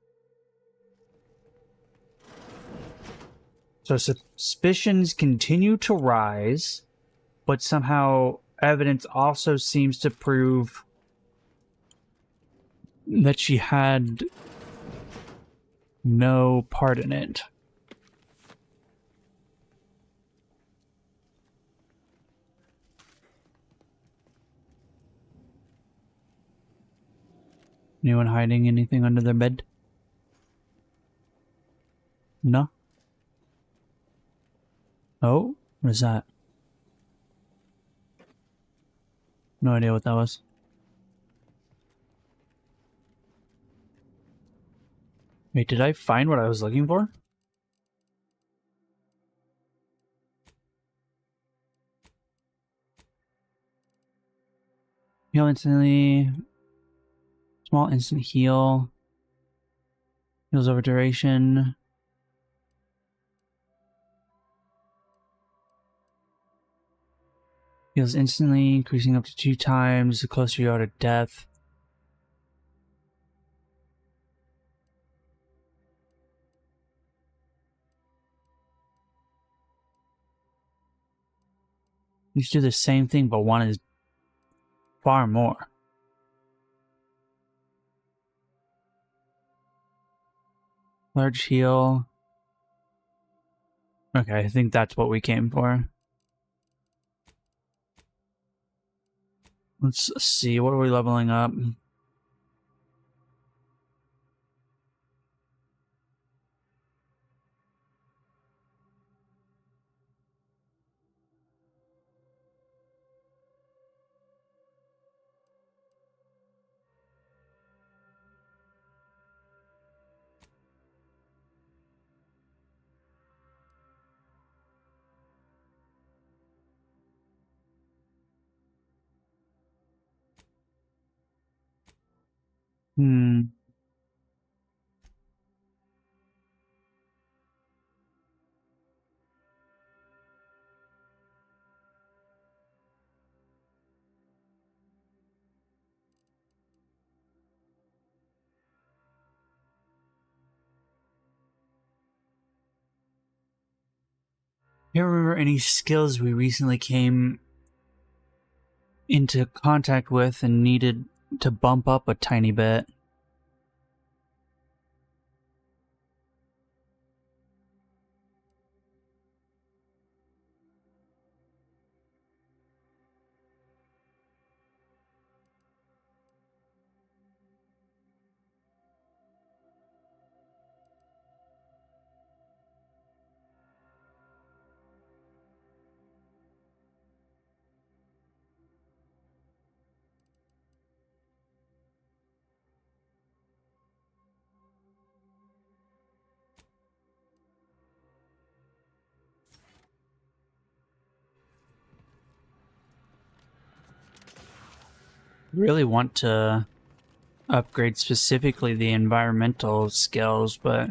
A: So suspicions continue to rise, but somehow evidence also seems to prove that she had no part in it. Anyone hiding anything under their bed? No? Oh, what is that? No idea what that was. Wait, did I find what I was looking for? Heal instantly. Small instant heal. Heals over duration. Heals instantly, increasing up to 2 times the closer you are to death. These do the same thing, but one is far more. Large heal. Okay, I think that's what we came for. Let's see, what are we leveling up? Hmm. Do you remember any skills we recently came into contact with and needed to bump up a tiny bit? Really want to upgrade specifically the environmental skills, but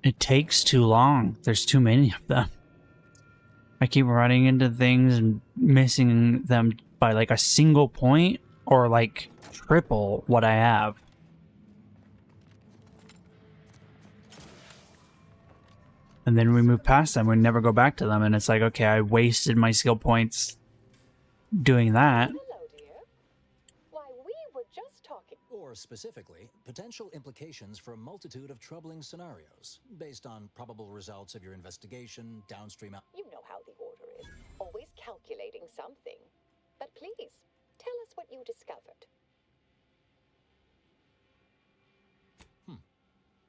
A: it takes too long. There's too many of them. I keep running into things and missing them by like a single point or like triple what I have. And then we move past them, we never go back to them, and it's like, okay, I wasted my skill points doing that.
N: Hello, dear. Why, we were just talking.
V: Or specifically, potential implications for a multitude of troubling scenarios, based on probable results of your investigation, downstream...
N: You know how the Order is. Always calculating something. But please, tell us what you discovered.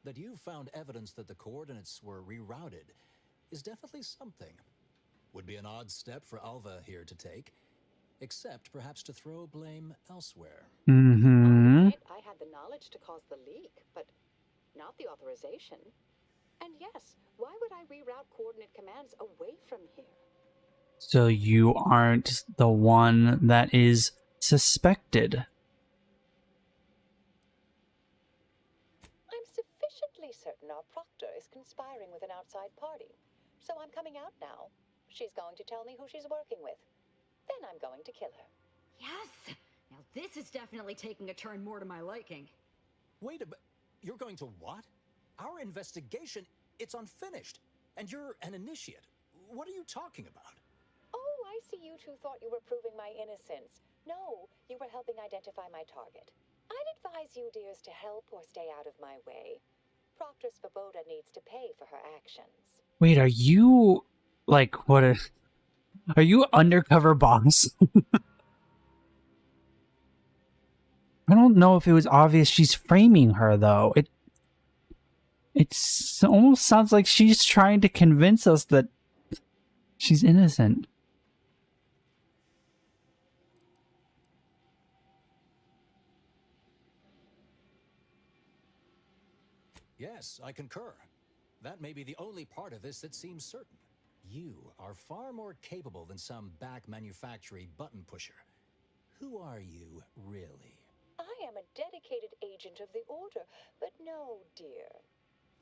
V: That you found evidence that the coordinates were rerouted is definitely something. Would be an odd step for Alva here to take, except perhaps to throw blame elsewhere.
A: Mm-hmm.
N: I had the knowledge to cause the leak, but not the authorization. And yes, why would I reroute coordinate commands away from here?
A: So you aren't the one that is suspected.
N: I'm sufficiently certain our proctor is conspiring with an outside party. So I'm coming out now. She's going to tell me who she's working with. Then I'm going to kill her.
T: Yes! Now this is definitely taking a turn more to my liking.
V: Wait a bit. You're going to what? Our investigation, it's unfinished. And you're an initiate. What are you talking about?
N: Oh, I see you two thought you were proving my innocence. No, you were helping identify my target. I'd advise you dears to help or stay out of my way. Proctor Svoboda needs to pay for her actions.
A: Wait, are you like are you undercover boss? I don't know if it was obvious she's framing her, though. It almost sounds like she's trying to convince us that she's innocent.
V: Yes, I concur. That may be the only part of this that seems certain. You are far more capable than some back manufacturing button pusher. Who are you, really?
N: I am a dedicated agent of the Order, but no, dear.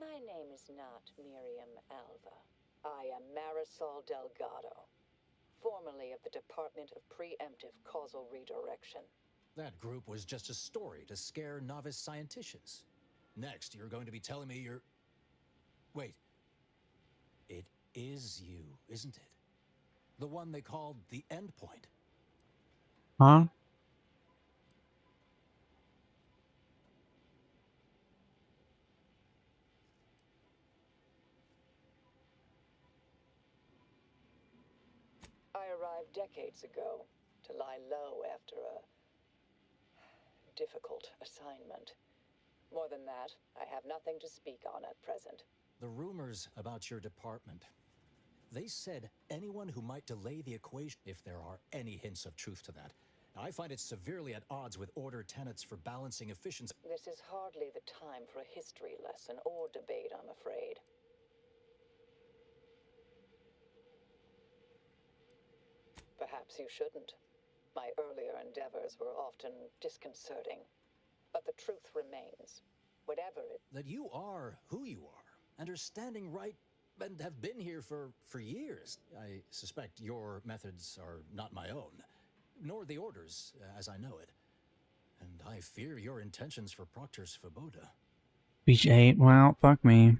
N: My name is not Miriam Alva. I am Marisol Delgado, formerly of the Department of Preemptive Causal Redirection.
V: That group was just a story to scare novice scienticians. Next, you're going to be telling me you're... Wait. It is you, isn't it? The one they called the Endpoint.
A: Huh?
N: I arrived decades ago to lie low after a difficult assignment. More than that, I have nothing to speak on at present.
V: The rumors about your department. They said anyone who might delay the equation, if there are any hints of truth to that. I find it severely at odds with Order tenets for balancing efficiency.
N: This is hardly the time for a history lesson or debate, I'm afraid. Perhaps you shouldn't. My earlier endeavors were often disconcerting. But the truth remains. Whatever it...
V: That you are who you are, and are standing right, and have been here for years. I suspect your methods are not my own, nor the Order's, as I know it. And I fear your intentions for Proctor's Svoboda.
A: Speech 8, well, fuck me.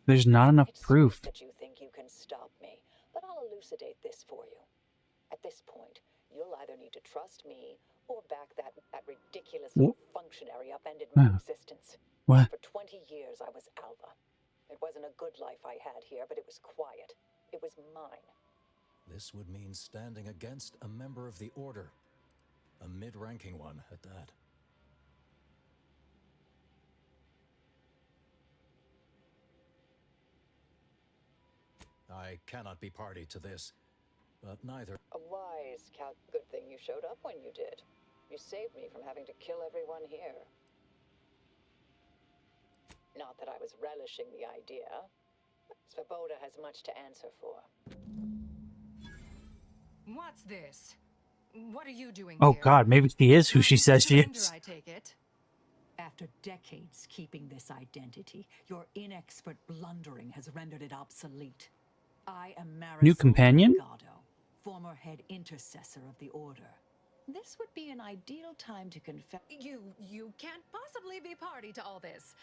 A: There's not enough proof.
N: That you think you can stop me, but I'll elucidate this for you. At this point, you'll either need to trust me or back that ridiculous functionary upended my existence.
A: What?
N: For 20 years, I was Alva. It wasn't a good life I had here, but it was quiet. It was mine.
V: This would mean standing against a member of the Order. A mid-ranking one, at that. I cannot be party to this, but neither...
N: A wise good thing you showed up when you did. You saved me from having to kill everyone here. Not that I was relishing the idea. Svoboda has much to answer for.
G: What's this? What are you doing
A: Oh
G: here?
A: god, maybe she is who she says she is.
G: I take it.
Q: After decades keeping this identity, your inexpert blundering has rendered it obsolete. I am Marisol
A: New companion?
Q: Delgado, former head intercessor of the Order. This would be an ideal time to confess.
G: You can't possibly be party to all this.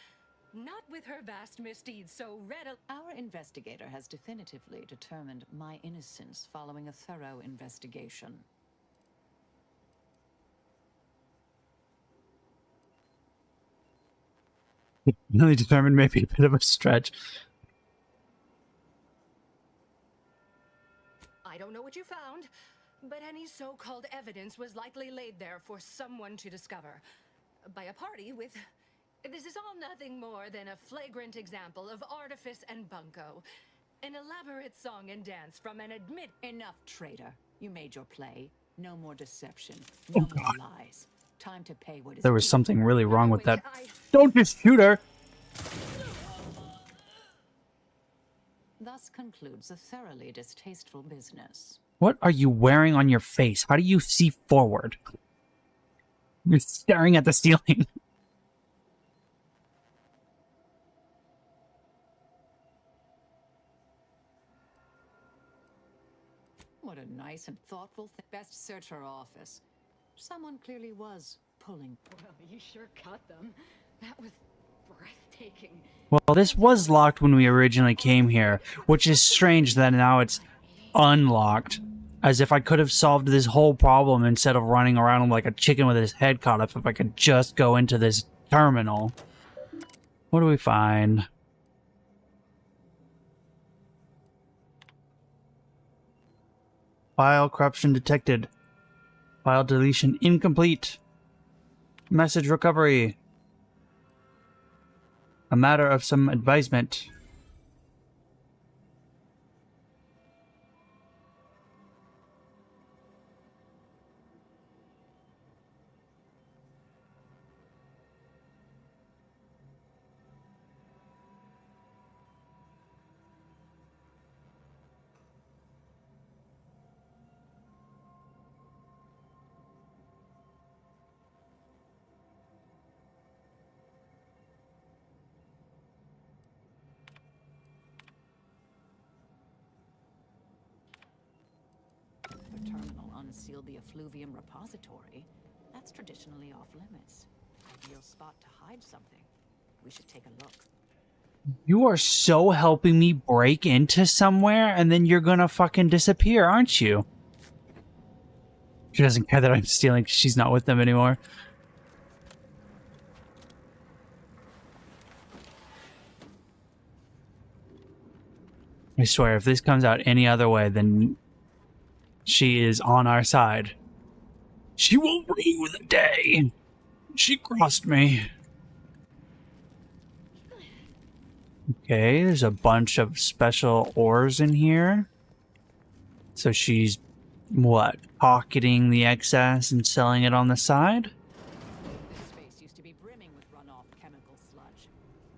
G: Not with her vast misdeeds so readily.
Q: Our investigator has definitively determined my innocence following a thorough investigation.
A: Really determined, maybe a bit of a stretch.
G: I don't know what you found, but any so-called evidence was likely laid there for someone to discover. By a party with... This is all nothing more than a flagrant example of artifice and bunco. An elaborate song and dance from an admit...
Q: Enough, traitor. You made your play. No more deception. No more lies. Time to pay what is...
A: There was something really wrong with that. Don't just shoot her!
Q: Thus concludes a thoroughly distasteful business.
A: What are you wearing on your face? How do you see forward? You're staring at the ceiling.
Q: What a nice and thoughtful thing. Best search her office. Someone clearly was pulling.
T: Well, you sure cut them. That was breathtaking.
A: Well, this was locked when we originally came here, which is strange that now it's unlocked. As if I could have solved this whole problem instead of running around like a chicken with his head cut off if I could just go into this terminal. What do we find? File corruption detected. File deletion incomplete. Message recovery. A matter of some advisement.
D: The terminal unsealed the effluvium repository. That's traditionally off limits. Ideal spot to hide something. We should take a look.
A: You are so helping me break into somewhere, and then you're gonna fucking disappear, aren't you? She doesn't care that I'm stealing 'cause she's not with them anymore. I swear, if this comes out any other way, then she is on our side. She will ring with a day. She crossed me. Okay, there's a bunch of special ores in here. So she's, what, pocketing the excess and selling it on the side?
D: This space used to be brimming with runoff chemical sludge.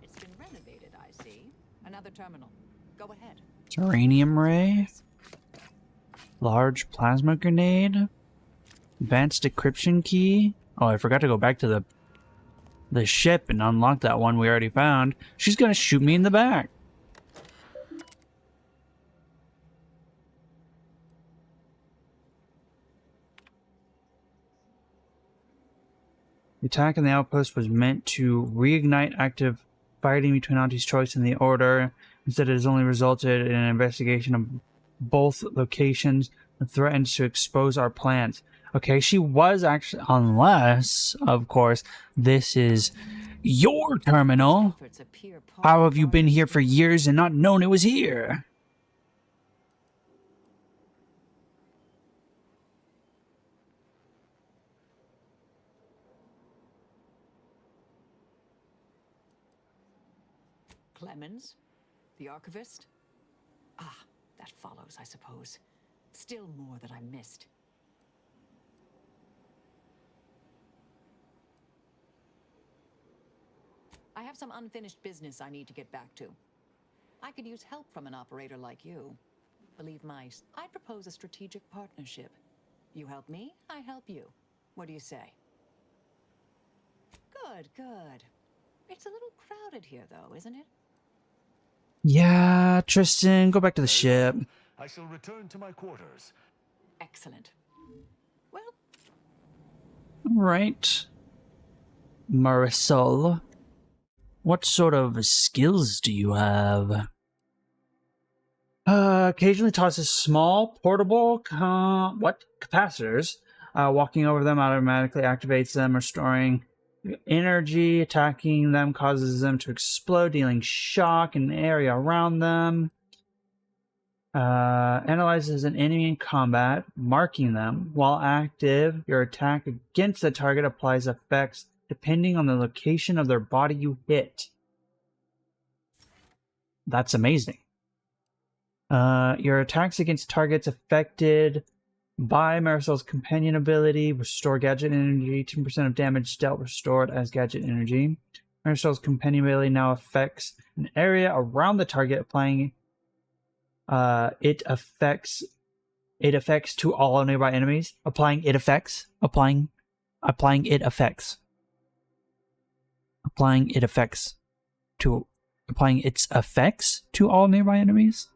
D: It's been renovated, I see. Another terminal. Go ahead.
A: Uranium ray. Large plasma grenade. Advanced decryption key. Oh, I forgot to go back to the ship and unlock that one we already found. She's gonna shoot me in the back. The attack on the outpost was meant to reignite active fighting between Auntie's Choice and the Order. Instead, it has only resulted in an investigation of both locations and threatens to expose our plans. Okay, she was actually, unless, of course, this is your terminal. How have you been here for years and not known it was here?
D: Clemens? The archivist? Ah, that follows, I suppose. Still more that I missed. I have some unfinished business I need to get back to. I could use help from an operator like you. Believe I propose a strategic partnership. You help me, I help you. What do you say? Good, good. It's a little crowded here, though, isn't it?
A: Yeah, Tristan, go back to the ship.
W: I shall return to my quarters.
D: Excellent. Well...
A: Alright. Marisol. What sort of skills do you have? Occasionally tosses small, portable, capacitors. Walking over them automatically activates them, restoring energy. Attacking them causes them to explode, dealing shock in the area around them. Analyzes an enemy in combat, marking them. While active, your attack against the target applies effects depending on the location of their body you hit. That's amazing. Your attacks against targets affected by Marisol's companion ability restore gadget energy. 10% of damage dealt restored as gadget energy. Marisol's companion ability now affects an area around the target, applying it affects to all nearby enemies. Applying its effects to all nearby enemies.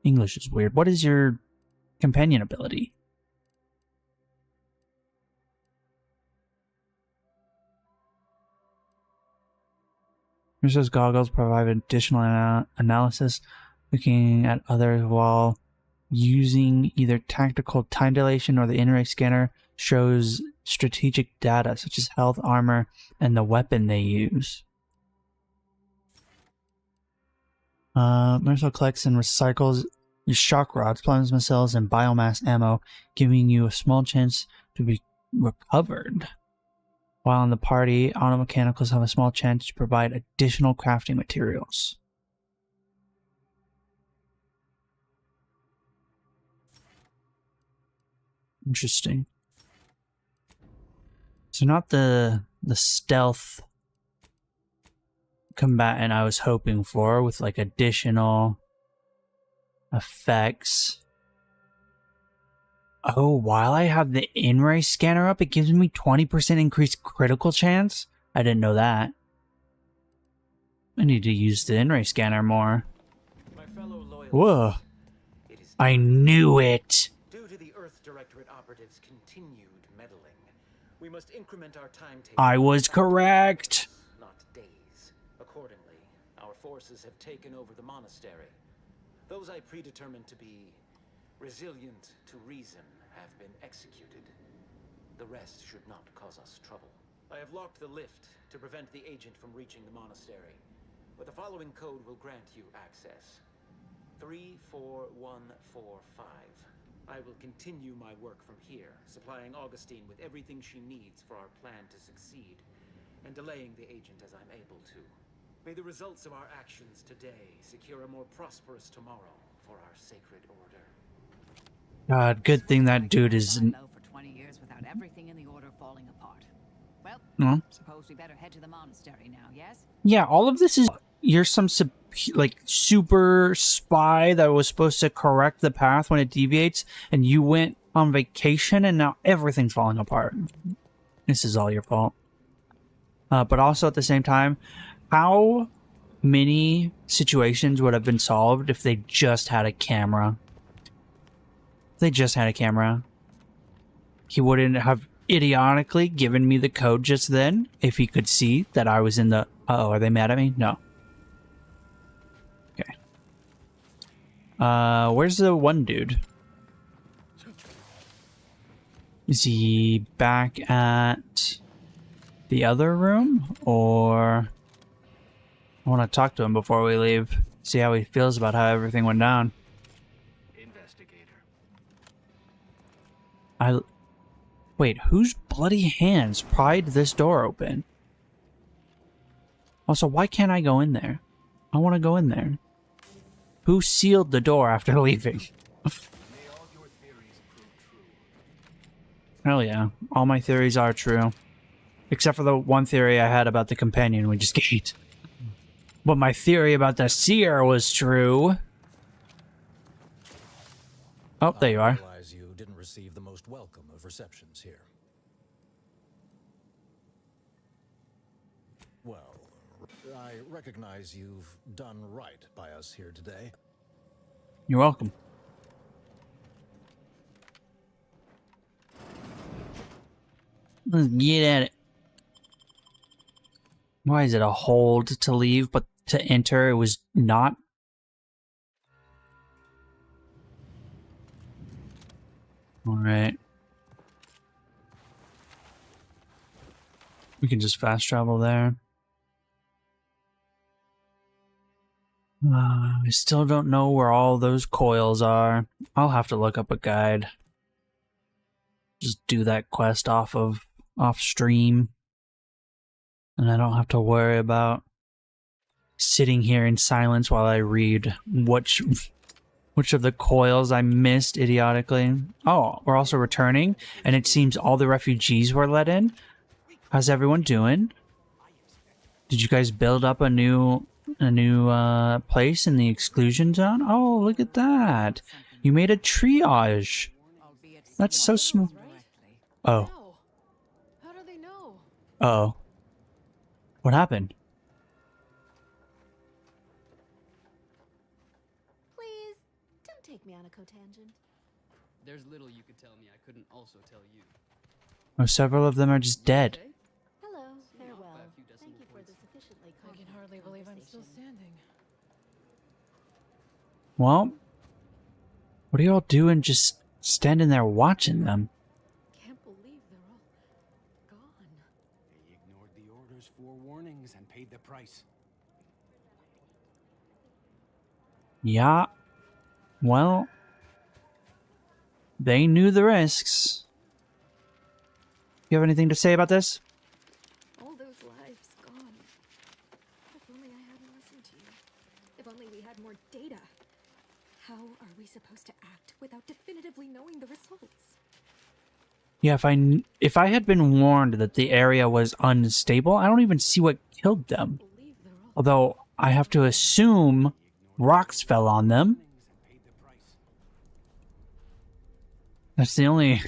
A: English is weird. What is your companion ability? Marisol's goggles provide additional analysis, looking at others while using either tactical time dilation or the in-ray scanner shows strategic data such as health, armor, and the weapon they use. Missile collects and recycles your shock rods, plasma cells, and biomass ammo, giving you a small chance to be recovered. While in the party, automechanicals have a small chance to provide additional crafting materials. Interesting. So not the stealth combatant I was hoping for with like additional effects. Oh, while I have the in-ray scanner up, it gives me 20% increased critical chance? I didn't know that. I need to use the in-ray scanner more. Whoa. I knew it!
L: Due to the Earth Directorate operatives' continued meddling, we must increment our timetable.
A: I was correct!
L: Not days. Accordingly, our forces have taken over the monastery. Those I predetermined to be resilient to reason have been executed. The rest should not cause us trouble. I have locked the lift to prevent the agent from reaching the monastery, but the following code will grant you access. 34145. I will continue my work from here, supplying Augustine with everything she needs for our plan to succeed, and delaying the agent as I'm able to. May the results of our actions today secure a more prosperous tomorrow for our sacred order.
A: God, good thing that dude is...
D: For 20 years without everything in the order falling apart. Well, suppose we better head to the monastery now, yes?
A: Yeah, all of this is... You're some like super spy that was supposed to correct the path when it deviates, and you went on vacation and now everything's falling apart. This is all your fault. But also at the same time, how many situations would have been solved if they just had a camera? If they just had a camera. He wouldn't have idiotically given me the code just then if he could see that I was in the... Uh-oh, are they mad at me? No. Okay. Where's the one dude? Is he back at the other room? Or... I want to talk to him before we leave. See how he feels about how everything went down. Wait, whose bloody hands pried this door open? Also, why can't I go in there? I want to go in there. Who sealed the door after leaving? Hell yeah, all my theories are true. Except for the one theory I had about the companion we just gained. But my theory about the seer was true. Oh, there you are.
V: You didn't receive the most welcome of receptions here. Well, I recognize you've done right by us here today.
A: You're welcome. Let's get at it. Why is it a hold to leave, but to enter it was not? Alright. We can just fast travel there. I still don't know where all those coils are. I'll have to look up a guide. Just do that quest off stream. And I don't have to worry about sitting here in silence while I read which of the coils I missed idiotically. Oh, we're also returning, and it seems all the refugees were let in. How's everyone doing? Did you guys build up a new place in the exclusion zone? Oh, look at that. You made a triage. That's so smooth. Oh.
F: How do they know?
A: Uh-oh. What happened?
O: Please, don't take me on a cotangent.
R: There's little you could tell me I couldn't also tell you.
A: Oh, several of them are just dead.
O: Hello, farewell. Thank you for the sufficiently
F: I can hardly believe I'm still standing.
A: Well, What are y'all doing just standing there watching them?
F: Can't believe they're all gone.
H: They ignored the order's 4 warnings and paid the price.
A: Yeah. Well, they knew the risks. You have anything to say about this?
O: All those lives gone. If only I hadn't listened to you. If only we had more data. How are we supposed to act without definitively knowing the results?
A: Yeah, if I had been warned that the area was unstable, I don't even see what killed them. Although I have to assume rocks fell on them. That's the only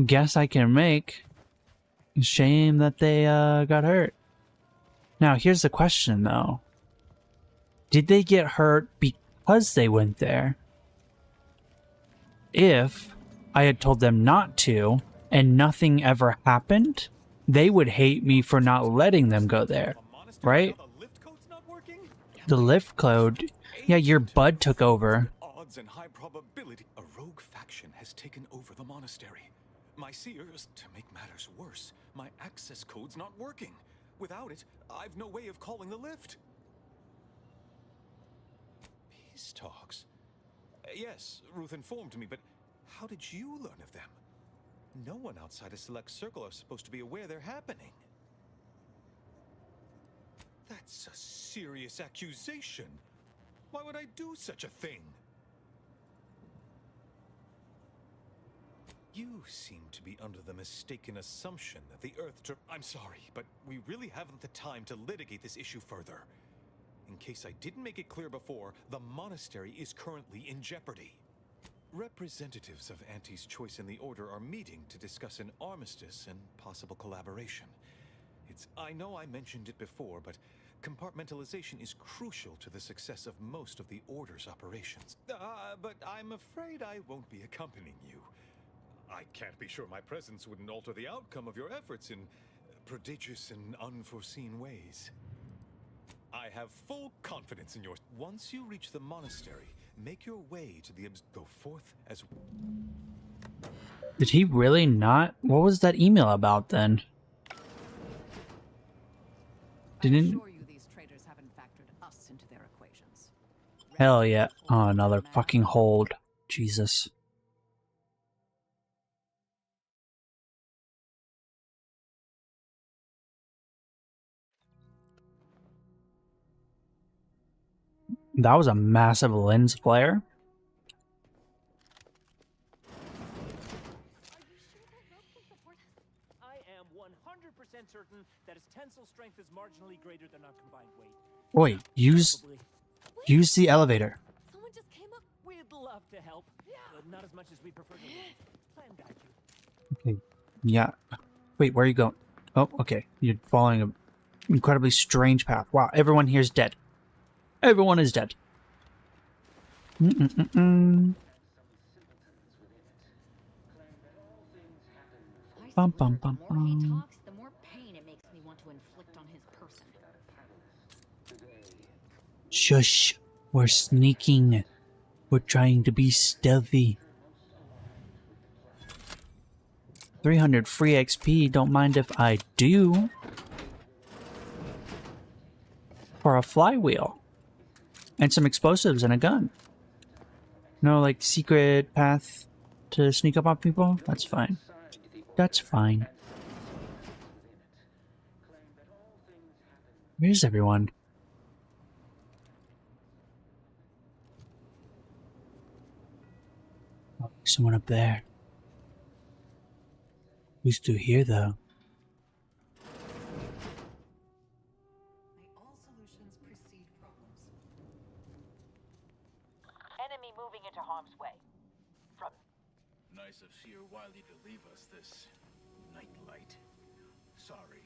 A: guess I can make. Shame that they got hurt. Now, here's the question, though. Did they get hurt because they went there? If I had told them not to, and nothing ever happened, they would hate me for not letting them go there, right? The lift code, yeah, your bud took over.
S: Odds and high probability. A rogue faction has taken over the monastery. My seers, to make matters worse, my access code's not working. Without it, I've no way of calling the lift. Peace talks? Yes, Ruth informed me, but how did you learn of them? No one outside a select circle are supposed to be aware they're happening. That's a serious accusation. Why would I do such a thing? You seem to be under the mistaken assumption that the Earth... I'm sorry, but we really haven't the time to litigate this issue further. In case I didn't make it clear before, the monastery is currently in jeopardy. Representatives of Auntie's Choice in the Order are meeting to discuss an armistice and possible collaboration. I know I mentioned it before, but compartmentalization is crucial to the success of most of the Order's operations. But I'm afraid I won't be accompanying you. I can't be sure my presence wouldn't alter the outcome of your efforts in prodigious and unforeseen ways. I have full confidence in your... Once you reach the monastery, make your way to the... Go forth as...
A: Did he really not? What was that email about then? Didn't...
D: assure you these traders haven't factored us into their equations.
A: Hell yeah. Oh, another fucking hold. Jesus. That was a massive lens flare.
B: I am 100% certain that its tensile strength is marginally greater than our combined weight.
A: Wait, use the elevator.
B: Someone just came up. We'd love to help, but not as much as we prefer to lead. Plan guide you.
A: Okay. Yeah. Wait, where are you going? Oh, okay. You're following an incredibly strange path. Wow, everyone here's dead. Everyone is dead. Bum, bum, bum,
T: The more he talks, the more pain it makes me want to inflict on his person.
A: Shush. We're sneaking. We're trying to be stealthy. 300 free XP. Don't mind if I do. For a flywheel. And some explosives and a gun. No, like, secret path to sneak up on people? That's fine. That's fine. Where's everyone? Oh, someone up there. Who's still here, though?
E: Enemy moving into harm's way. From...
U: Nice of Seer Wiley to leave us this nightlight. Sorry.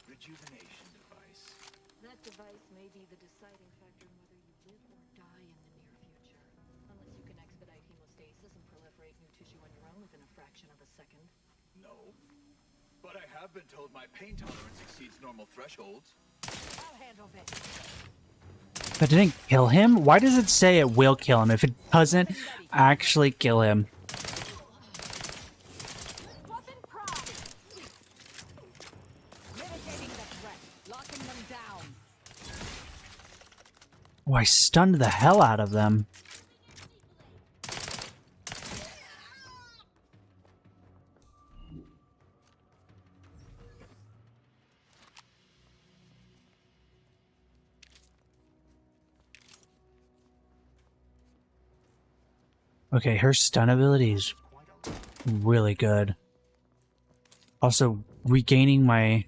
U: Rejuvenation device.
G: That device may be the deciding factor in whether you live or die in the near future. Unless you can expedite hemostasis and proliferate new tissue on your own within a fraction of a second.
U: No. But I have been told my pain tolerance exceeds normal thresholds.
E: I'll handle this.
A: That didn't kill him? Why does it say it will kill him if it doesn't actually kill him? Oh, I stunned the hell out of them. Okay, her stun ability is really good. Also, regaining my...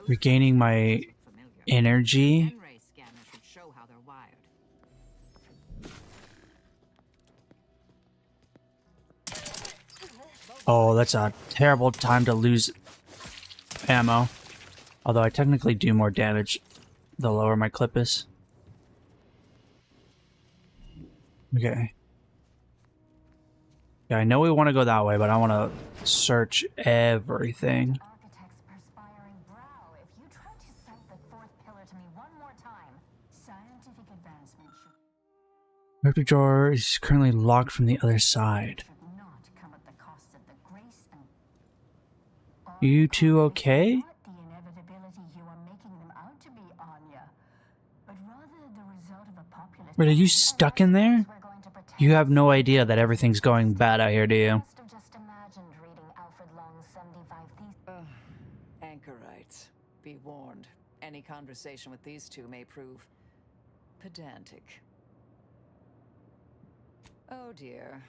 A: Regaining my energy. Oh, that's a terrible time to lose ammo. Although I technically do more damage the lower my clip is. Okay. Yeah, I know we want to go that way, but I want to search everything. Reactor drawer is currently locked from the other side. You two okay? Wait, are you stuck in there? You have no idea that everything's going bad out here, do you?
D: Anchorites, be warned. Any conversation with these two may prove pedantic. Oh dear.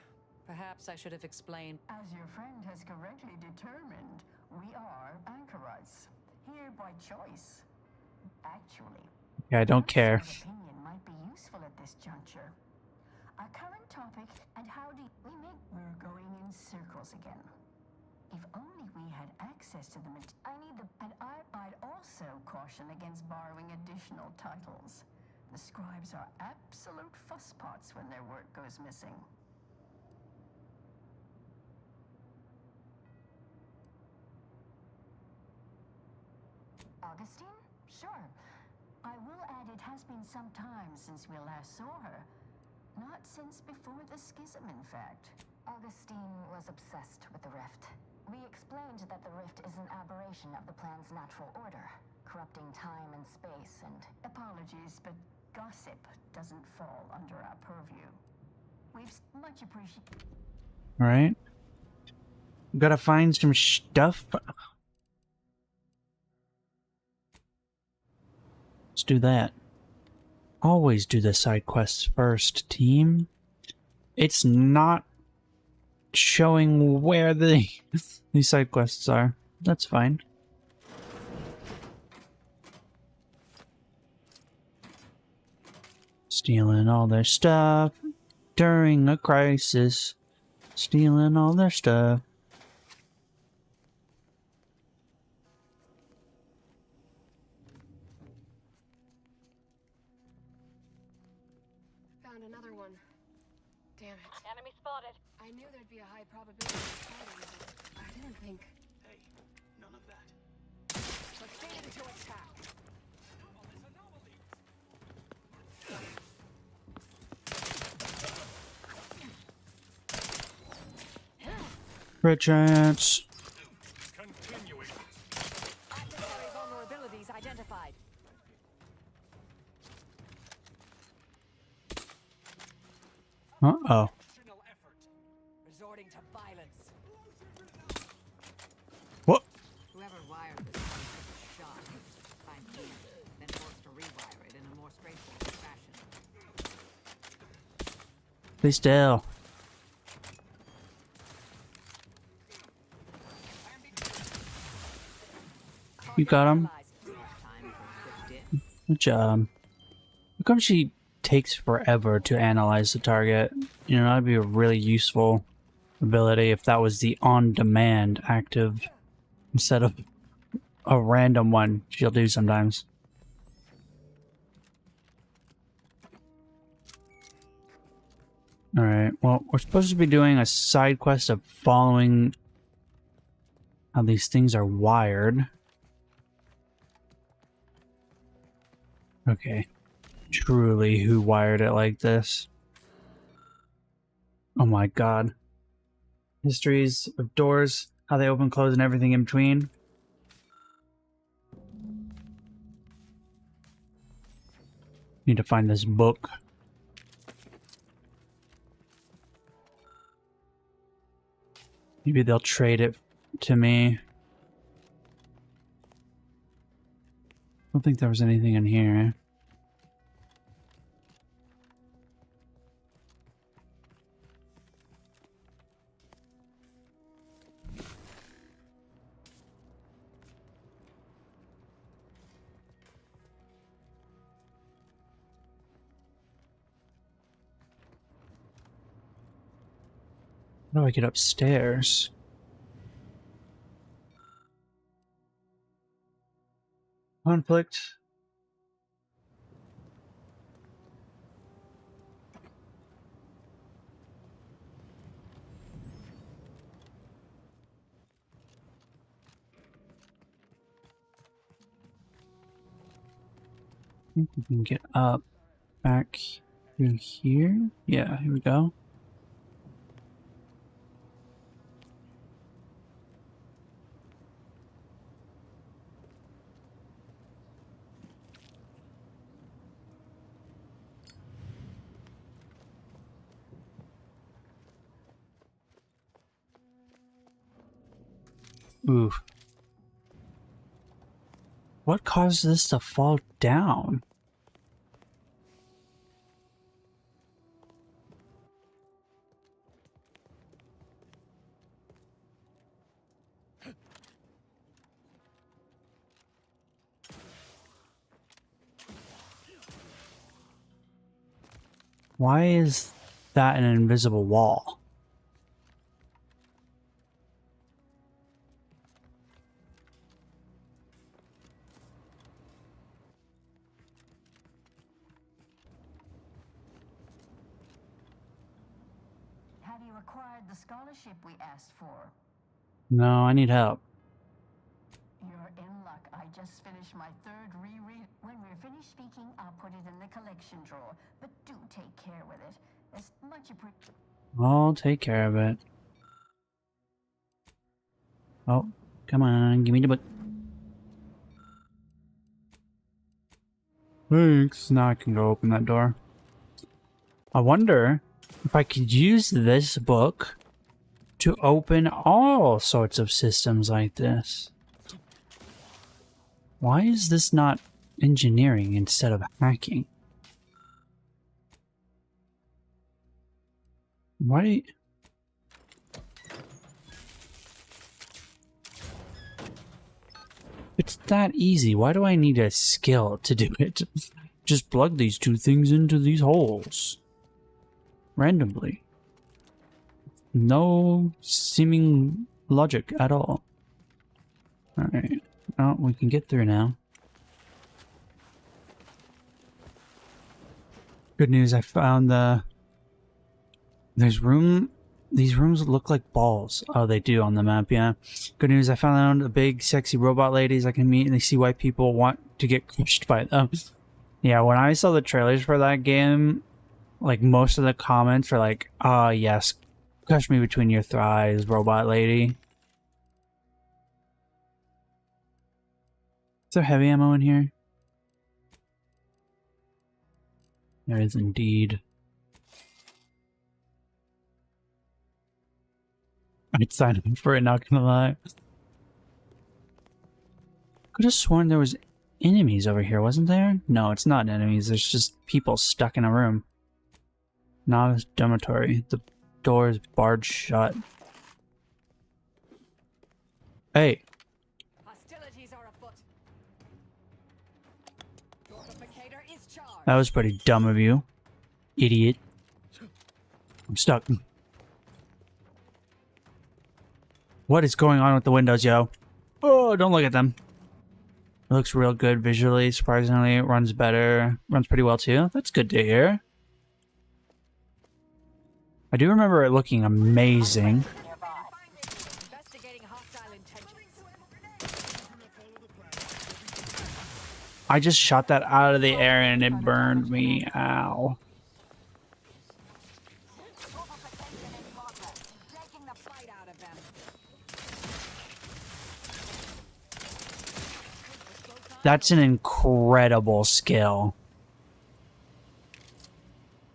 D: Perhaps I should have explained.
C: As your friend has correctly determined, we are anchorites. Here by choice. Actually.
A: Yeah, I don't care.
C: Opinion might be useful at this juncture. Our current topic and how do we make we're going in circles again. If only we had access to the and I'd also caution against borrowing additional titles. The scribes are absolute fusspots when their work goes missing. Augustine? Sure. I will add it has been some time since we last saw her. Not since before the schism, in fact.
J: Augustine was obsessed with the rift. We explained that the rift is an aberration of the plan's natural order, corrupting time and space and...
C: Apologies, but gossip doesn't fall under our purview. We've much appreciated.
A: Alright. Gotta find some stuff. Let's do that. Always do the side quests first, team. It's not showing where these side quests are. That's fine. Stealing all their stuff during a crisis. Stealing all their stuff.
M: Found another one. Damn it. Enemy spotted. I knew there'd be a high probability of fighting, but I didn't think.
U: Hey, none of that.
M: Proceed to attack.
A: Crit chance.
U: Continuing.
D: Adversary vulnerabilities identified.
A: Uh-oh.
D: Resorting to violence.
A: What?
D: Whoever wired this took a shot. Find me, then forced to rewire it in a more straightforward fashion.
A: Stay still. You got him. Good job. How come she takes forever to analyze the target? You know, that'd be a really useful ability if that was the on-demand active instead of a random one she'll do sometimes. Alright, well, we're supposed to be doing a side quest of following how these things are wired. Okay. Truly, who wired it like this? Oh my god. Histories of doors, how they open, close, and everything in between. Need to find this book. Maybe they'll trade it to me. I don't think there was anything in here. How do I get upstairs? Conflict. I think we can get up back through here. Yeah, here we go. Oof. What caused this to fall down? Why is that an invisible wall?
C: Have you acquired the scholarship we asked for?
A: No, I need help.
C: You're in luck. I just finished my third reread. When we're finished speaking, I'll put it in the collection drawer. But do take care with it. It's much appreciated.
A: I'll take care of it. Oh, come on, give me the book. Thanks. Now I can go open that door. I wonder if I could use this book to open all sorts of systems like this. Why is this not engineering instead of hacking? Why? It's that easy. Why do I need a skill to do it? Just plug these two things into these holes. Randomly. No seeming logic at all. Alright. Oh, we can get through now. Good news, I found there's room. These rooms look like balls. Oh, they do on the map, yeah. Good news, I found a big, sexy robot ladies I can meet, and they see why people want to get crushed by them. Yeah, when I saw the trailers for that game, like, most of the comments were like, ah, yes, crush me between your thighs, robot lady. Is there heavy ammo in here? There is indeed. I'd sign up for it, not gonna lie. Could have sworn there was enemies over here, wasn't there? No, it's not enemies, there's just people stuck in a room. Novice dormitory. The door is barred shut. Hey!
N: Hostilities are afoot. Fortificator is charged.
A: That was pretty dumb of you. Idiot. I'm stuck. What is going on with the windows, yo? Oh, don't look at them. It looks real good visually, surprisingly. It runs better. Runs pretty well, too. That's good to hear. I do remember it looking amazing.
N: Investigating hostile intentions.
A: I just shot that out of the air and it burned me. Ow. That's an incredible skill.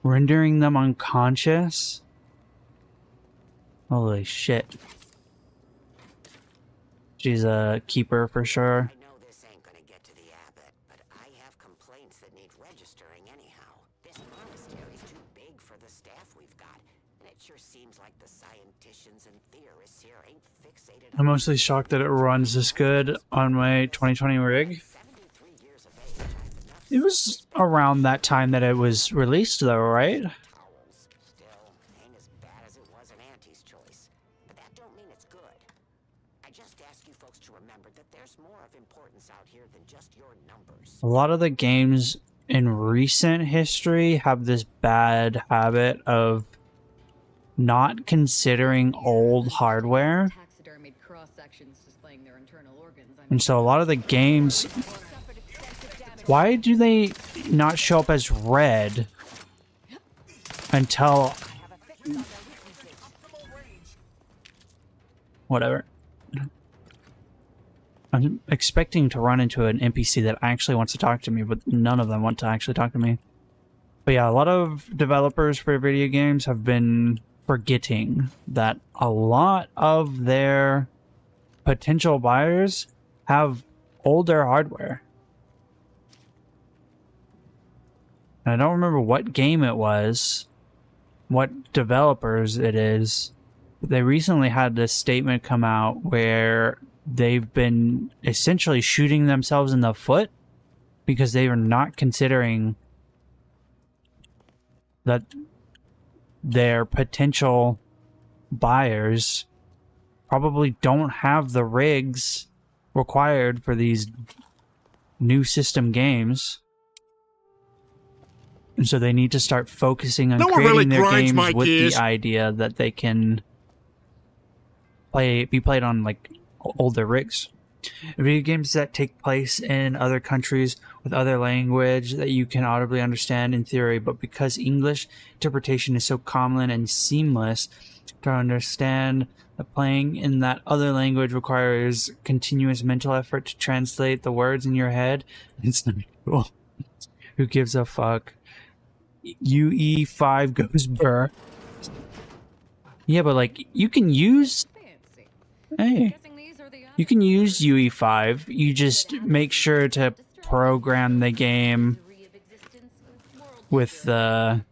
A: Rendering them unconscious? Holy shit. She's a keeper for sure.
I: I know this ain't gonna get to the abbot, but I have complaints that need registering anyhow. This monastery's too big for the staff we've got, and it sure seems like the scienticians and theorists here ain't fixated on...
A: I'm mostly shocked that it runs this good on my 2020 rig. It was around that time that it was released though, right?
I: Still, ain't as bad as it was in Auntie's choice. But that don't mean it's good. I just ask you folks to remember that there's more of importance out here than just your numbers.
A: A lot of the games in recent history have this bad habit of not considering old hardware. And so a lot of the games, why do they not show up as red until whatever? I'm expecting to run into an NPC that actually wants to talk to me, but none of them want to actually talk to me. But yeah, a lot of developers for video games have been forgetting that a lot of their potential buyers have older hardware. And I don't remember what game it was, what developers it is. But they recently had this statement come out where they've been essentially shooting themselves in the foot because they are not considering that their potential buyers probably don't have the rigs required for these new system games. And so they need to start focusing on creating their games with the idea that they can be played on like older rigs. Video games that take place in other countries with other language that you can audibly understand in theory, but because English interpretation is so common and seamless, to understand that playing in that other language requires continuous mental effort to translate the words in your head. It's not cool. Who gives a fuck? UE5 goes burr. Yeah, but like you can use... Hey. You can use UE5, you just make sure to program the game with the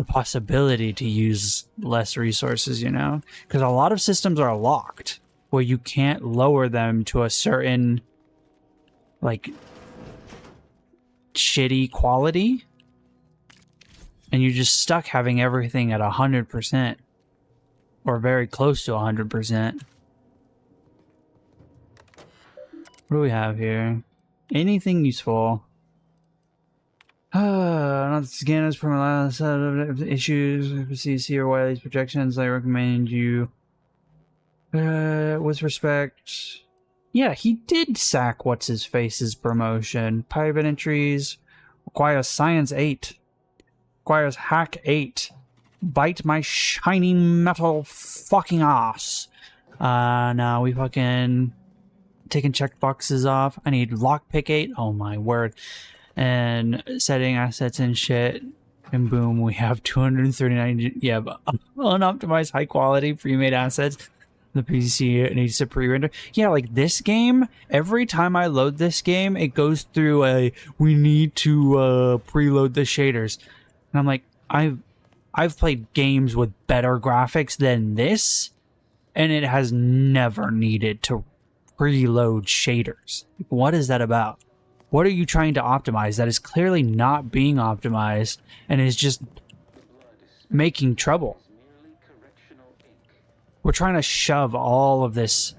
A: possibility to use less resources, you know? Because a lot of systems are locked, where you can't lower them to a certain, like, shitty quality, and you're just stuck having everything at 100%, or very close to 100%. What do we have here? Anything useful? Not the scanners from a last set of issues. If you see or Wiley's projections, I recommend you. With respect, yeah, he did sack what's his face's promotion. Private entries requires science 8. Requires hack 8. Bite my shiny metal fucking ass. No, we fucking taking check boxes off. I need lockpick 8. Oh my word. And setting assets and shit. And boom, we have 239. Yeah, but unoptimized high quality pre-made assets. The PC needs to pre-render. Yeah, like this game, every time I load this game, it goes through a, we need to preload the shaders. And I'm like, I've played games with better graphics than this, and it has never needed to preload shaders. What is that about? What are you trying to optimize that is clearly not being optimized and is just making trouble? We're trying to shove all of this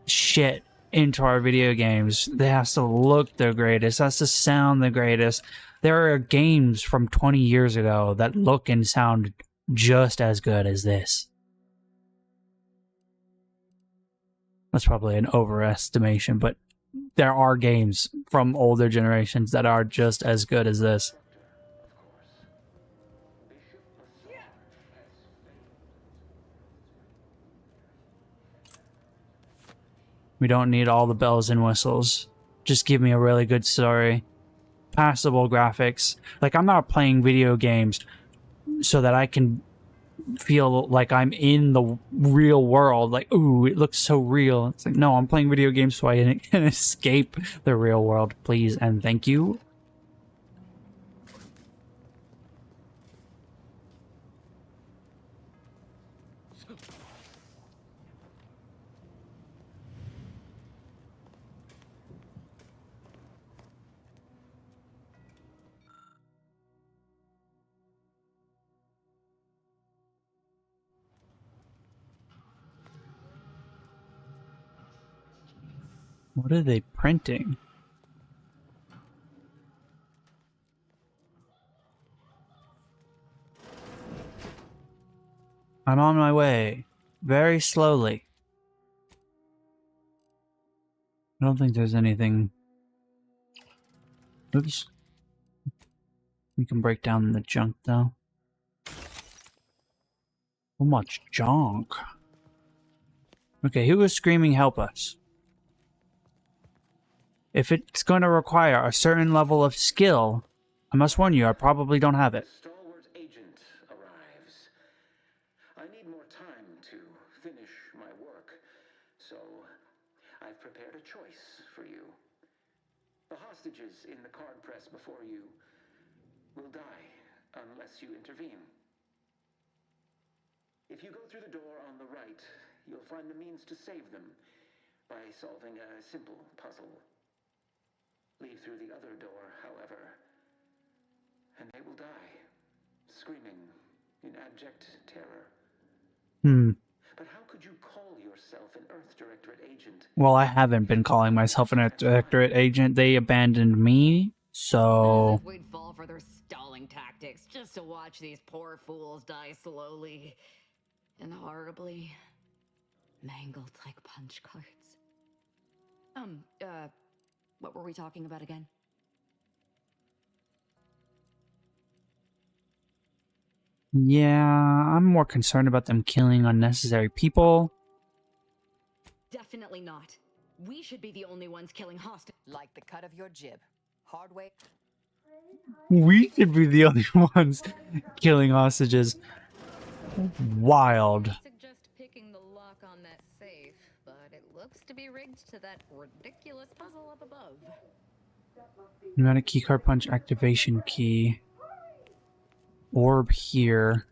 A: shit into our video games. It has to look the greatest. It has to sound the greatest. There are games from 20 years ago that look and sound just as good as this. That's probably an overestimation, but there are games from older generations that are just as good as this. We don't need all the bells and whistles. Just give me a really good story. Passable graphics. Like, I'm not playing video games so that I can feel like I'm in the real world. Like, ooh, it looks so real. It's like, no, I'm playing video games so I can escape the real world, please and thank you. What are they printing? I'm on my way. Very slowly. I don't think there's anything... Oops. We can break down the junk, though. So much junk. Okay, who is screaming, help us? If it's going to require a certain level of skill, I must warn you, I probably don't have it.
L: Stalwart agent arrives. I need more time to finish my work, so I've prepared a choice for you. The hostages in the card press before you will die unless you intervene. If you go through the door on the right, you'll find the means to save them by solving a simple puzzle. Leave through the other door, however, and they will die, screaming in abject terror. But how could you call yourself an Earth Directorate agent?
A: Well, I haven't been calling myself an Earth Directorate agent. They abandoned me, so...
T: As if we'd fall for their stalling tactics just to watch these poor fools die slowly and horribly, mangled like punch cards. What were we talking about again?
A: Yeah, I'm more concerned about them killing unnecessary people.
T: Definitely not. We should be the only ones killing hostages.
D: Like the cut of your jib. Hard way.
A: We should be the only ones killing hostages. Wild.
F: Suggest picking the lock on that safe, but it looks to be rigged to that ridiculous puzzle up above.
A: Pneumatic keycard punch activation key. Orb here.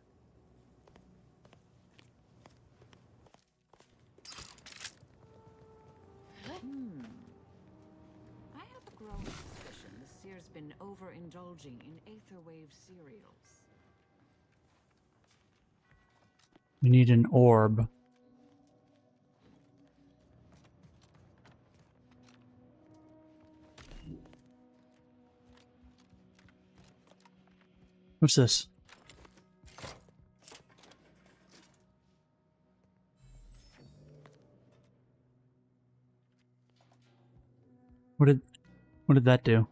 D: I have a growing suspicion the Seer's been overindulging in Aetherwave cereals.
A: We need an orb. What's this? What did that do?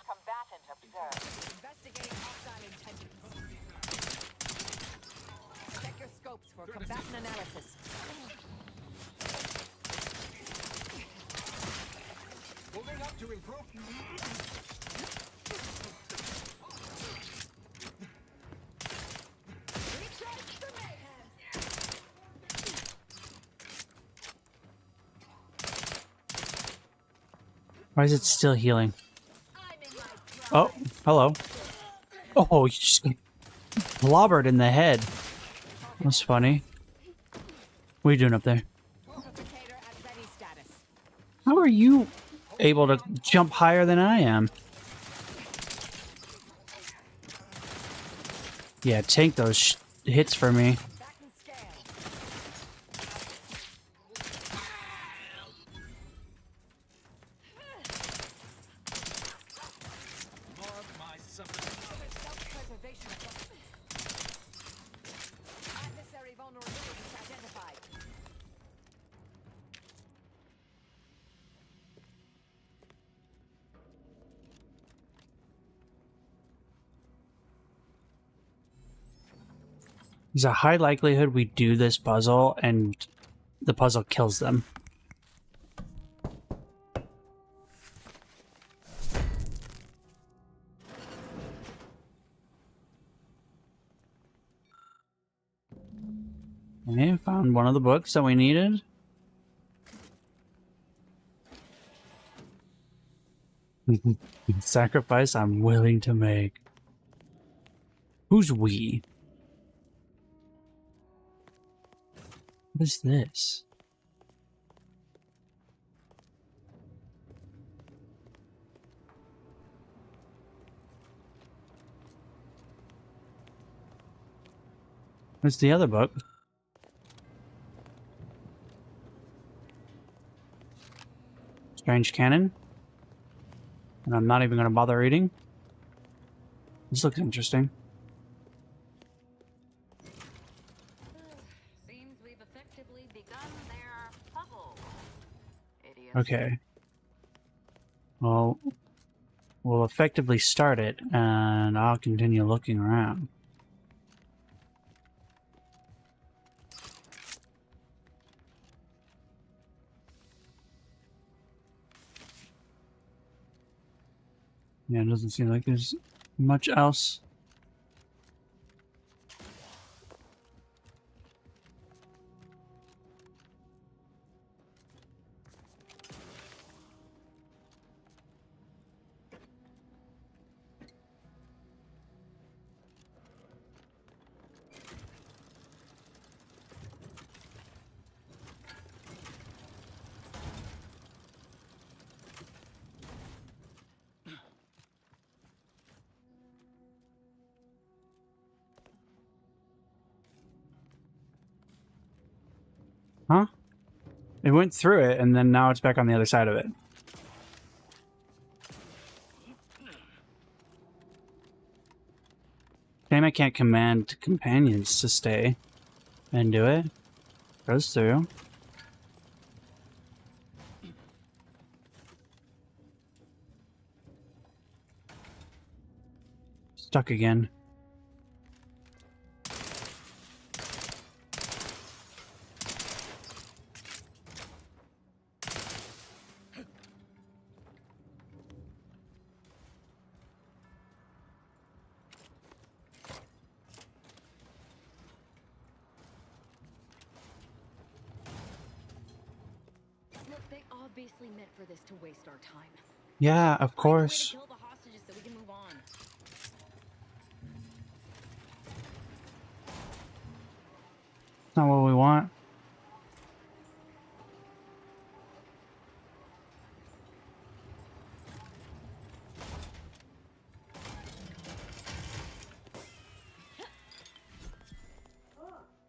N: Combatant observed. Investigating hostile intentions. Check your scopes for combatant analysis.
U: Moving up to improve.
A: Why is it still healing? Oh, hello. Oh, you just got blobbered in the head. That's funny. What are you doing up there? How are you able to jump higher than I am? Yeah, take those hits for me.
N: Adversary vulnerabilities identified.
A: There's a high likelihood we do this puzzle and the puzzle kills them. Okay, found one of the books that we needed. Sacrifice I'm willing to make. Who's we? What is this? What's the other book? Strange Canon? And I'm not even going to bother reading. This looks interesting.
T: Seems we've effectively begun their puzzle. Idiots.
A: Okay. Well, we'll effectively start it, and I'll continue looking around. Yeah, it doesn't seem like there's much else. Huh? It went through it, and then now it's back on the other side of it. Shame I can't command companions to stay and do it. Goes through. Stuck again.
T: Look, they obviously meant for this to waste our time.
A: Yeah, of course.
T: Kill the hostages so we can move on.
A: It's not what we want.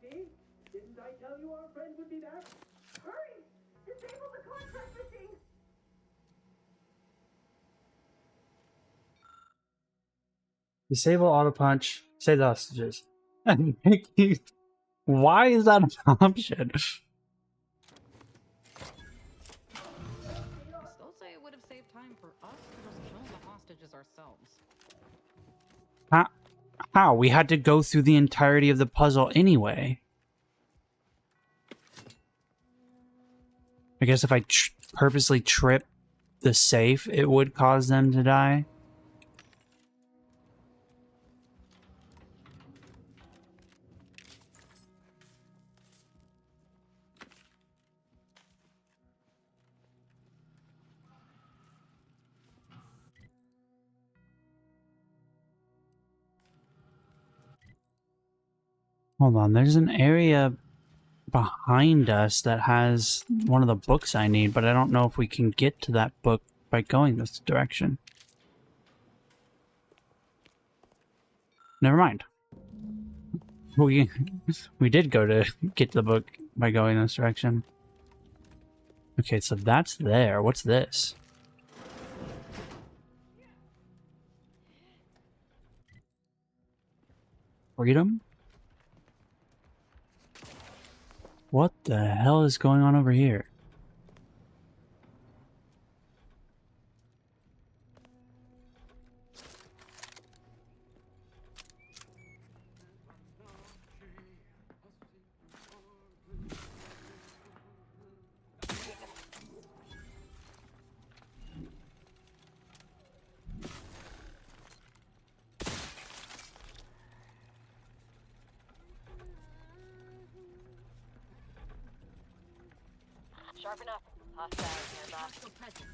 B: See? Didn't I tell you our friends would be back? Hurry! Disable the contract machine!
A: Disable auto punch. Save the hostages. Why is that an option?
T: Still say it would have saved time for us to just kill the hostages ourselves.
A: How? We had to go through the entirety of the puzzle anyway. I guess if I purposely trip the safe, it would cause them to die. Hold on, there's an area behind us that has one of the books I need, but I don't know if we can get to that book by going this direction. Never mind. We did go to get to the book by going this direction. Okay, so that's there. What's this? Freedom? What the hell is going on over here?
M: Sharpen up. Hostiles nearby. Hostile presence.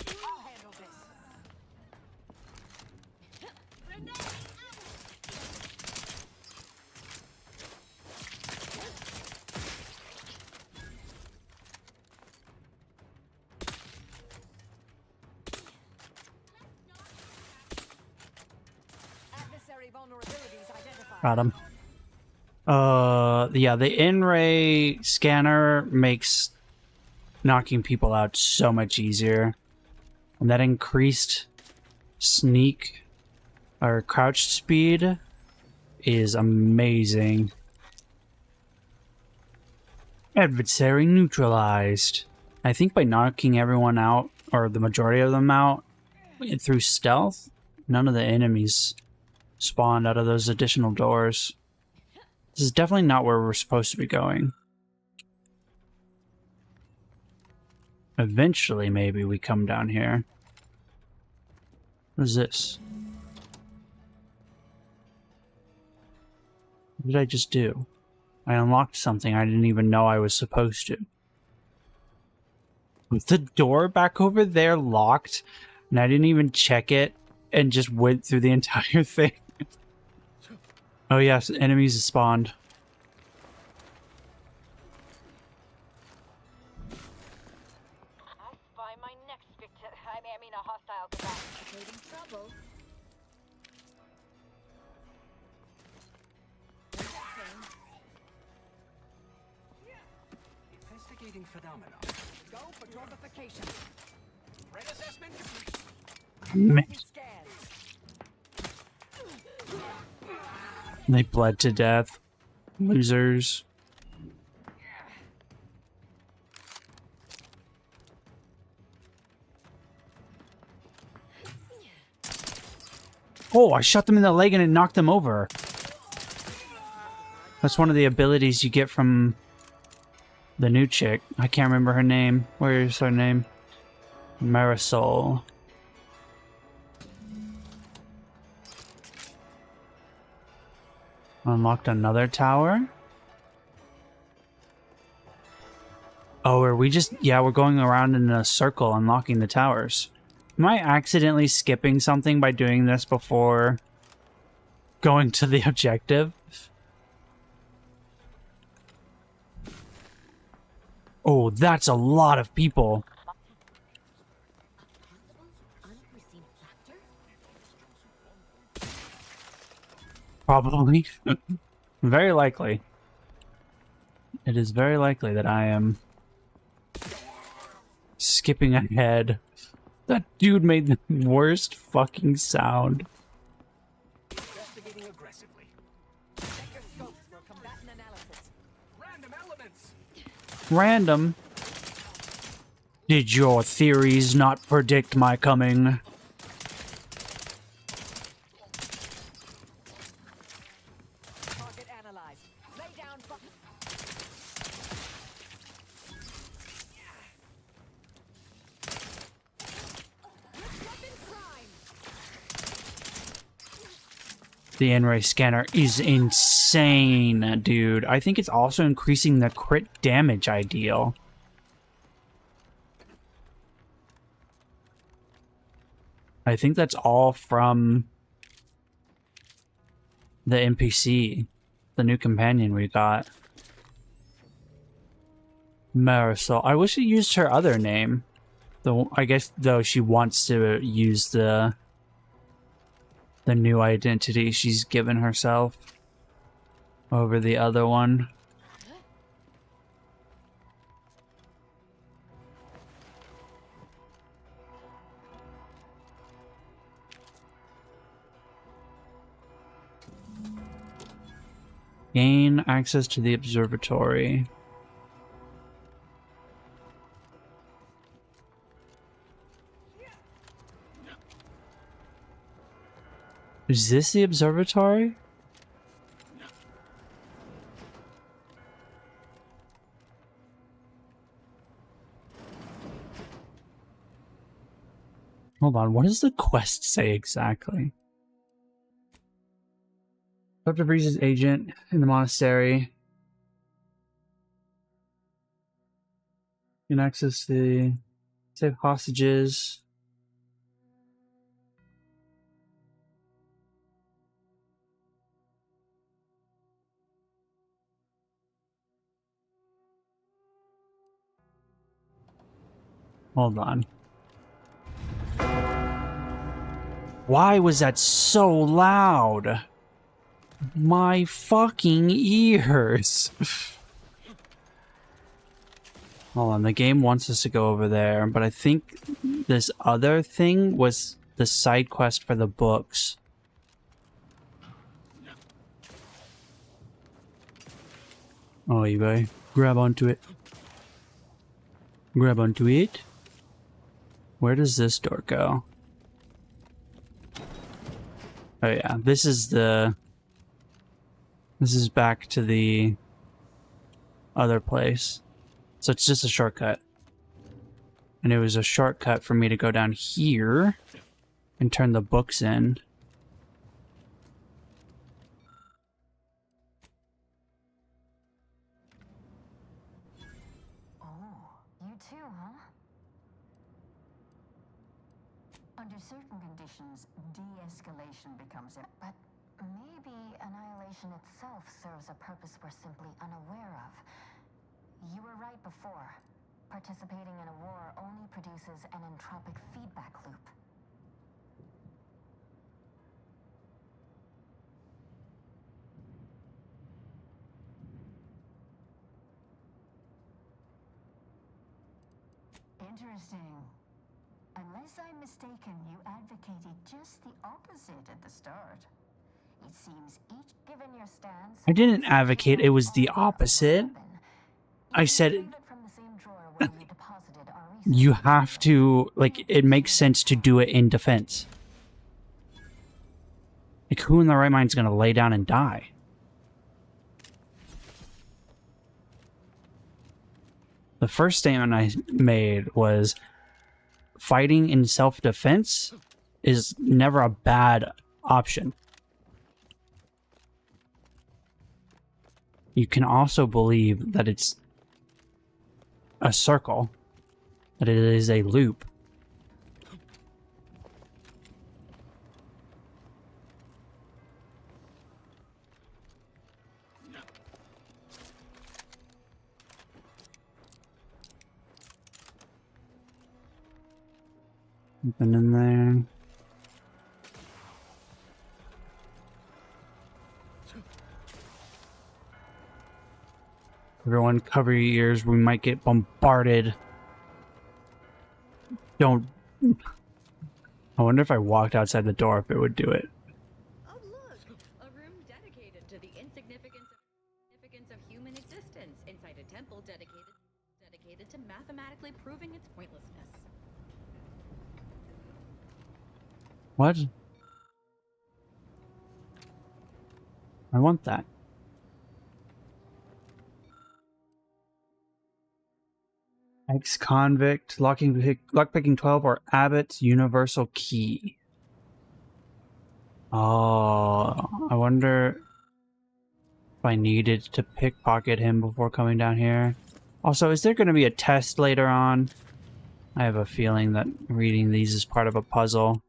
D: I'll handle this. Adversary vulnerabilities identified.
A: Got him. Yeah, the in-ray scanner makes knocking people out so much easier. And that increased sneak or crouch speed is amazing. Adversary neutralized. I think by knocking everyone out, or the majority of them out, through stealth, none of the enemies spawned out of those additional doors. This is definitely not where we're supposed to be going. Eventually, maybe we come down here. What is this? What did I just do? I unlocked something I didn't even know I was supposed to. Was the door back over there locked? And I didn't even check it and just went through the entire thing. Oh yes, enemies spawned.
M: I spy my next victim. I mean a hostile combatant. Creating trouble.
H: Investigating phenomena.
D: Go for dropification.
H: Threat assessment complete.
A: Man. They bled to death. Losers. Oh, I shot them in the leg and it knocked them over. That's one of the abilities you get from the new chick. I can't remember her name. Where is her name? Marisol. Unlocked another tower. Oh, are we just... Yeah, we're going around in a circle unlocking the towers. Am I accidentally skipping something by doing this before going to the objective? Oh, that's a lot of people. Probably. Very likely. It is very likely that I am skipping ahead. That dude made the worst fucking sound.
H: Investigating aggressively.
D: Check your scopes for combatant analysis.
H: Random elements.
A: Random. Did your theories not predict my coming?
D: Target analyzed. Lay down.
A: The N-ray scanner is insane, dude. I think it's also increasing the crit damage ideal. I think that's all from the NPC, the new companion we got. Marisol. I wish it used her other name. Though I guess though she wants to use the new identity she's given herself over the other one. Gain access to the observatory. Is this the observatory? Hold on, what does the quest say exactly? Dr. Breeze's agent in the monastery. You can access the save hostages. Hold on. Why was that so loud? My fucking ears. Hold on, the game wants us to go over there, but I think this other thing was the side quest for the books. Oh, you guys, grab onto it. Grab onto it. Where does this door go? Oh yeah, this is back to the other place. So it's just a shortcut. And it was a shortcut for me to go down here and turn the books in.
J: You too, huh? Under certain conditions, de-escalation becomes it. But maybe annihilation itself serves a purpose we're simply unaware of. You were right before. Participating in a war only produces an entropic feedback loop. Interesting. Unless I'm mistaken, you advocated just the opposite at the start. It seems each, given your stance,
A: I didn't advocate it was the opposite. I said you have to, like, it makes sense to do it in defense. Like, who in their right mind is going to lay down and die? The first statement I made was fighting in self-defense is never a bad option. You can also believe that it's a circle, that it is a loop. Nothing in there. Everyone cover your ears, we might get bombarded. Don't... I wonder if I walked outside the door if it would do it.
T: Oh look, a room dedicated to the insignificance of human existence inside a temple dedicated to mathematically proving its pointlessness.
A: What? I want that. Ex-convict, lockpicking 12, or Abbott's universal key. Oh, I wonder if I needed to pickpocket him before coming down here. Also, is there going to be a test later on? I have a feeling that reading these is part of a puzzle.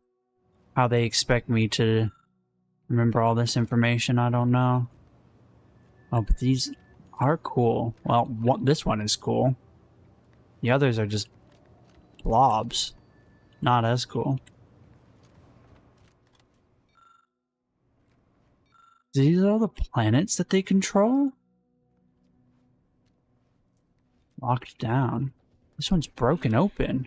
A: How they expect me to remember all this information, I don't know. Oh, but these are cool. Well, this one is cool. The others are just blobs. Not as cool. These are all the planets that they control? Locked down. This one's broken open.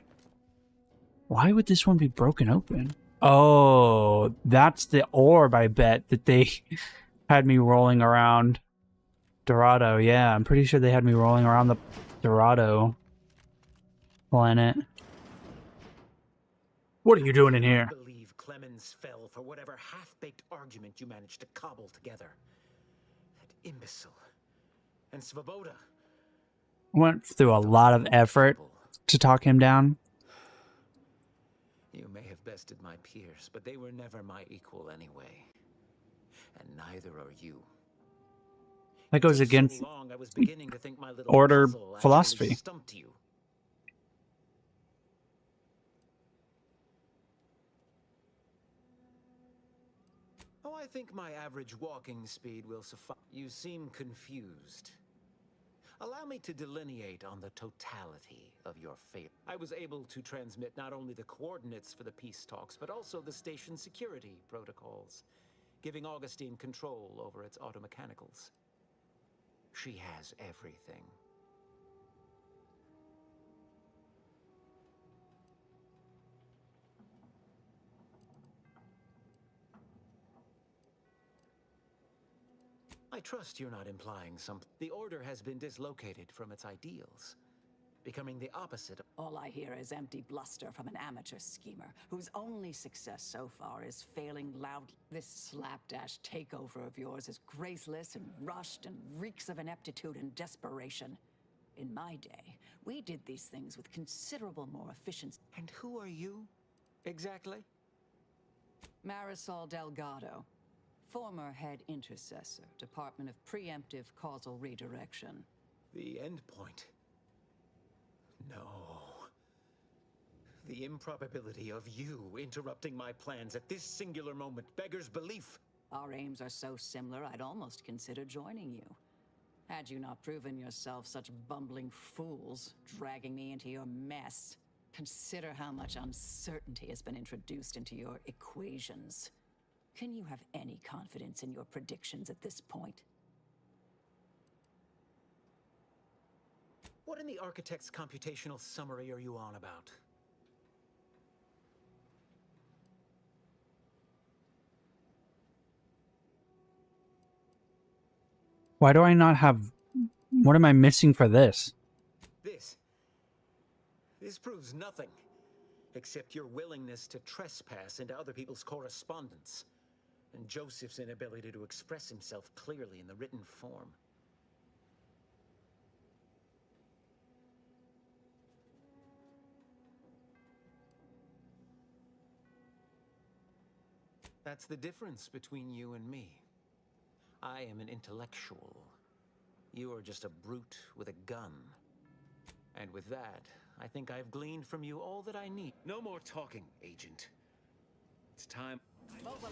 A: Why would this one be broken open? Oh, that's the orb, I bet, that they had me rolling around. Dorado, yeah, I'm pretty sure they had me rolling around the Dorado planet. What are you doing in here?
L: I believe Clemens fell for whatever half-baked argument you managed to cobble together. That imbecile. And Svoboda.
A: Went through a lot of effort to talk him down.
L: You may have bested my peers, but they were never my equal anyway. And neither are you.
A: That goes
L: It took
A: against
L: so long, I was beginning to think my little
A: order
L: puzzle actually
A: philosophy.
L: stumped you. Oh, I think my average walking speed will suffice. You seem confused. Allow me to delineate on the totality of your fate. I was able to transmit not only the coordinates for the peace talks, but also the station security protocols, giving Augustine control over its automechanicals. She has everything. I trust you're not implying something. The Order has been dislocated from its ideals, becoming the opposite.
D: All I hear is empty bluster from an amateur schemer whose only success so far is failing loudly. This slapdash takeover of yours is graceless and rushed and reeks of ineptitude and desperation. In my day, we did these things with considerable more efficiency.
L: And who are you, exactly?
D: Marisol Delgado, former head intercessor, Department of Preemptive Causal Redirection.
L: The endpoint. No. The improbability of you interrupting my plans at this singular moment beggars belief.
D: Our aims are so similar, I'd almost consider joining you. Had you not proven yourself such bumbling fools, dragging me into your mess. Consider how much uncertainty has been introduced into your equations. Can you have any confidence in your predictions at this point?
L: What in the Architect's computational summary are you on about?
A: Why do I not have... What am I missing for this?
L: This proves nothing, except your willingness to trespass into other people's correspondence, and Joseph's inability to express himself clearly in the written form. That's the difference between you and me. I am an intellectual. You are just a brute with a gun. And with that, I think I've gleaned from you all that I need. No more talking, Agent. It's time.
D: Mobilize.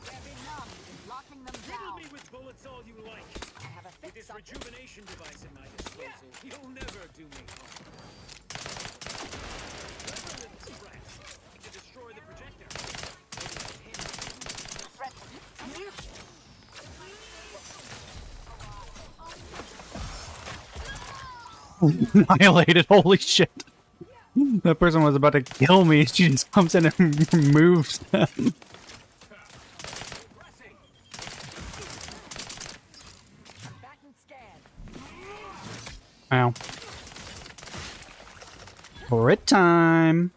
D: They're benumbed and locking them down.
L: Riddle me with bullets all you like.
D: I have a
L: With this rejuvenation device at my disposal, you'll never do me harm. Clever little threat. To destroy the projector.
A: Annihilated, holy shit. That person was about to kill me. She just comes in and moves them. Ow. Crit time.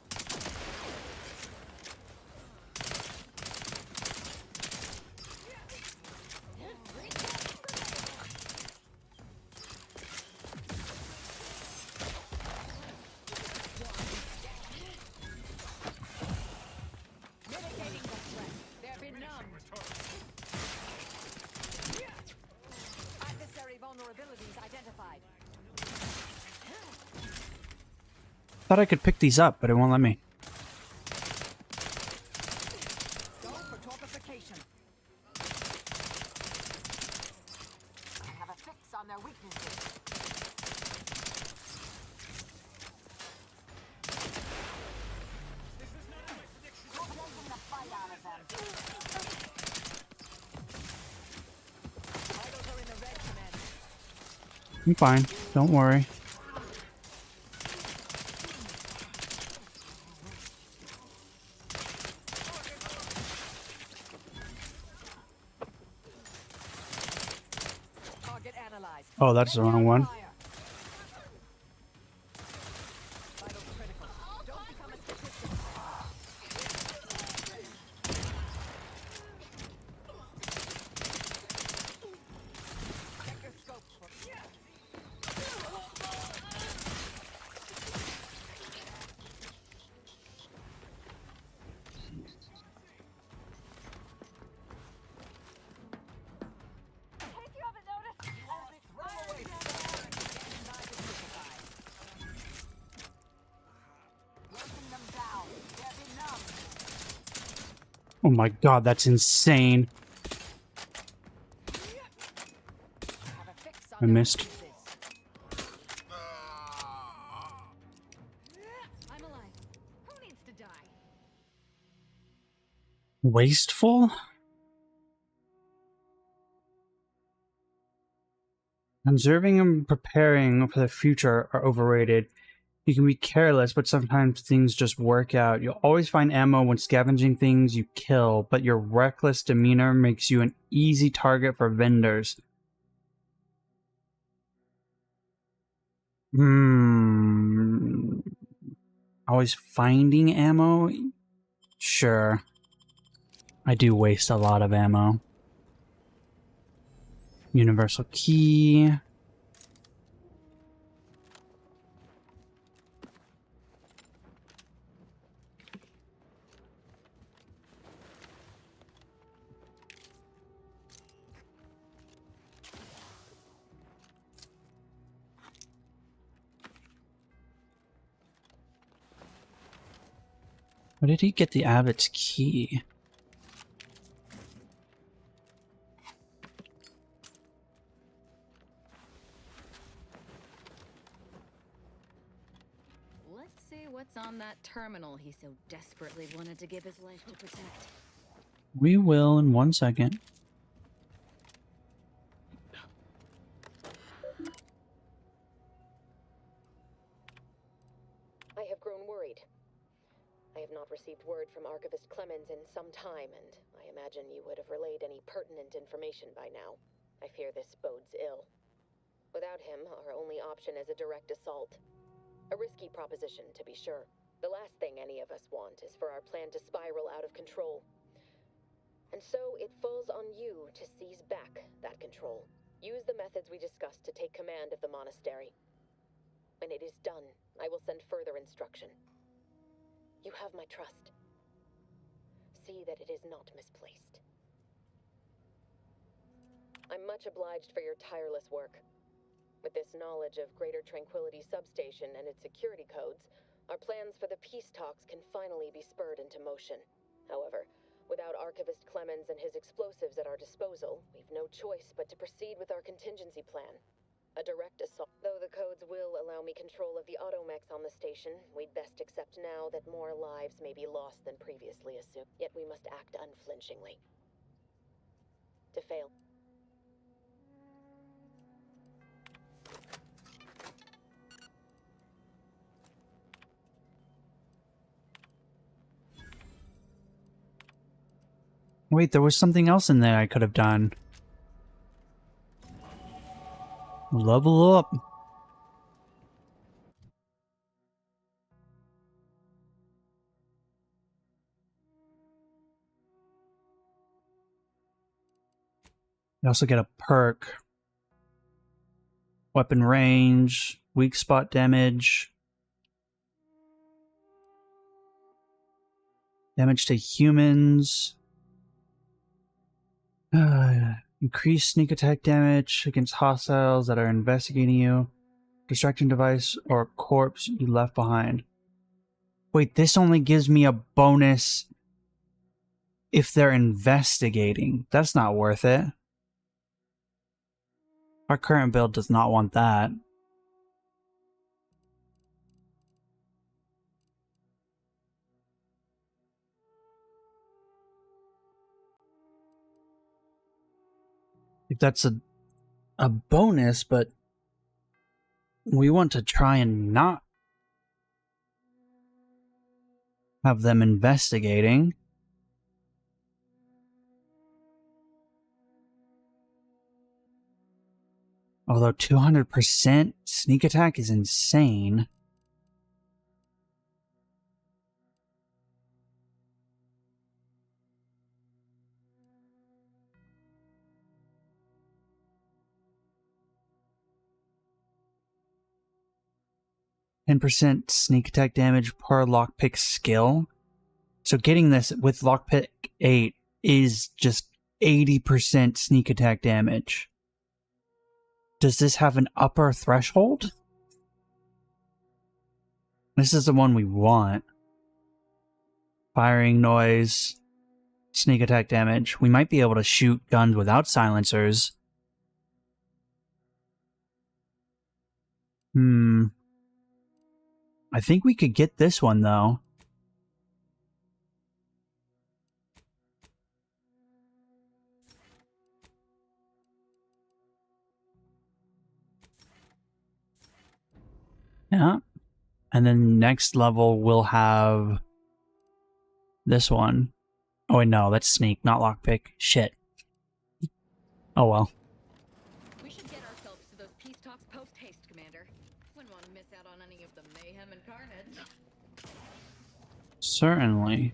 A: Thought I could pick these up, but it won't let me.
C: I have a fix on their weaknesses. You're taking the fight out of them.
D: Vitals are in the red, Commander.
A: I'm fine. Don't worry. Oh, that's the wrong one. Oh my god, that's insane. I missed.
O: I'm alive. Who needs to die?
A: Wasteful? Conserving and preparing for the future are overrated. You can be careless, but sometimes things just work out. You'll always find ammo when scavenging things you kill, but your reckless demeanor makes you an easy target for vendors. Always finding ammo? Sure. I do waste a lot of ammo. Universal key. Where did he get the abbot's key?
O: Let's see what's on that terminal he so desperately wanted to give his life to protect.
A: We will in 1 second.
N: I have grown worried. I have not received word from Archivist Clemens in some time, and I imagine you would have relayed any pertinent information by now. I fear this bodes ill. Without him, our only option is a direct assault. A risky proposition, to be sure. The last thing any of us want is for our plan to spiral out of control. And so it falls on you to seize back that control. Use the methods we discussed to take command of the monastery. When it is done, I will send further instruction. You have my trust. See that it is not misplaced. I'm much obliged for your tireless work. With this knowledge of Greater Tranquility Substation and its security codes, our plans for the peace talks can finally be spurred into motion. However, without Archivist Clemens and his explosives at our disposal, we've no choice but to proceed with our contingency plan. A direct assault. Though the codes will allow me control of the automechs on the station, we'd best accept now that more lives may be lost than previously assumed. Yet we must act unflinchingly. To fail.
A: Wait, there was something else in there I could have done. Level up. You also get a perk. Weapon range, weak spot damage. Damage to humans. Increased sneak attack damage against hostiles that are investigating you. Distraction device or corpse you left behind. Wait, this only gives me a bonus if they're investigating. That's not worth it. Our current build does not want that. If that's a bonus, but we want to try and not have them investigating. Although 200% sneak attack is insane. %, sneak attack damage per lockpick skill. So getting this with lockpick 8 is just 80% sneak attack damage. Does this have an upper threshold? This is the one we want. Firing noise. sneak attack damage. We might be able to shoot guns without silencers. I think we could get this one, though. Yeah. And then next level, we'll have this one. Oh, wait, no, that's sneak, not lockpick. Shit. Oh, well.
T: We should get ourselves to those peace talks post-haste, Commander. Wouldn't want to miss out on any of the mayhem and carnage.
A: Certainly.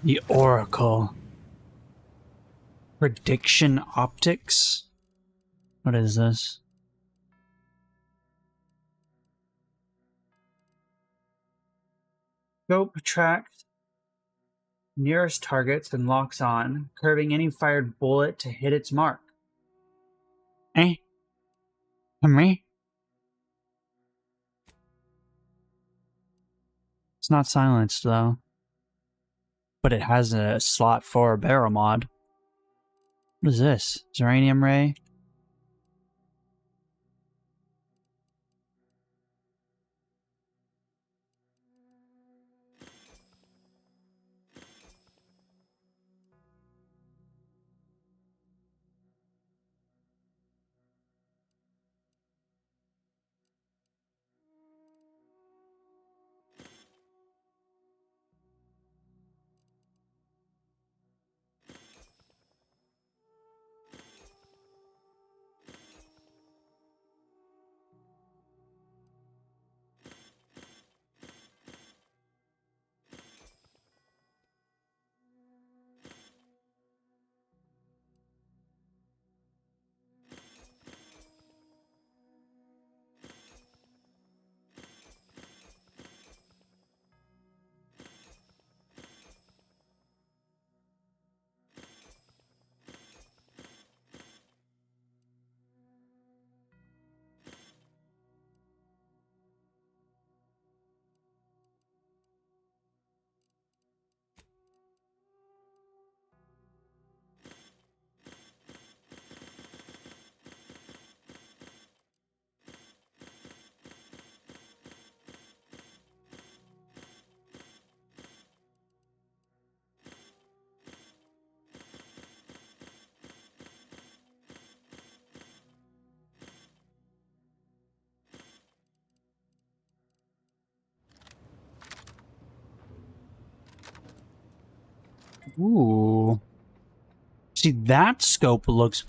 A: The Oracle. Prediction Optics? What is this? Scope tracks nearest targets and locks on, curving any fired bullet to hit its mark. Eh? Me? It's not silenced, though. But it has a slot for a barrel mod. What is this? Uranium ray? Ooh. See, that scope looks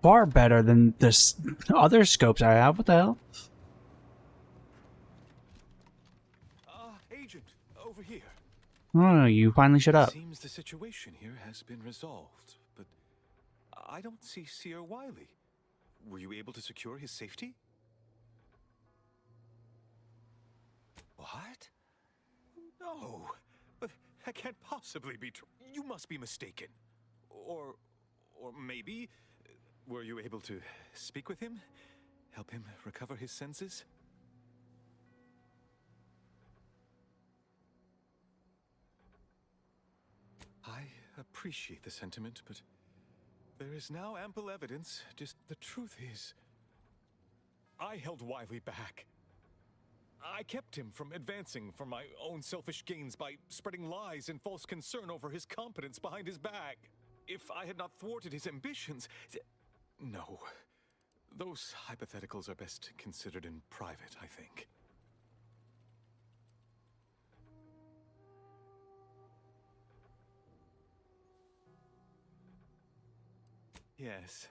A: far better than this other scopes I have. What the hell?
S: Agent, over here.
A: Oh, you finally shut up.
S: Seems the situation here has been resolved, but I don't see Seer Wiley. Were you able to secure his safety? What? No, but that can't possibly be true. You must be mistaken. Or maybe, were you able to speak with him? Help him recover his senses? I appreciate the sentiment, but there is now ample evidence. Just the truth is, I held Wiley back. I kept him from advancing for my own selfish gains by spreading lies and false concern over his competence behind his back. If I had not thwarted his ambitions... No. Those hypotheticals are best considered in private, I think. Yes.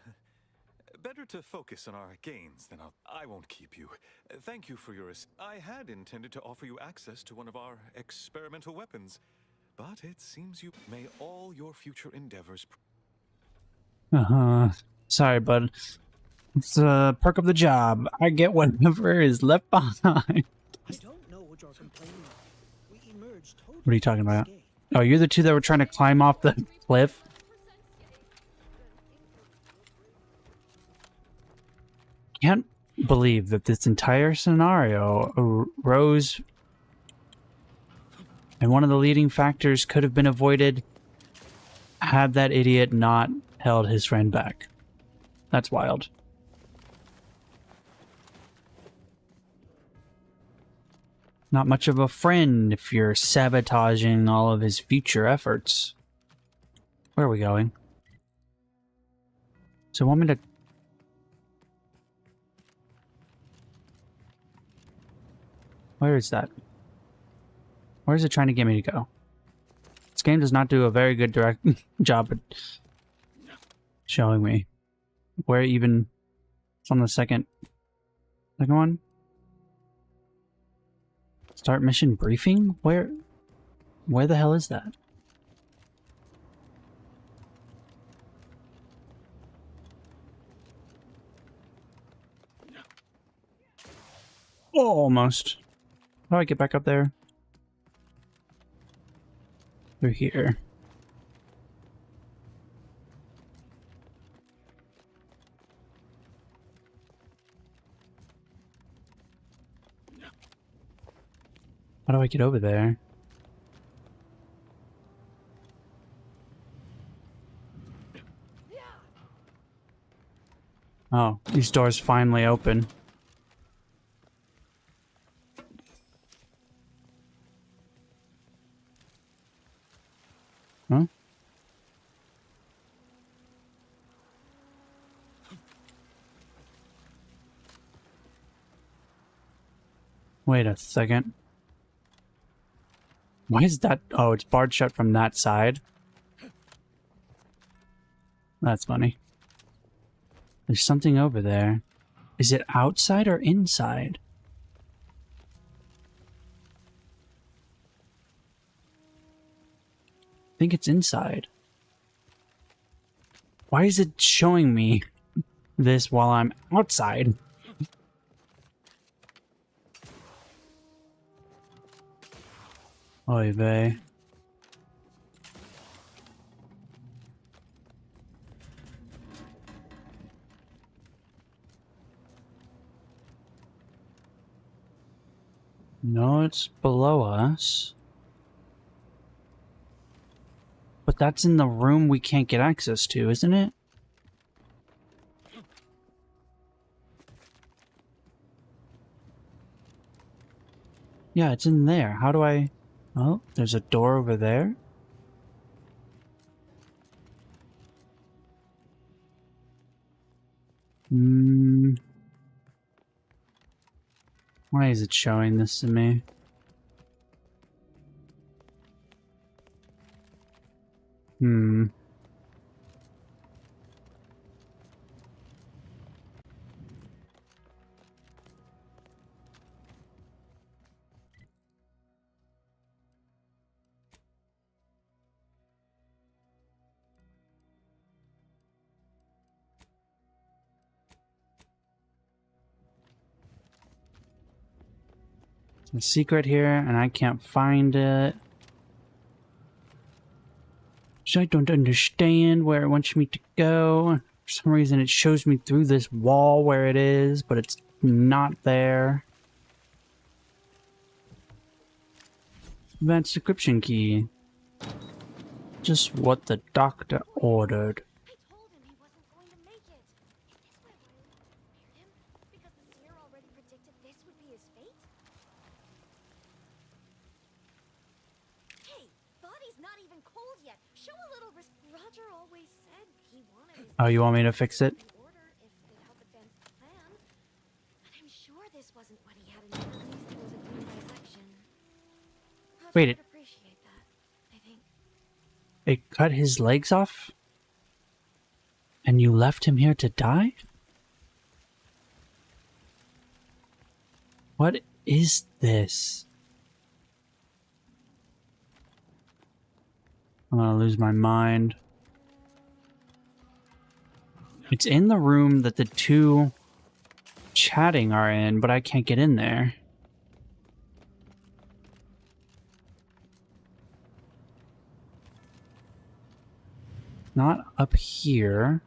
S: Better to focus on our gains than I won't keep you. Thank you for your... I had intended to offer you access to one of our experimental weapons, but it seems you... May all your future endeavors...
A: Sorry, bud. It's a perk of the job. I get whatever is left behind.
B: I don't know what you're complaining of. We emerged totally.
A: What are you talking about? Oh, you're the two that were trying to climb off the cliff? can't believe that this entire scenario arose and one of the leading factors could have been avoided had that idiot not held his friend back. That's wild. Not much of a friend if you're sabotaging all of his future efforts. Where are we going? So want me to... Where is that? Where is it trying to get me to go? This game does not do a very good direct job at showing me where even... It's on the second one. Start mission briefing? Where the hell is that? Oh, almost. How do I get back up there? Through here. How do I get over there? Oh, these doors finally open. Huh? Wait a second. Why is that? Oh, it's barred shut from that side. That's funny. There's something over there. Is it outside or inside? I think it's inside. Why is it showing me this while I'm outside? Oy vey. No, it's below us. But that's in the room we can't get access to, isn't it? Yeah, it's in there. How do I... Oh, there's a door over there. Why is it showing this to me? A secret here, and I can't find it. So I don't understand where it wants me to go. For some reason it shows me through this wall where it is, but it's not there. Advanced decryption key. Just what the doctor ordered. Oh, you want me to fix it? Wait, it cut his legs off? And you left him here to die? What is this? I'm gonna lose my mind. It's in the room that the two chatting are in, but I can't get in there. Not up here.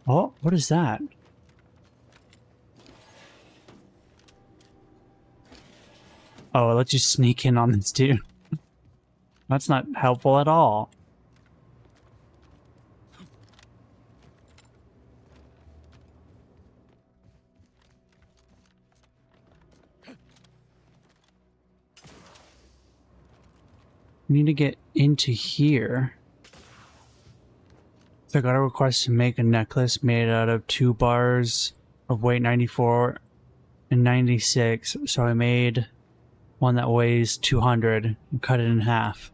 A: Oh, what is that? Oh, it lets you sneak in on this dude. That's not helpful at all. We need to get into here. So I got a request to make a necklace made out of 2 bars of weight 94 and 96. So I made one that weighs 200 and cut it in half.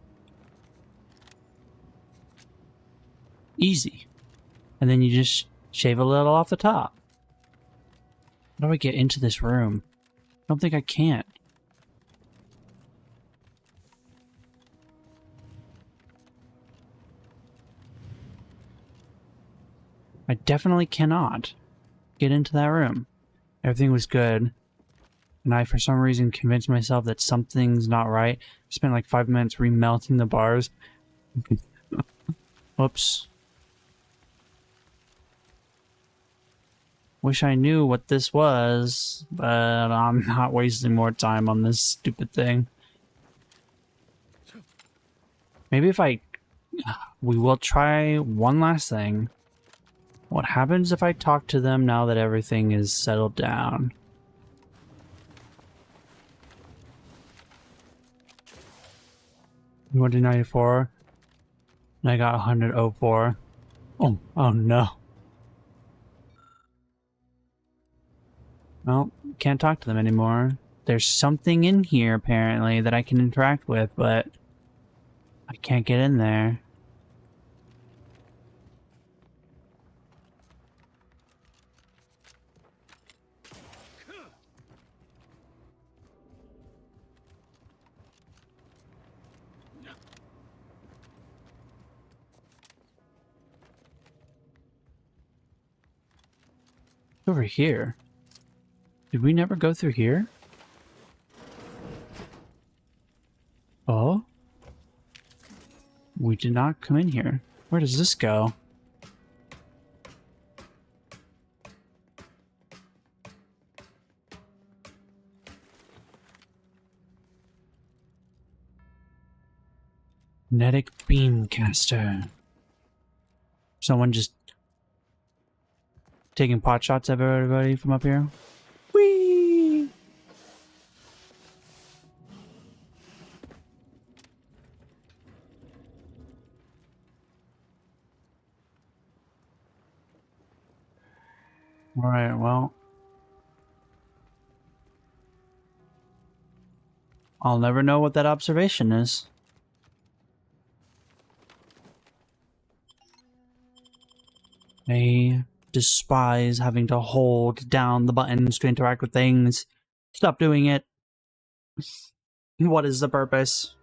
A: Easy. And then you just shave a little off the top. How do I get into this room? I don't think I can. I definitely cannot get into that room. Everything was good. And I, for some reason, convinced myself that something's not right. I spent like 5 minutes remelting the bars. Whoops. Wish I knew what this was, but I'm not wasting more time on this stupid thing. Maybe if we will try one last thing. What happens if I talk to them now that everything is settled down? You want to 94? And I got 104. Oh no. Well, can't talk to them anymore. There's something in here, apparently, that I can interact with, but I can't get in there. Over here. Did we never go through here? Oh? We did not come in here. Where does this go? Kinetic beam caster. Someone just taking pot shots at everybody from up here. Whee! Alright, well. I'll never know what that observation is. I despise having to hold down the buttons to interact with things. Stop doing it. What is the purpose?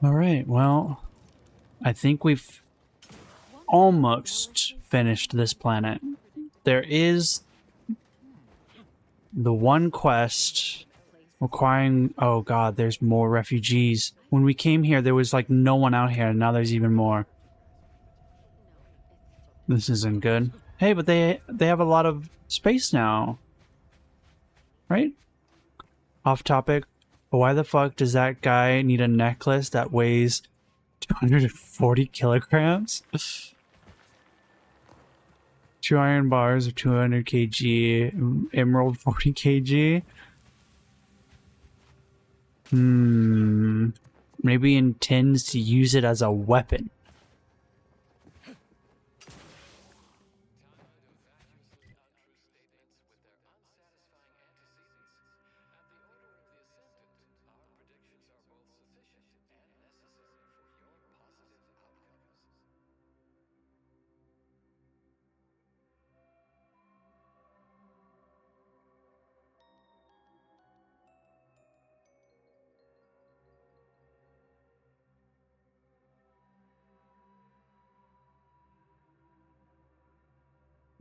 A: Alright, well, I think we've almost finished this planet. There is the one quest requiring... Oh god, there's more refugees. When we came here, there was like no one out here, and now there's even more. This isn't good. Hey, but they have a lot of space now. Right? Off topic. But why the fuck does that guy need a necklace that weighs 240 kilograms? 2 iron bars of 200 kg, emerald 40 kg. Maybe intends to use it as a weapon.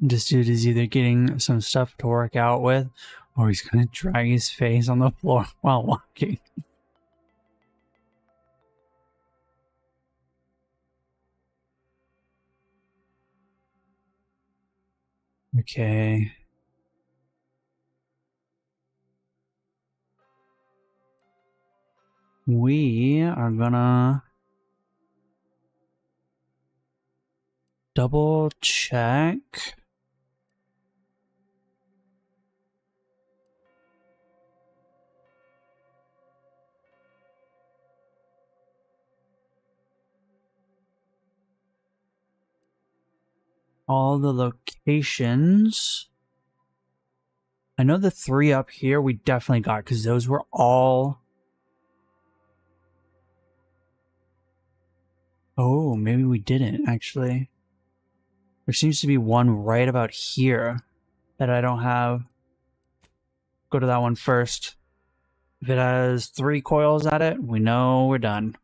A: This dude is either getting some stuff to work out with, or he's gonna drag his face on the floor while walking. Okay. We are gonna double check. All the locations. I know the 3 up here we definitely got because those were all... Oh, maybe we didn't, actually. There seems to be one right about here that I don't have. Go to that one first. If it has 3 coils at it, we know we're done.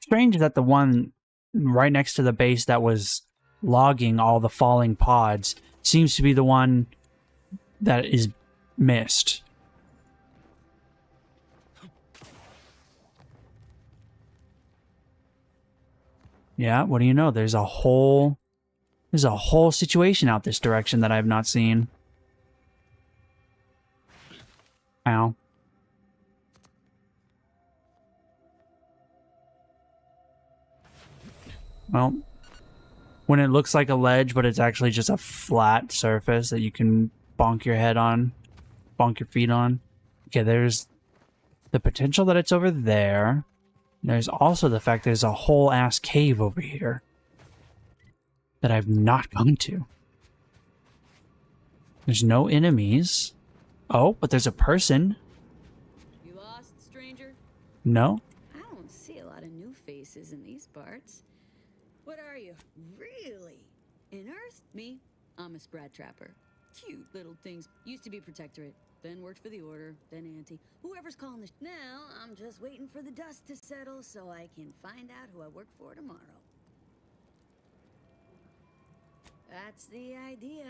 A: Strange that the one right next to the base that was logging all the falling pods seems to be the one that is missed. Yeah, what do you know? There's a whole situation out this direction that I've not seen. Ow. Well, when it looks like a ledge, but it's actually just a flat surface that you can bonk your head on, bonk your feet on. Okay, there's the potential that it's over there. There's also the fact there's a whole ass cave over here that I've not gone to. There's no enemies. Oh, but there's a person.
T: You lost, stranger?
A: No?
T: I don't see a lot of new faces in these parts. What are you? Really? In Earth? Me? I'm a sprat trapper. Cute little things. Used to be Protectorate, then worked for the Order, then Anti. Whoever's calling the now, I'm just waiting for the dust to settle so I can find out who I work for tomorrow. That's the idea.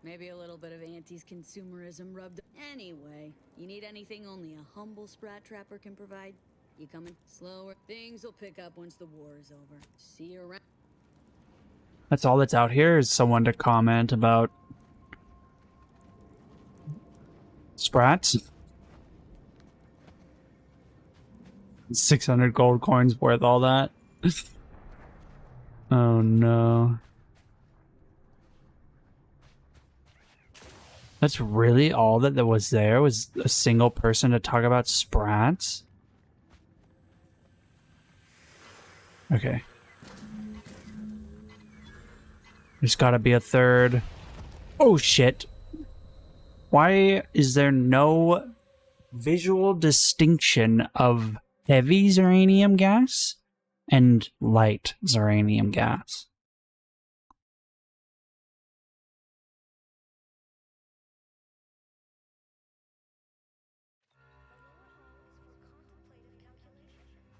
T: Maybe a little bit of Anti's consumerism rubbed. Anyway, you need anything only a humble sprat trapper can provide? You coming? Slower. Things will pick up once the war is over. See you around.
A: That's all that's out here is someone to comment about sprats. 600 gold coins worth all that. Oh no. That's really all that was there, was a single person to talk about sprats? Okay. There's gotta be a third. Oh shit. Why is there no visual distinction of heavy ziranium gas and light ziranium gas?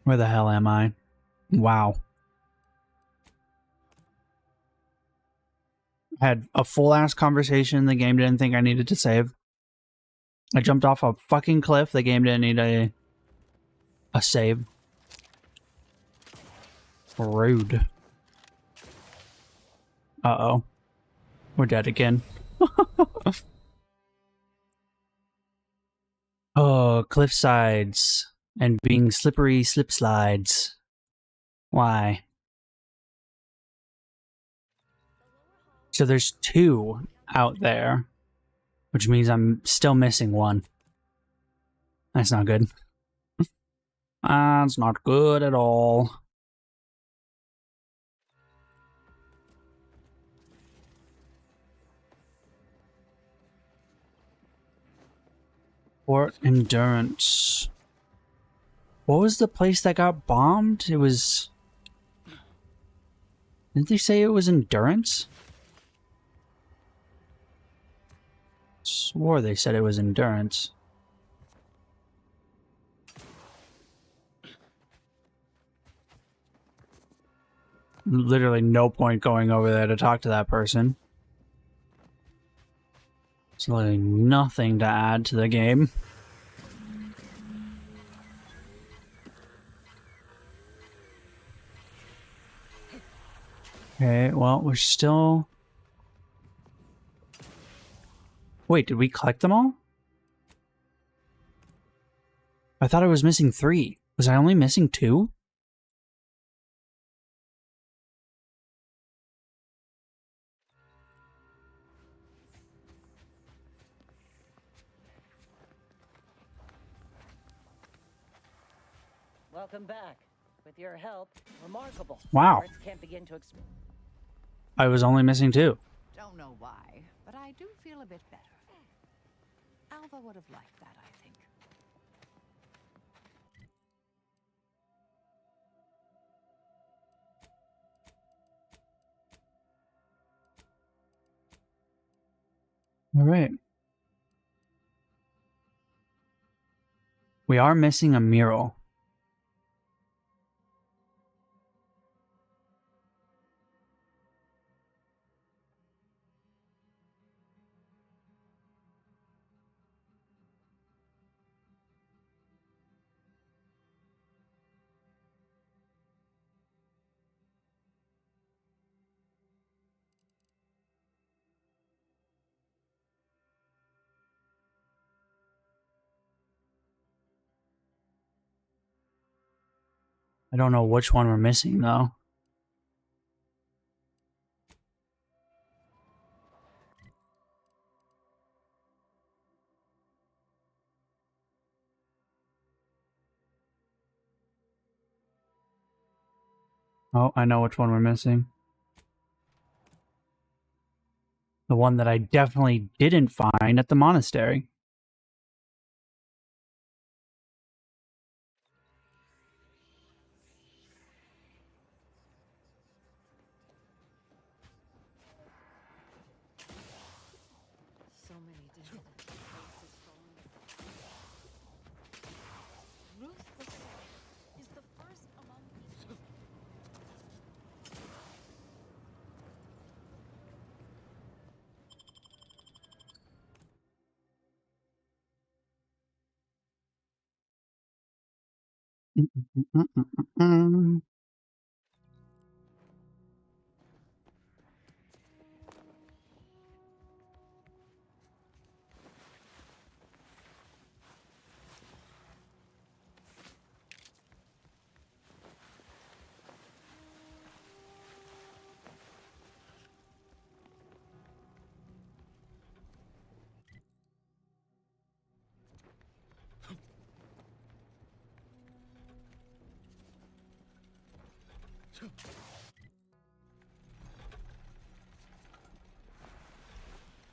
A: Where the hell am I? Wow. I had a full-ass conversation the game didn't think I needed to save. I jumped off a fucking cliff, the game didn't need a save. Rude. Uh-oh. We're dead again. Oh, cliff sides. And being slippery slip slides. Why? So there's 2 out there, which means I'm still missing 1. That's not good. That's not good at all. Fort Endurance. What was the place that got bombed? It was... Didn't they say it was Endurance? Swore they said it was Endurance. Literally no point going over there to talk to that person. There's literally nothing to add to the game. Okay, well, we're still Wait, did we collect them all? I thought I was missing 3. Was I only missing 2?
K: Welcome back. With your help, remarkable.
A: Wow.
K: Words can't begin to
A: I was only missing 2.
D: Don't know why, but I do feel a bit better. Alva would have liked that, I think.
A: All right. We are missing a mural. I don't know which one we're missing, though. Oh, I know which one we're missing. The one that I definitely didn't find at the monastery.
F: So many different places falling. Ruthless is the first among these.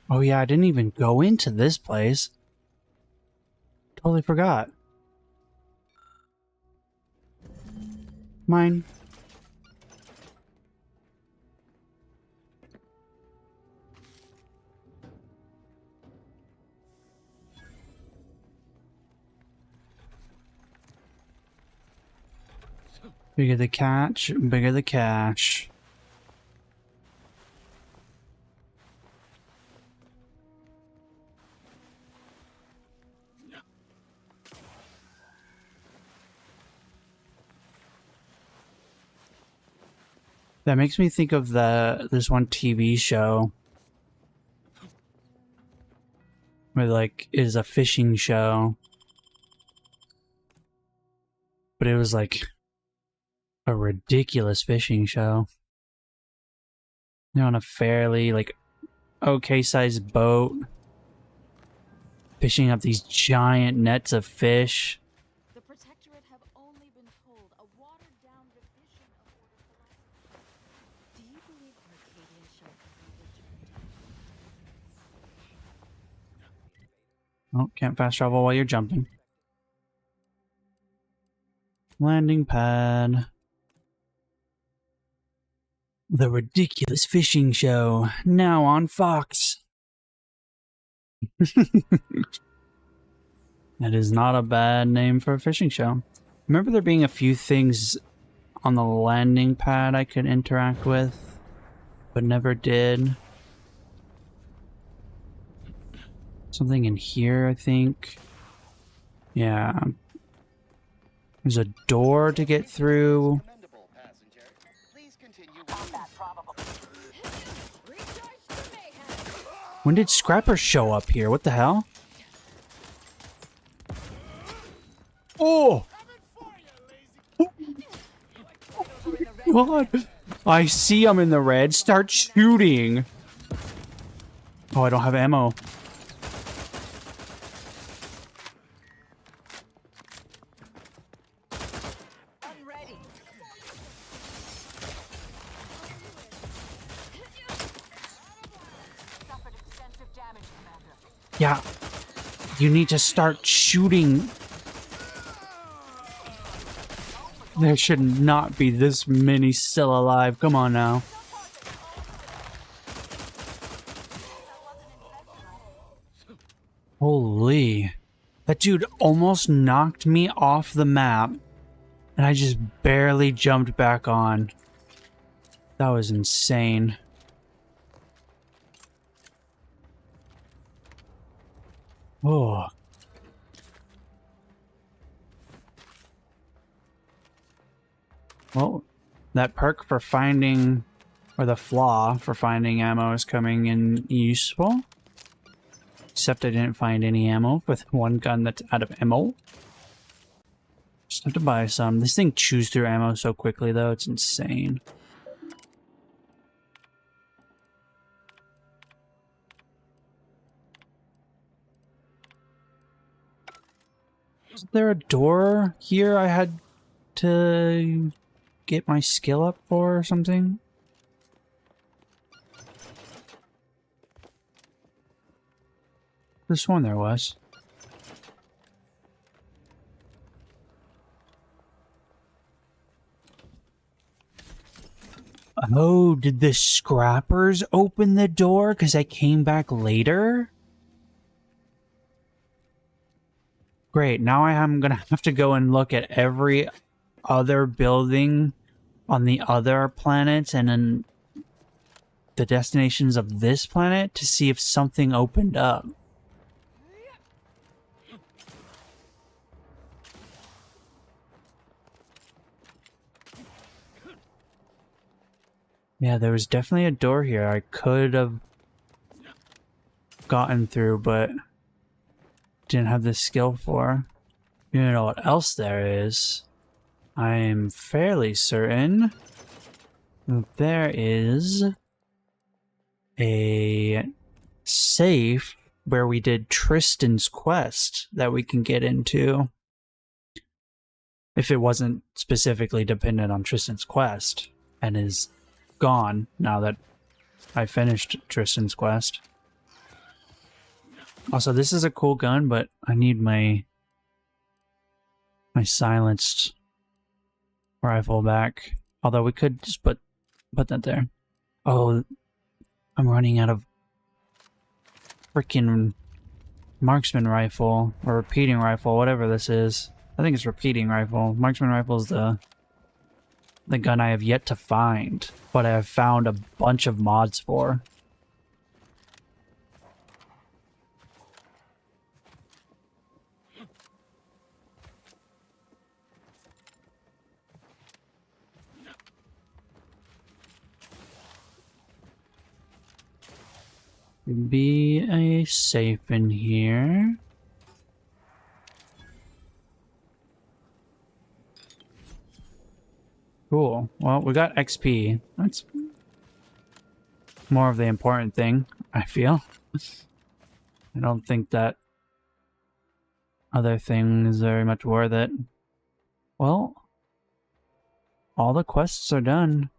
A: Oh yeah, I didn't even go into this place. Totally forgot. Mine. Bigger the catch, bigger the cash. That makes me think of this one TV show where like it is a fishing show, but it was like a ridiculous fishing show. They're on a fairly like okay sized boat, fishing up these giant nets of fish.
F: The Protectorate have only been told a watered-down revision of Order philosophy. Do you believe Arcadia shall ever return?
A: Oh, can't fast travel while you're jumping. Landing pad. The ridiculous fishing show, now on Fox. That is not a bad name for a fishing show. Remember there being a few things on the landing pad I could interact with, but never did. Something in here, I think. Yeah. There's a door to get through. When did Scrapper show up here? What the hell? Oh! God! I see I'm in the red. Start shooting! Oh, I don't have ammo. Yeah. You need to start shooting. There should not be this many still alive. Come on now. Holy. That dude almost knocked me off the map, and I just barely jumped back on. That was insane. Oh. Well, that perk for finding, or the flaw for finding ammo is coming in useful. Except I didn't find any ammo with one gun that's out of ammo. Just have to buy some. This thing chews through ammo so quickly though, it's insane. Is there a door here I had to get my skill up for or something? This one there was. Oh, did the scrappers open the door because I came back later? Great, now I am gonna have to go and look at every other building on the other planets and then the destinations of this planet to see if something opened up. Yeah, there was definitely a door here I could have gotten through, but didn't have the skill for. You know what else there is? I'm fairly certain that there is a safe where we did Tristan's quest that we can get into. If it wasn't specifically dependent on Tristan's quest and is gone now that I finished Tristan's quest. Also, this is a cool gun, but I need my silenced rifle back. Although we could just put that there. Oh, I'm running out of freaking marksman rifle or repeating rifle, whatever this is. I think it's repeating rifle. Marksman rifle is the gun I have yet to find, but I have found a bunch of mods for. Be a safe in here. Cool. Well, we got XP. That's more of the important thing, I feel. I don't think that other thing is very much worth it. Well, all the quests are done.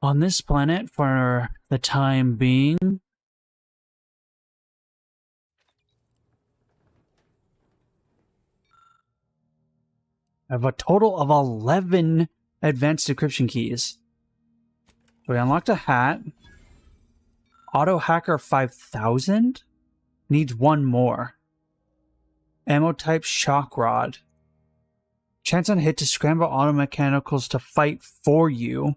A: On this planet for the time being. I have a total of 11 advanced decryption keys. So we unlocked a hat. Auto Hacker 5000 needs one more. Ammo type Shock Rod. Chance on hit to scramble auto mechanicals to fight for you.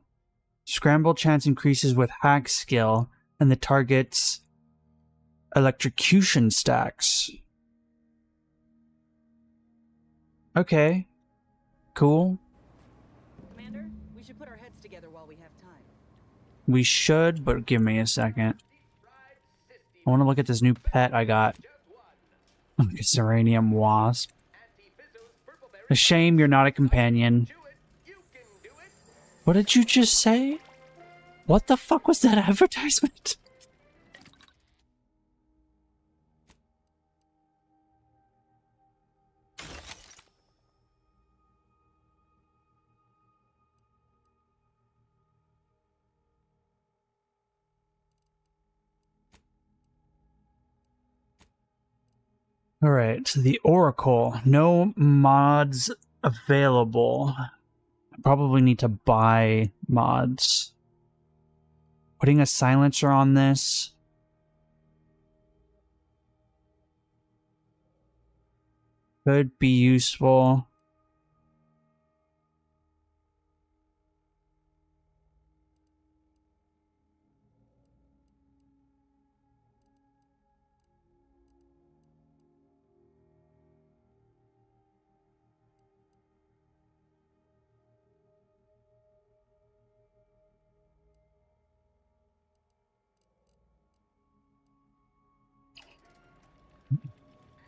A: Scramble chance increases with hack skill and the target's electrocution stacks. Okay. Cool.
K: Commander, we should put our heads together while we have time.
A: We should, but give me a second. I want to look at this new pet I got. A Serenium wasp. A shame you're not a companion. What did you just say? What the fuck was that advertisement? Alright, so the Oracle. No mods available. I probably need to buy mods. Putting a silencer on this. Could be useful.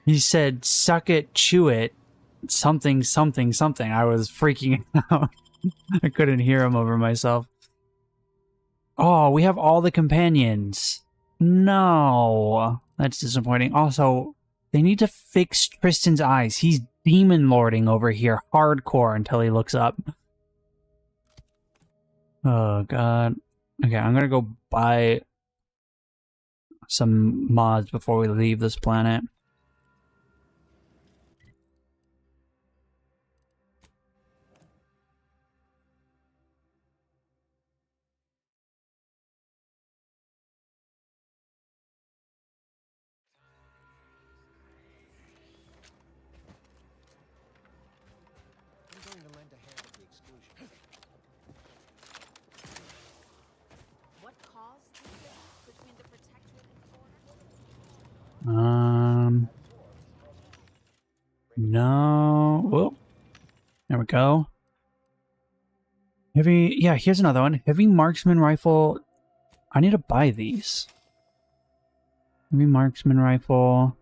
A: He said, suck it, chew it, something, something, something. I was freaking out. I couldn't hear him over myself. Oh, we have all the companions. No. That's disappointing. Also, they need to fix Tristan's eyes. He's demon lording over here hardcore until he looks up. Oh, God. Okay, I'm gonna go buy some mods before we leave this planet.
M: What caused the rift between the Protectorate and foreigners?
A: No. Whoa. There we go. Heavy. Yeah, here's another one. Heavy marksman rifle. I need to buy these. Heavy marksman rifle.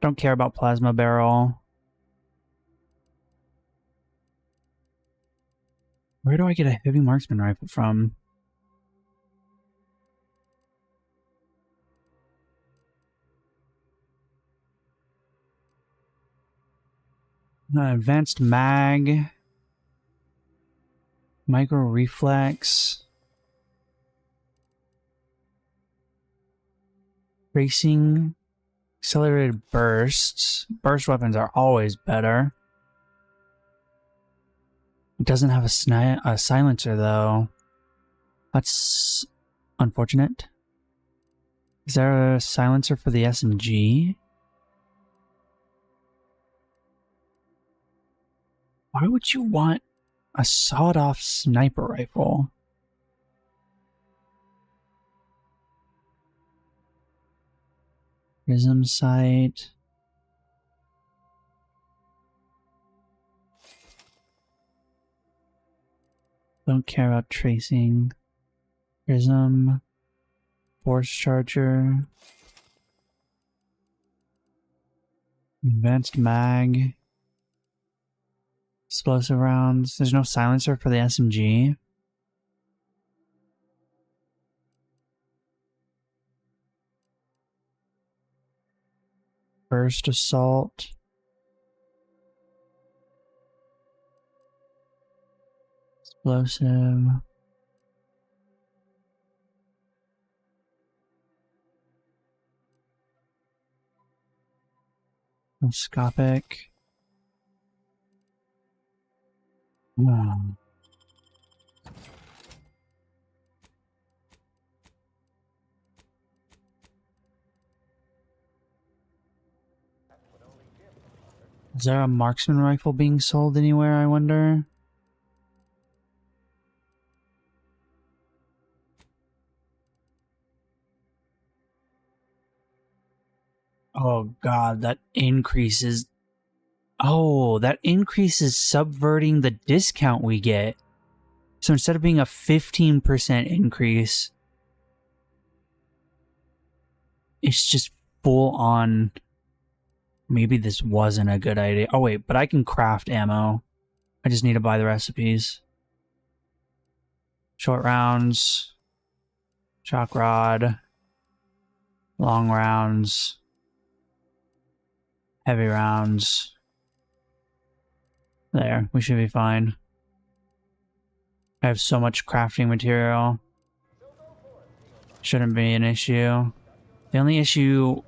A: Don't care about plasma barrel. Where do I get a heavy marksman rifle from? Advanced mag. Micro reflex. Racing. Accelerated bursts. Burst weapons are always better. It doesn't have a silencer, though. That's unfortunate. Is there a silencer for the SMG? Why would you want a sawed-off sniper rifle? Prism sight. Don't care about tracing. Prism. Force charger. Advanced mag. Explosive rounds. There's no silencer for the SMG. Burst assault. Explosive. Telescopic. Wow. Is there a marksman rifle being sold anywhere, I wonder? Oh god, that increases... Oh, that increases subverting the discount we get. So instead of being a 15% increase, it's just full on. Maybe this wasn't a good idea. Oh wait, but I can craft ammo. I just need to buy the recipes. Short rounds, shock rod, long rounds, heavy rounds. There, we should be fine. I have so much crafting material. Shouldn't be an issue. The only issue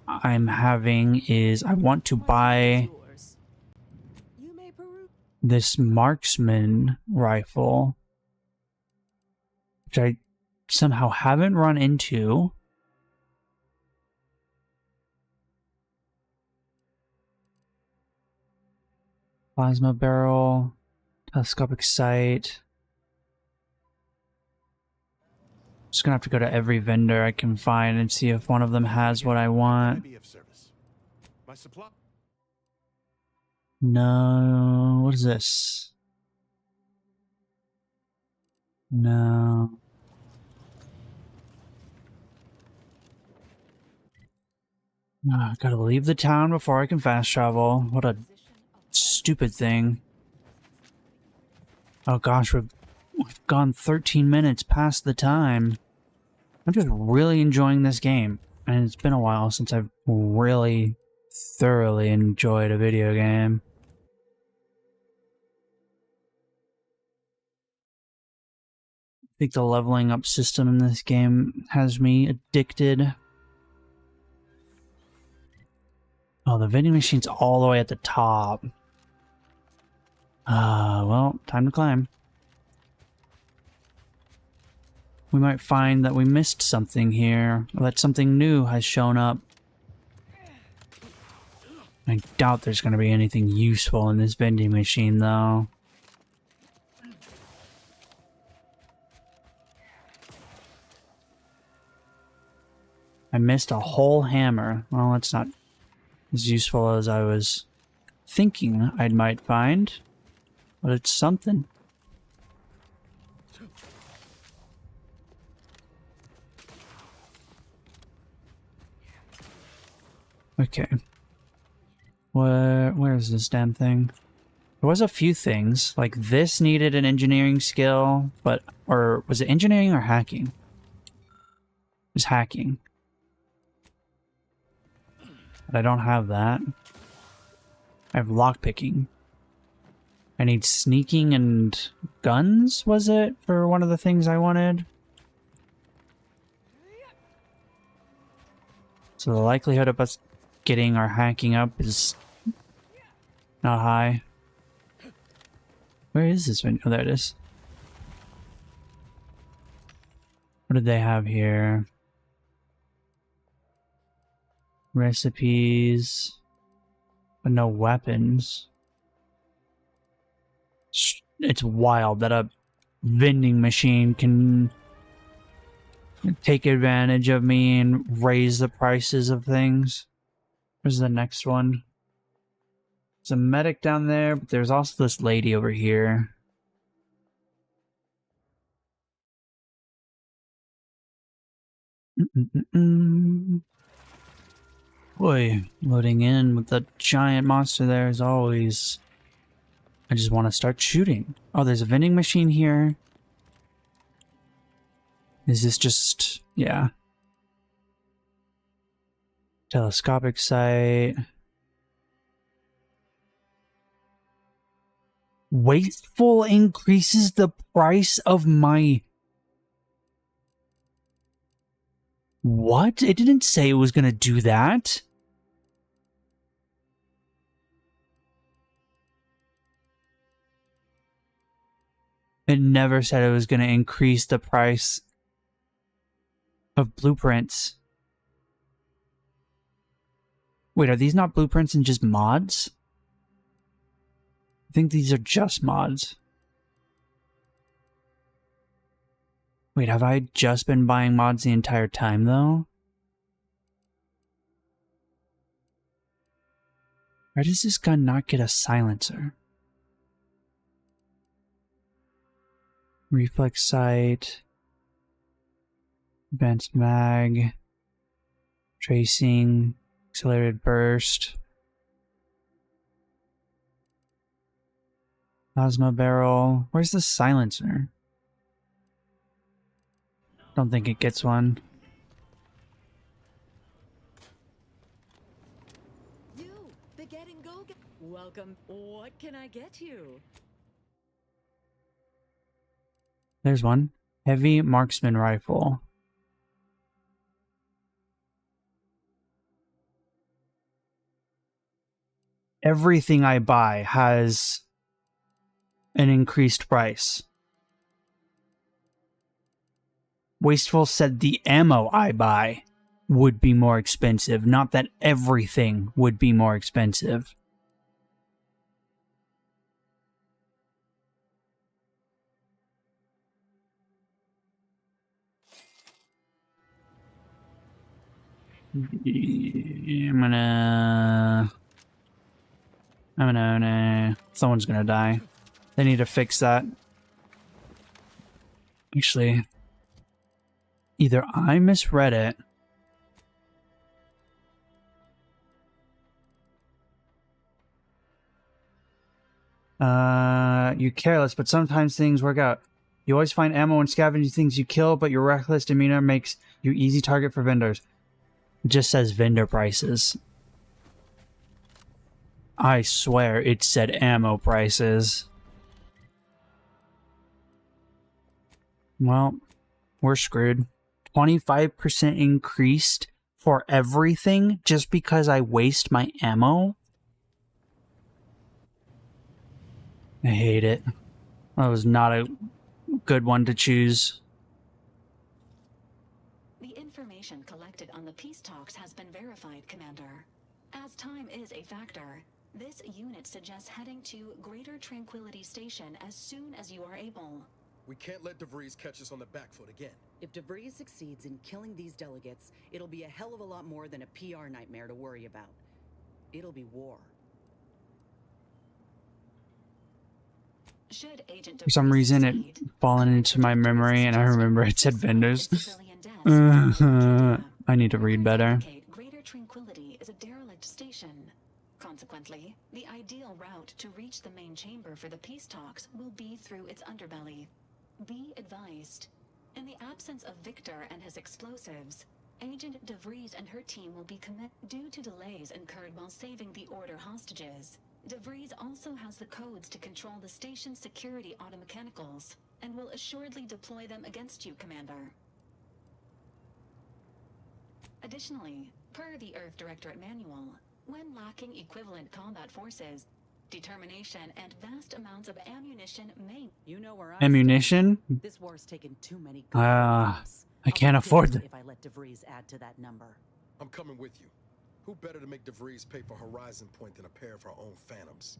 A: I'm having is I want to buy this marksman rifle, which I somehow haven't run into. Plasma barrel, telescopic sight. Just gonna have to go to every vendor I can find and see if one of them has what I want. No, what is this? No. I gotta leave the town before I can fast travel. What a stupid thing. Oh gosh, we've gone 13 minutes past the time. I'm just really enjoying this game. And it's been a while since I've really thoroughly enjoyed a video game. I think the leveling up system in this game has me addicted. Oh, the vending machine's all the way at the top. Well, time to climb. We might find that we missed something here, or that something new has shown up. I doubt there's going to be anything useful in this vending machine, though. I missed a whole hammer. Well, that's not as useful as I was thinking I might find, but it's something. Okay. Where is this damn thing? There was a few things, like this needed an engineering skill, but, or was it engineering or hacking? It was hacking. But I don't have that. I have lockpicking. I need sneaking and guns, was it, for one of the things I wanted? So the likelihood of us getting our hacking up is not high. Where is this one? Oh, there it is. What did they have here? Recipes, but no weapons. It's wild that a vending machine can take advantage of me and raise the prices of things. Where's the next one? There's a medic down there, but there's also this lady over here. Boy, loading in with the giant monster there as always. I just want to start shooting. Oh, there's a vending machine here. Is this just... yeah. Telescopic sight. Wasteful increases the price of my... What? It didn't say it was going to do that. It never said it was going to increase the price of blueprints. Wait, are these not blueprints and just mods? I think these are just mods. Wait, have I just been buying mods the entire time, though? Why does this gun not get a silencer? Reflex sight. Advanced mag. Tracing, accelerated burst. Plasma barrel. Where's the silencer? Don't think it gets one.
T: The get and go. Welcome. What can I get you?
A: There's one. Heavy marksman rifle. Everything I buy has an increased price. Wasteful said the ammo I buy would be more expensive, not that everything would be more expensive. Someone's gonna die. They need to fix that. Actually, either I misread it. You're careless, but sometimes things work out. You always find ammo and scavenge things you kill, but your reckless demeanor makes you easy target for vendors. It just says vendor prices. I swear it said ammo prices. Well, we're screwed. 25% increased for everything just because I waste my ammo? I hate it. That was not a good one to choose.
O: The information collected on the peace talks has been verified, Commander. As time is a factor, this unit suggests heading to Greater Tranquility Station as soon as you are able.
P: We can't let DeVries catch us on the back foot again.
Q: If DeVries succeeds in killing these delegates, it'll be a hell of a lot more than a PR nightmare to worry about. It'll be war.
O: Should Agent
A: For some reason, it fallen into my memory, and I remember it said vendors. I need to read better.
O: Greater Tranquility is a derelict station. Consequently, the ideal route to reach the main chamber for the peace talks will be through its underbelly. Be advised. In the absence of Victor and his explosives, Agent DeVries and her team will be due to delays incurred while saving the Order hostages. DeVries also has the codes to control the station's security automechanicals, and will assuredly deploy them against you, Commander. Additionally, per the Earth Directorate Manual, when lacking equivalent combat forces, determination and vast amounts of ammunition may...
Q: You know where
A: Ammunition?
Q: This war's taken too many
A: I can't afford it.
Q: if I let DeVries add to that number.
P: I'm coming with you. Who better to make DeVries pay for Horizon Point than a pair of our own Phantoms?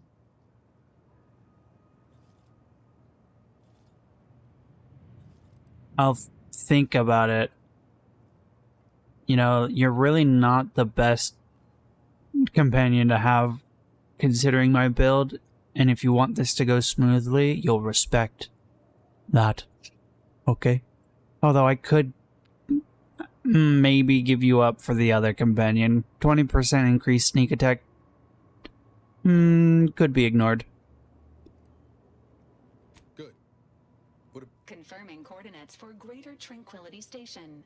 A: I'll think about it. You know, you're really not the best companion to have considering my build, and if you want this to go smoothly, you'll respect that. Okay? Although I could maybe give you up for the other companion. 20% increased sneak attack could be ignored.
P: Good.
O: Confirming coordinates for Greater Tranquility Station.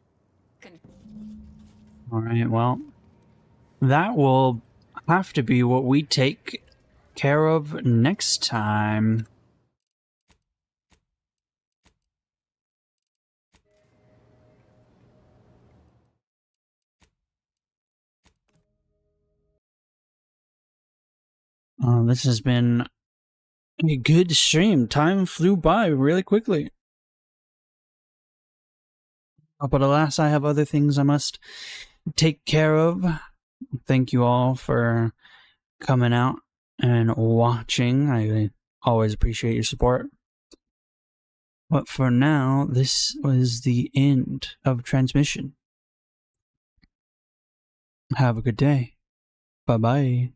A: Alright, well, that will have to be what we take care of next time. This has been a good stream. Time flew by really quickly. But alas, I have other things I must take care of. Thank you all for coming out and watching. I always appreciate your support. But for now, this was the end of transmission. Have a good day. Bye-bye.